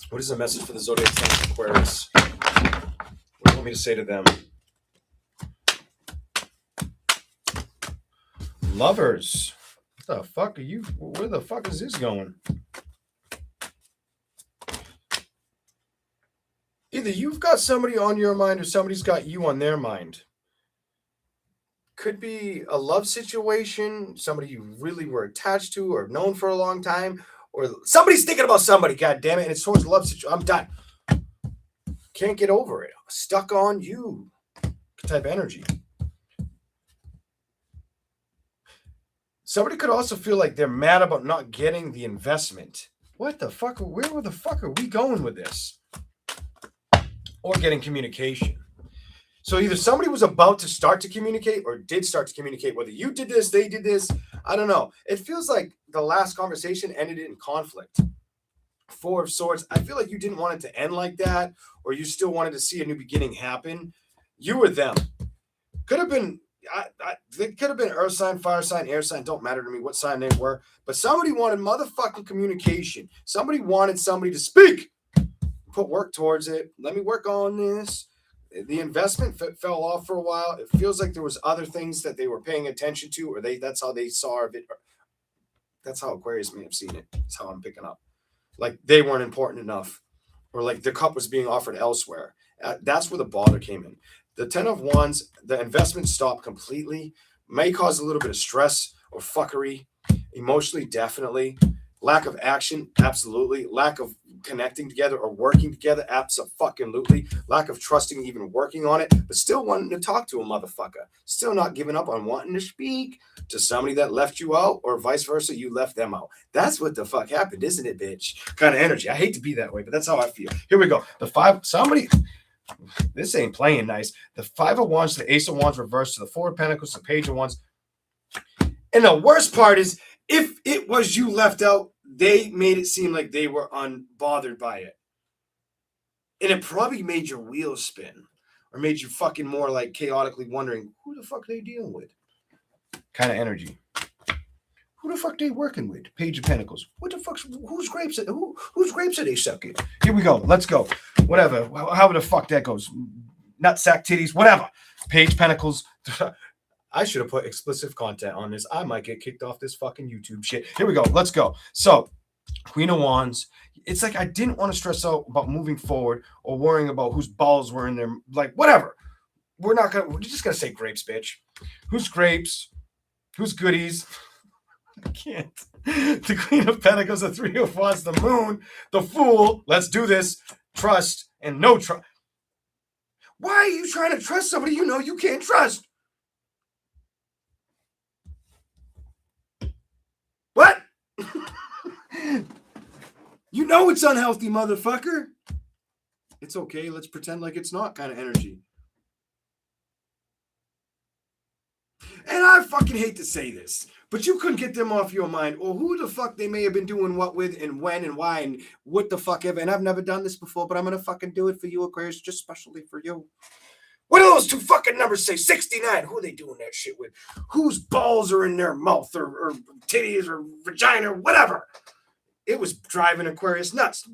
What is the message for the zodiac sign Aquarius? What do you want me to say to them? Lovers. What the fuck are you? Where the fuck is this going? Either you've got somebody on your mind or somebody's got you on their mind. Could be a love situation, somebody you really were attached to or known for a long time, or somebody's thinking about somebody, god damn it, and it's towards a love situation. I'm done. Can't get over it. Stuck on you type energy. Somebody could also feel like they're mad about not getting the investment. What the fuck? Where the fuck are we going with this? Or getting communication. So either somebody was about to start to communicate or did start to communicate. Whether you did this, they did this, I don't know. It feels like the last conversation ended in conflict. Four of Swords. I feel like you didn't want it to end like that, or you still wanted to see a new beginning happen. You or them. Could have been, it could have been earth sign, fire sign, air sign. Don't matter to me what sign they were. But somebody wanted motherfucking communication. Somebody wanted somebody to speak. Put work towards it. Let me work on this. The investment fell off for a while. It feels like there was other things that they were paying attention to, or that's how they saw it. That's how Aquarius may have seen it. That's how I'm picking up. Like they weren't important enough, or like the cup was being offered elsewhere. That's where the bother came in. The 10 of Wands, the investment stopped completely. May cause a little bit of stress or fuckery. Emotionally, definitely. Lack of action, absolutely. Lack of connecting together or working together, abso-fucking-lutely. Lack of trusting, even working on it, but still wanting to talk to a motherfucker. Still not giving up on wanting to speak to somebody that left you out, or vice versa, you left them out. That's what the fuck happened, isn't it, bitch? Kind of energy. I hate to be that way, but that's how I feel. Here we go. This ain't playing nice. The 5 of Wands, the Ace of Wands reversed to the 4 of Pentacles, the Page of Wands. And the worst part is, if it was you left out, they made it seem like they were unbothered by it. And it probably made your wheels spin, or made you fucking more like chaotically wondering, who the fuck they dealing with? Kind of energy. Who the fuck they working with? Page of Pentacles. What the fuck's, whose grapes are they sucking? Here we go. Let's go. Whatever. However the fuck that goes. Nutsack titties, whatever. Page Pentacles. I should have put explicit content on this. I might get kicked off this fucking YouTube shit. Here we go. Let's go. So, Queen of Wands. It's like I didn't want to stress out about moving forward or worrying about whose balls were in there. Like, whatever. We're just going to say grapes, bitch. Who's grapes? Who's goodies? I can't. The Queen of Pentacles, the 3 of Wands, the Moon, the Fool. Let's do this. Trust and no trust. Why are you trying to trust somebody you know you can't trust? What? You know it's unhealthy, motherfucker. It's okay. Let's pretend like it's not kind of energy. And I fucking hate to say this, but you couldn't get them off your mind, or who the fuck they may have been doing what with and when and why and what the fuck ever. And I've never done this before, but I'm going to fucking do it for you, Aquarius, just specially for you. What do those two fucking numbers say? 69. Who are they doing that shit with? Whose balls are in their mouth or titties or vagina or whatever? It was driving Aquarius nuts.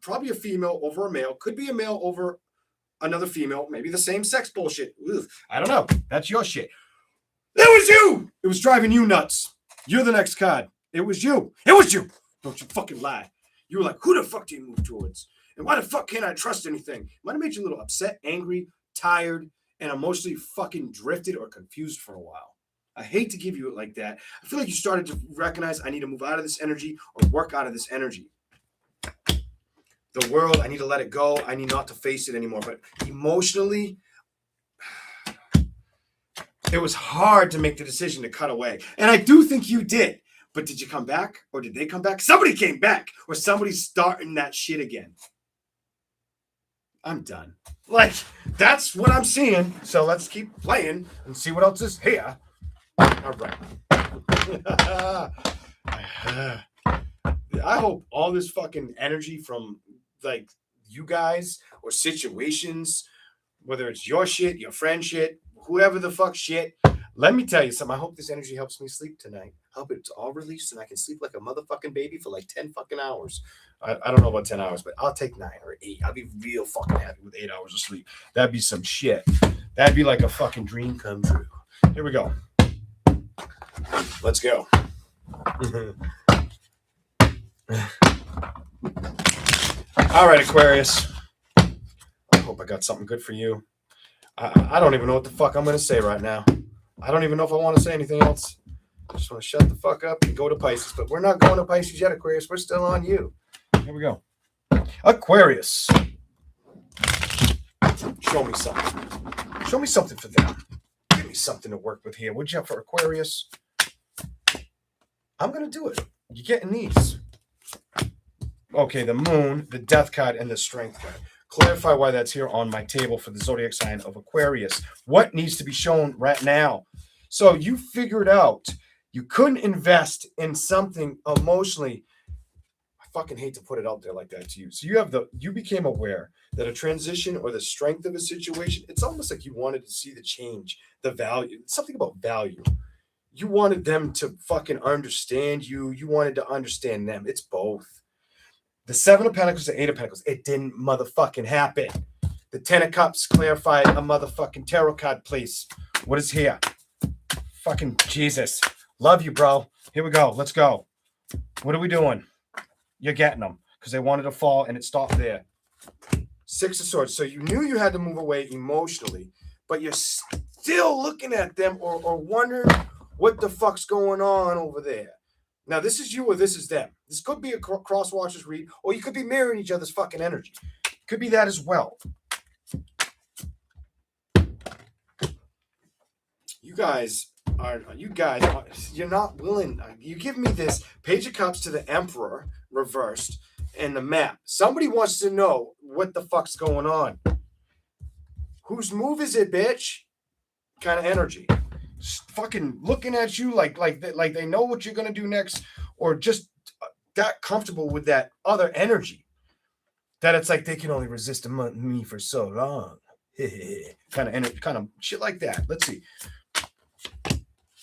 Probably a female over a male. Could be a male over another female. Maybe the same sex bullshit. Ugh, I don't know. That's your shit. It was you. It was driving you nuts. You're the next card. It was you. It was you. Don't you fucking lie. You were like, who the fuck do you move towards? And why the fuck can't I trust anything? Might have made you a little upset, angry, tired, and emotionally fucking drifted or confused for a while. I hate to give you it like that. I feel like you started to recognize I need to move out of this energy or work out of this energy. The world, I need to let it go. I need not to face it anymore. But emotionally, it was hard to make the decision to cut away. And I do think you did. But did you come back? Or did they come back? Somebody came back. Or somebody's starting that shit again. I'm done. Like, that's what I'm seeing. So let's keep playing and see what else is here. All right. I hope all this fucking energy from like you guys or situations, whether it's your shit, your friend shit, whoever the fuck shit. Let me tell you something. I hope this energy helps me sleep tonight. I hope it's all released and I can sleep like a motherfucking baby for like 10 fucking hours. I don't know about 10 hours, but I'll take 9 or 8. I'll be real fucking happy with 8 hours of sleep. That'd be some shit. That'd be like a fucking dream come true. Here we go. Let's go. All right, Aquarius. I hope I got something good for you. I don't even know what the fuck I'm going to say right now. I don't even know if I want to say anything else. I just want to shut the fuck up and go to Pisces. But we're not going to Pisces yet, Aquarius. We're still on you. Here we go. Aquarius. Show me something. Show me something for them. Give me something to work with here. What'd you have for Aquarius? I'm going to do it. You're getting these. Okay, the moon, the death card, and the strength card. Clarify why that's here on my table for the zodiac sign of Aquarius. What needs to be shown right now? So you figured out you couldn't invest in something emotionally. I fucking hate to put it out there like that to you. So you became aware that a transition or the strength of a situation, it's almost like you wanted to see the change, the value, something about value. You wanted them to fucking understand you. You wanted to understand them. It's both. The 7 of Pentacles, the 8 of Pentacles, it didn't motherfucking happen. The 10 of Cups clarified a motherfucking tarot card, please. What is here? Fucking Jesus. Love you, bro. Here we go. Let's go. What are we doing? You're getting them because they wanted to fall and it stopped there. 6 of Swords. So you knew you had to move away emotionally, but you're still looking at them or wondering what the fuck's going on over there. Now, this is you or this is them. This could be a cross-watchers read, or you could be mirroring each other's fucking energy. Could be that as well. You're not willing. You give me this Page of Cups to the Emperor reversed and the map. Somebody wants to know what the fuck's going on. Whose move is it, bitch? Kind of energy. Fucking looking at you like they know what you're gonna do next, or just that comfortable with that other energy that it's like they can only resist me for so long. Kind of energy, kind of shit like that. Let's see.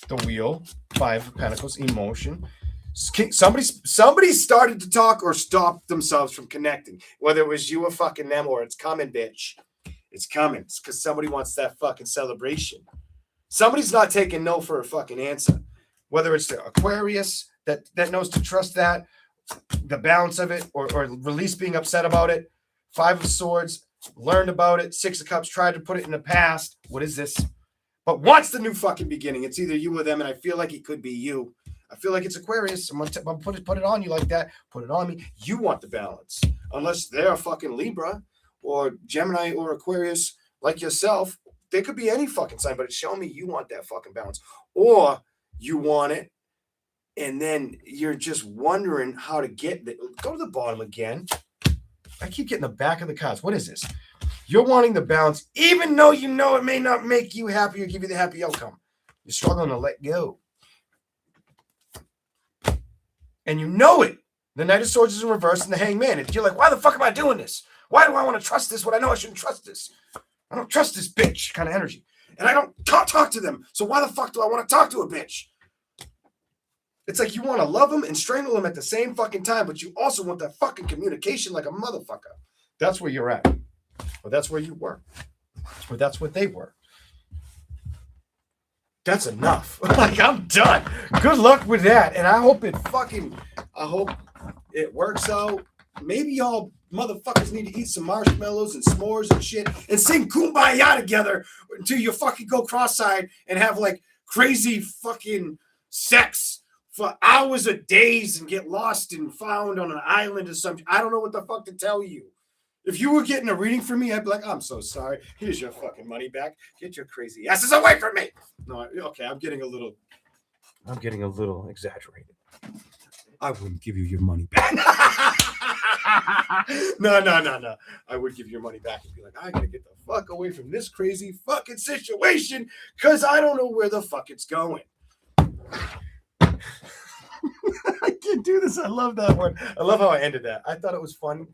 The Wheel, 5 of Pentacles, emotion. Somebody started to talk or stopped themselves from connecting. Whether it was you or fucking them, or it's coming, bitch. It's coming. It's because somebody wants that fucking celebration. Somebody's not taking no for a fucking answer. Whether it's the Aquarius that knows to trust that, the balance of it, or release being upset about it. 5 of Swords, learned about it. 6 of Cups, tried to put it in the past. What is this? But what's the new fucking beginning? It's either you or them, and I feel like it could be you. I feel like it's Aquarius. I'm gonna put it on you like that. Put it on me. You want the balance. Unless they're a fucking Libra or Gemini or Aquarius like yourself. They could be any fucking sign, but it's showing me you want that fucking balance. Or you want it, and then you're just wondering how to get it. Go to the bottom again. I keep getting the back of the cards. What is this? You're wanting the balance, even though you know it may not make you happy or give you the happy outcome. You're struggling to let go. And you know it. The Knight of Swords is in reverse and the Hangman. And you're like, why the fuck am I doing this? Why do I want to trust this when I know I shouldn't trust this? I don't trust this bitch kind of energy. And I don't talk to them. So why the fuck do I want to talk to a bitch? It's like you want to love them and strangle them at the same fucking time, but you also want that fucking communication like a motherfucker. That's where you're at. Or that's where you were. Or that's what they were. That's enough. Like, I'm done. Good luck with that. And I hope it works out. Maybe y'all motherfuckers need to eat some marshmallows and s'mores and shit and sing Kumbaya together until you fucking go cross-eyed and have like crazy fucking sex for hours or days and get lost and found on an island or something. I don't know what the fuck to tell you. If you were getting a reading from me, I'd be like, I'm so sorry. Here's your fucking money back. Get your crazy asses away from me. No, okay, I'm getting a little exaggerated. I wouldn't give you your money back. No. I would give your money back and be like, I gotta get the fuck away from this crazy fucking situation because I don't know where the fuck it's going. I can't do this. I love that one. I love how I ended that. I thought it was fun.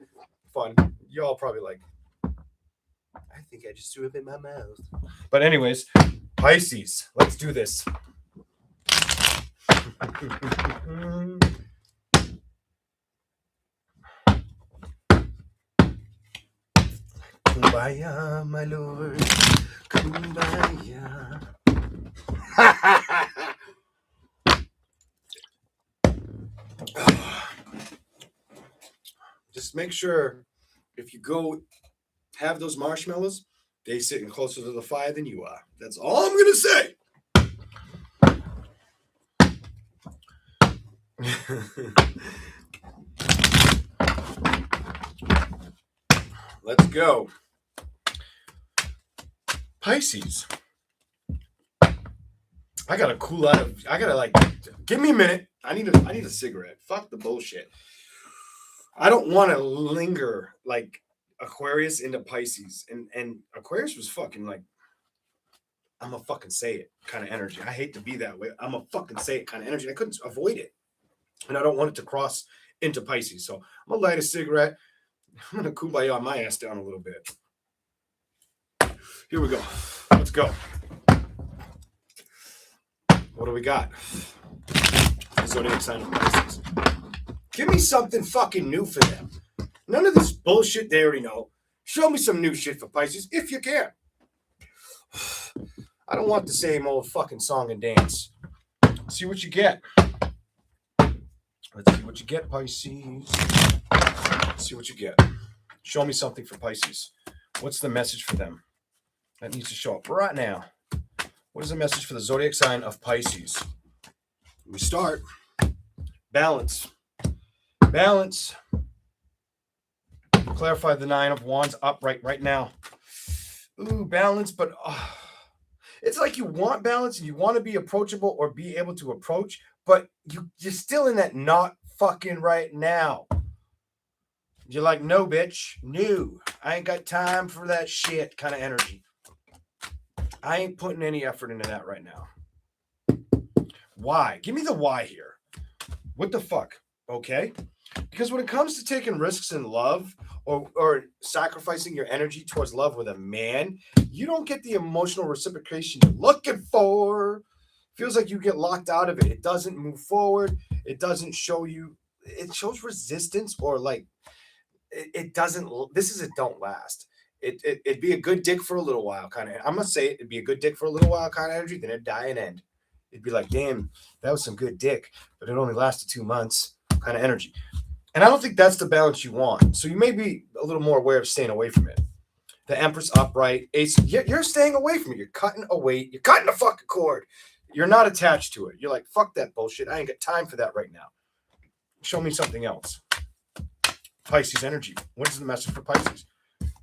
fun. Y'all probably like, I think I just threw up in my mouth. But anyways, Pisces, let's do this. Kumbaya, my lord. Kumbaya. Just make sure if you go have those marshmallows, they sitting closer to the fire than you are. That's all I'm gonna say. Let's go. Pisces. I gotta cool out of. I gotta like. Give me a minute. I need a cigarette. Fuck the bullshit. I don't want to linger like Aquarius into Pisces, and Aquarius was fucking like. I'm a fucking say it kind of energy. I hate to be that way. I'm a fucking say it kind of energy. I couldn't avoid it, and I don't want it to cross into Pisces. So I'm gonna light a cigarette. I'm gonna kumbaya my ass down a little bit. Here we go. Let's go. What do we got? Zodiac sign of Pisces. Give me something fucking new for them. None of this bullshit they already know. Show me some new shit for Pisces if you can. I don't want the same old fucking song and dance. See what you get. Let's see what you get, Pisces. Let's see what you get. Show me something for Pisces. What's the message for them? That needs to show up right now. What is the message for the zodiac sign of Pisces? We start. Balance. Balance. Clarify the 9 of Wands upright right now. Ooh, balance, but it's like you want balance and you want to be approachable or be able to approach, but you're still in that not fucking right now. You're like, no, bitch, no. I ain't got time for that shit kind of energy. I ain't putting any effort into that right now. Why? Give me the why here. What the fuck? Okay? Because when it comes to taking risks in love or sacrificing your energy towards love with a man, you don't get the emotional reciprocation you're looking for. Feels like you get locked out of it. It doesn't move forward. It doesn't show you. It shows resistance or like it doesn't. This is a don't last. It'd be a good dick for a little while, kind of. I'm gonna say it'd be a good dick for a little while, kind of energy. Then it'd die and end. It'd be like, damn, that was some good dick, but it only lasted 2 months, kind of energy. And I don't think that's the balance you want. So you may be a little more aware of staying away from it. The Empress upright, Ace, you're staying away from it. You're cutting away. You're cutting the fucking cord. You're not attached to it. You're like, fuck that bullshit. I ain't got time for that right now. Show me something else. Pisces energy. What is the message for Pisces?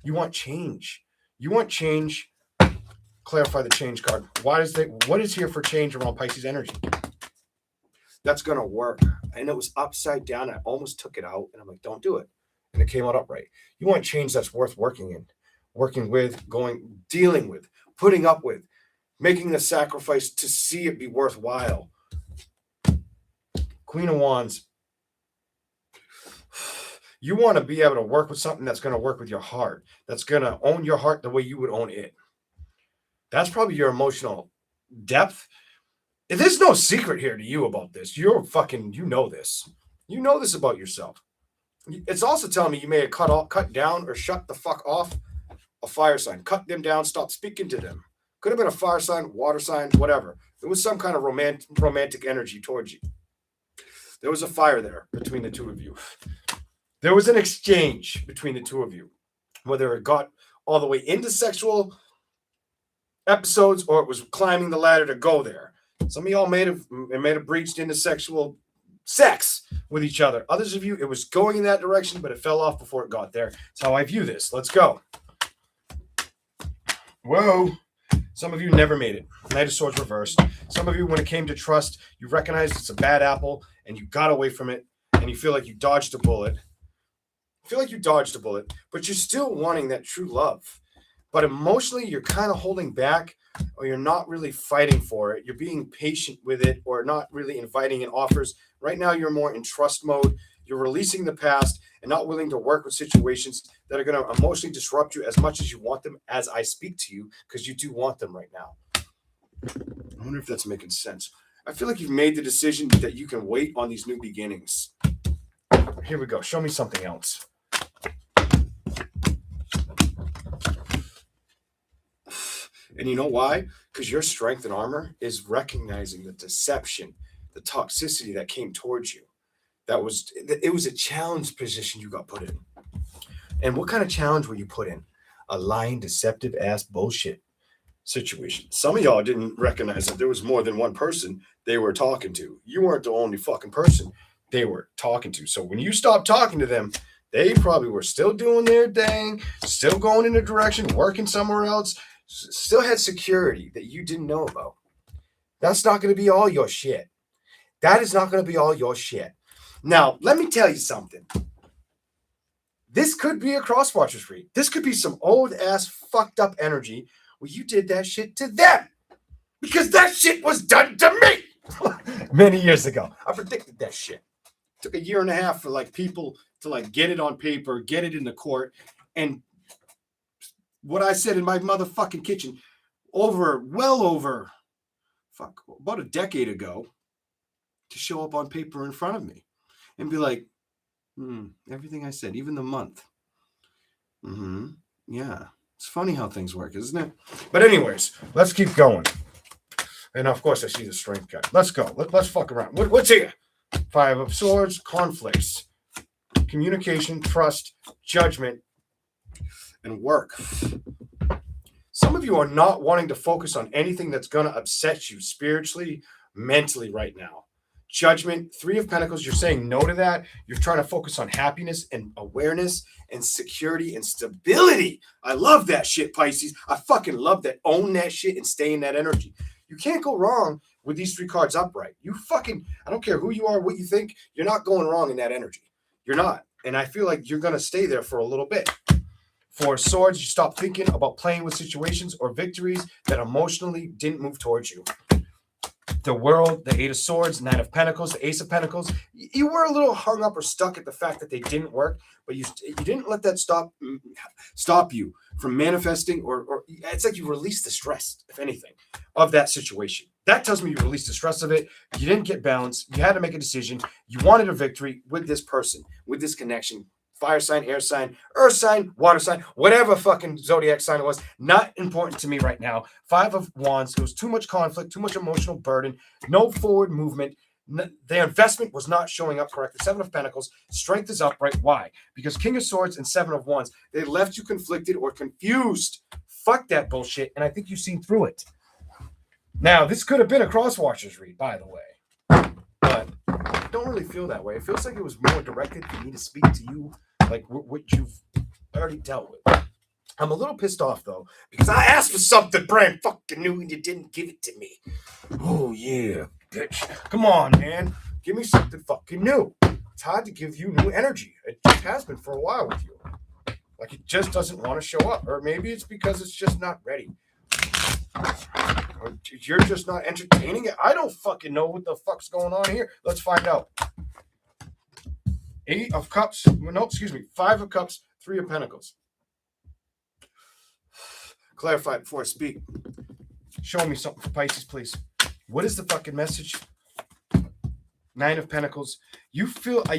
You want change. You want change. Clarify the change card. What is here for change around Pisces energy? That's going to work. And it was upside down. I almost took it out. And I'm like, don't do it. And it came out upright. You want change that's worth working in, working with, dealing with, putting up with, making the sacrifice to see it be worthwhile. Queen of Wands. You want to be able to work with something that's going to work with your heart. That's going to own your heart the way you would own it. That's probably your emotional depth. There's no secret here to you about this. You know this. You know this about yourself. It's also telling me you may have cut down or shut the fuck off a fire sign. Cut them down, stop speaking to them. Could have been a fire sign, water sign, whatever. There was some kind of romantic energy towards you. There was a fire there between the two of you. There was an exchange between the two of you. Whether it got all the way into sexual episodes or it was climbing the ladder to go there. Some of y'all may have breached into sexual sex with each other. Others of you, it was going in that direction, but it fell off before it got there. That's how I view this. Let's go. Whoa. Some of you never made it. Knight of Swords reversed. Some of you, when it came to trust, you recognized it's a bad apple and you got away from it and you feel like you dodged a bullet. But you're still wanting that true love. But emotionally, you're kind of holding back or you're not really fighting for it. You're being patient with it or not really inviting in offers. Right now, you're more in trust mode. You're releasing the past and not willing to work with situations that are going to emotionally disrupt you as much as you want them as I speak to you, because you do want them right now. I wonder if that's making sense. I feel like you've made the decision that you can wait on these new beginnings. Here we go. Show me something else. And you know why? Because your strength and armor is recognizing the deception, the toxicity that came towards you. It was a challenge position you got put in. And what kind of challenge were you put in? A lying, deceptive ass bullshit situation. Some of y'all didn't recognize that there was more than one person they were talking to. You weren't the only fucking person they were talking to. So when you stopped talking to them, they probably were still doing their thing, still going in a direction, working somewhere else, still had security that you didn't know about. That's not going to be all your shit. That is not going to be all your shit. Now, let me tell you something. This could be a Crosswatchers read. This could be some old ass fucked up energy where you did that shit to them. Because that shit was done to me many years ago. I predicted that shit. It took a year and a half for like people to like get it on paper, get it in the court, and what I said in my motherfucking kitchen well over about a decade ago to show up on paper in front of me and be like, everything I said, even the month. Yeah. It's funny how things work, isn't it? But anyways, let's keep going. And of course, I see the strength guy. Let's go. Let's fuck around. What's here? 5 of Swords, conflicts, communication, trust, judgment, and work. Some of you are not wanting to focus on anything that's going to upset you spiritually, mentally right now. Judgment, 3 of Pentacles, you're saying no to that. You're trying to focus on happiness and awareness and security and stability. I love that shit, Pisces. I fucking love that. Own that shit and stay in that energy. You can't go wrong with these 3 cards upright. I don't care who you are, what you think, you're not going wrong in that energy. You're not. And I feel like you're going to stay there for a little bit. For Swords, you stop thinking about playing with situations or victories that emotionally didn't move towards you. The World, the 8 of Swords, 9 of Pentacles, the Ace of Pentacles. You were a little hung up or stuck at the fact that they didn't work, but you didn't let that stop you from manifesting, or it's like you released the stress, if anything, of that situation. That tells me you released the stress of it. You didn't get balance. You had to make a decision. You wanted a victory with this person, with this connection. Fire sign, air sign, earth sign, water sign, whatever fucking zodiac sign it was, not important to me right now. 5 of Wands, there was too much conflict, too much emotional burden, no forward movement. Their investment was not showing up correctly. 7 of Pentacles, strength is upright. Why? Because King of Swords and 7 of Wands, they left you conflicted or confused. Fuck that bullshit, and I think you've seen through it. Now, this could have been a Crosswatchers read, by the way, but I don't really feel that way. It feels like it was more directed for me to speak to you, like what you've already dealt with. I'm a little pissed off, though, because I asked for something brand fucking new and you didn't give it to me. Oh, yeah, bitch. Come on, man. Give me something fucking new. It's hard to give you new energy. It just has been for a while with you. Like, it just doesn't want to show up. Or maybe it's because it's just not ready. Or you're just not entertaining it. I don't fucking know what the fuck's going on here. Let's find out. 8 of Cups. No, excuse me. 5 of Cups, 3 of Pentacles. Clarify before I speak. Show me something for Pisces, please. What is the fucking message? 9 of Pentacles. You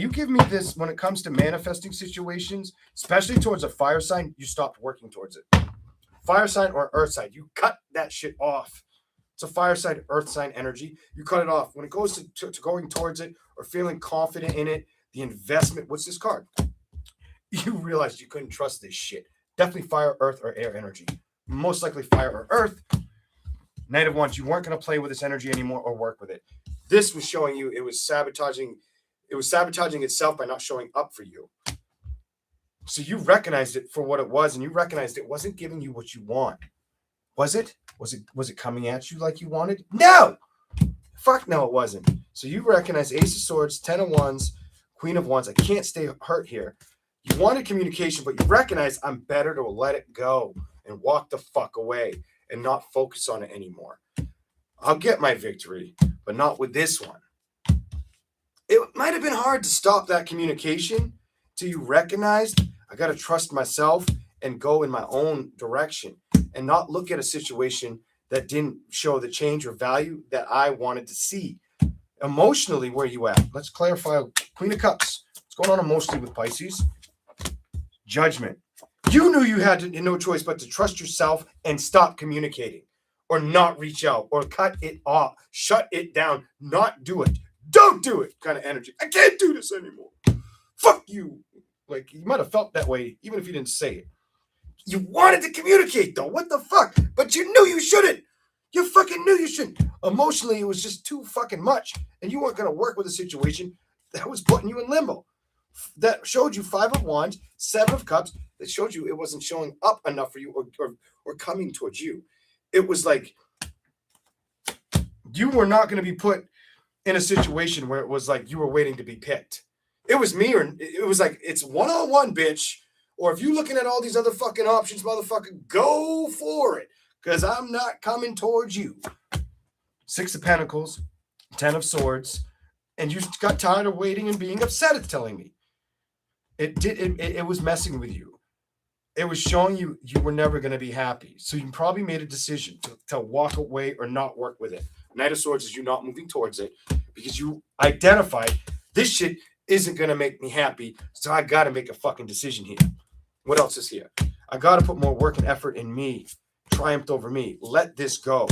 give me this when it comes to manifesting situations, especially towards a fire sign, you stopped working towards it. Fire sign or earth sign, you cut that shit off. It's a fire sign, earth sign energy. You cut it off. When it goes to going towards it or feeling confident in it, the investment, what's this card? You realized you couldn't trust this shit. Definitely fire, earth, or air energy. Most likely fire or earth. 9 of Wands, you weren't going to play with this energy anymore or work with it. This was showing you it was sabotaging itself by not showing up for you. So you recognized it for what it was, and you recognized it wasn't giving you what you want. Was it? Was it coming at you like you wanted? No! Fuck no, it wasn't. So you recognize Ace of Swords, 10 of Wands, Queen of Wands. I can't stay hurt here. You wanted communication, but you recognize I'm better to let it go and walk the fuck away and not focus on it anymore. I'll get my victory, but not with this one. It might have been hard to stop that communication till you recognized I got to trust myself and go in my own direction and not look at a situation that didn't show the change or value that I wanted to see. Emotionally, where you at? Let's clarify. Queen of Cups. What's going on emotionally with Pisces? Judgment. You knew you had no choice but to trust yourself and stop communicating or not reach out or cut it off, shut it down, not do it. Don't do it kind of energy. I can't do this anymore. Fuck you. Like, you might have felt that way even if you didn't say it. You wanted to communicate though. What the fuck? But you knew you shouldn't. You fucking knew you shouldn't. Emotionally, it was just too fucking much. And you weren't going to work with a situation that was putting you in limbo. That showed you 5 of Wands, 7 of Cups. That showed you it wasn't showing up enough for you or coming towards you. It was like you were not going to be put in a situation where it was like you were waiting to be picked. It was me, or it was like it's one-on-one, bitch. Or if you're looking at all these other fucking options, motherfucker, go for it. Because I'm not coming towards you. 6 of Pentacles, 10 of Swords, and you got tired of waiting and being upset, it's telling me. It was messing with you. It was showing you were never going to be happy. So you probably made a decision to walk away or not work with it. Knight of Swords is you not moving towards it because you identified this shit isn't going to make me happy, so I got to make a fucking decision here. What else is here? I got to put more work and effort in me. Triumphed over me. Let this go.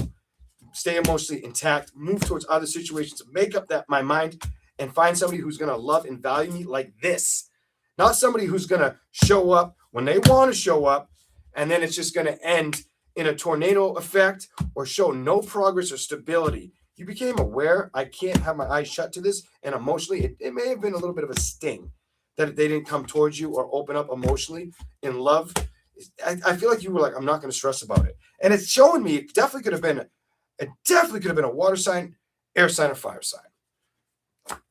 Stay emotionally intact. Move towards other situations. Make up my mind and find somebody who's going to love and value me like this. Not somebody who's going to show up when they want to show up, and then it's just going to end in a tornado effect or show no progress or stability. You became aware. I can't have my eyes shut to this, and emotionally, it may have been a little bit of a sting that they didn't come towards you or open up emotionally in love. I feel like you were like, I'm not going to stress about it. And it's showing me it definitely could have been a water sign, air sign, or fire sign.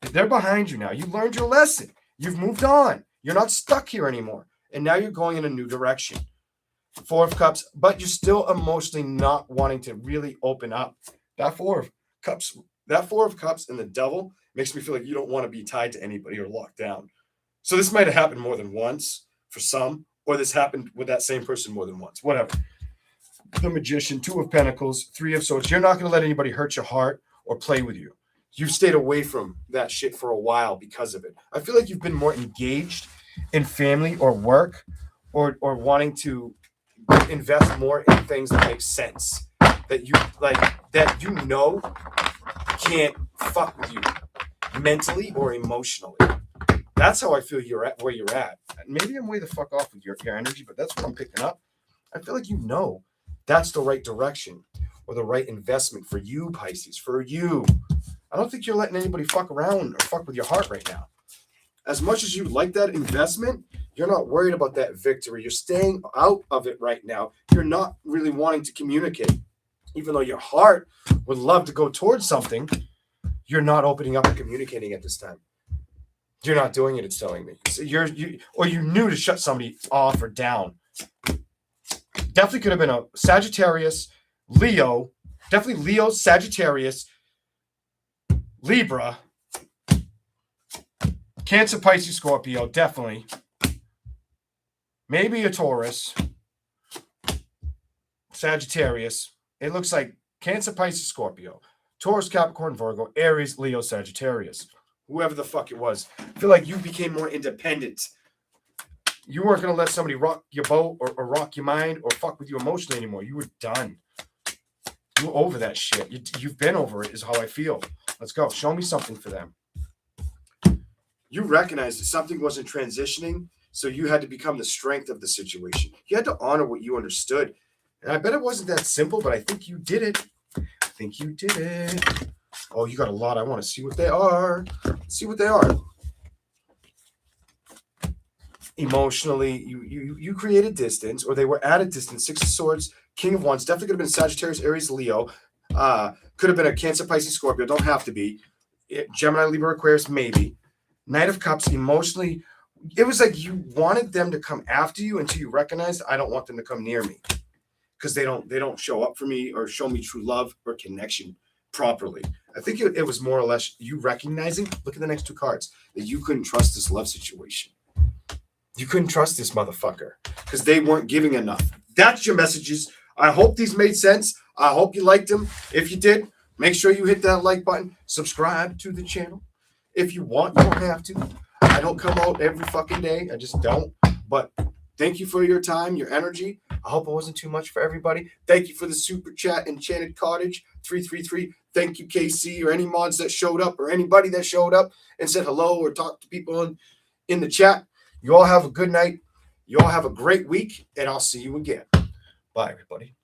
They're behind you now. You learned your lesson. You've moved on. You're not stuck here anymore. And now you're going in a new direction. 4 of Cups, but you're still emotionally not wanting to really open up. That 4 of Cups and the Devil makes me feel like you don't want to be tied to anybody or locked down. So this might have happened more than once for some, or this happened with that same person more than once. Whatever. The Magician, 2 of Pentacles, 3 of Swords. You're not going to let anybody hurt your heart or play with you. You've stayed away from that shit for a while because of it. I feel like you've been more engaged in family or work or wanting to invest more in things that make sense. That you know can't fuck with you mentally or emotionally. That's how I feel you're at where you're at. Maybe I'm way the fuck off with your energy, but that's what I'm picking up. I feel like you know that's the right direction or the right investment for you, Pisces, for you. I don't think you're letting anybody fuck around or fuck with your heart right now. As much as you like that investment, you're not worried about that victory. You're staying out of it right now. You're not really wanting to communicate. Even though your heart would love to go towards something, you're not opening up and communicating at this time. You're not doing it, it's telling me. So you knew to shut somebody off or down. Definitely could have been a Sagittarius, Leo, definitely Leo, Sagittarius, Libra, Cancer, Pisces, Scorpio, definitely. Maybe a Taurus, Sagittarius. It looks like Cancer, Pisces, Scorpio, Taurus, Capricorn, Virgo, Aries, Leo, Sagittarius. Whoever the fuck it was. I feel like you became more independent. You weren't going to let somebody rock your boat or rock your mind or fuck with you emotionally anymore. You were done. You were over that shit. You've been over it is how I feel. Let's go. Show me something for them. You recognized that something wasn't transitioning, so you had to become the strength of the situation. You had to honor what you understood. And I bet it wasn't that simple, but I think you did it. Oh, you got a lot. I want to see what they are. Emotionally, you created distance, or they were at a distance. 6 of Swords, King of Wands. Definitely could have been Sagittarius, Aries, Leo. Could have been a Cancer, Pisces, Scorpio. Don't have to be. Gemini, Libra, Aquarius, maybe. Knight of Cups, emotionally, it was like you wanted them to come after you until you recognized I don't want them to come near me because they don't show up for me or show me true love or connection properly. I think it was more or less you recognizing, look at the next two cards, that you couldn't trust this love situation. You couldn't trust this motherfucker because they weren't giving enough. That's your messages. I hope these made sense. I hope you liked them. If you did, make sure you hit that like button. Subscribe to the channel. If you want, you don't have to. I don't come out every fucking day. I just don't. But thank you for your time, your energy. I hope it wasn't too much for everybody. Thank you for the super chat, Enchanted Cottage 333. Thank you, KC, or any mods that showed up, or anybody that showed up and said hello or talked to people in the chat. You all have a good night. You all have a great week, and I'll see you again. Bye, everybody.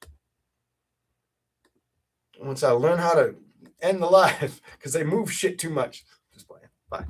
Once I learn how to end the live, because they move shit too much. Just playing. Bye.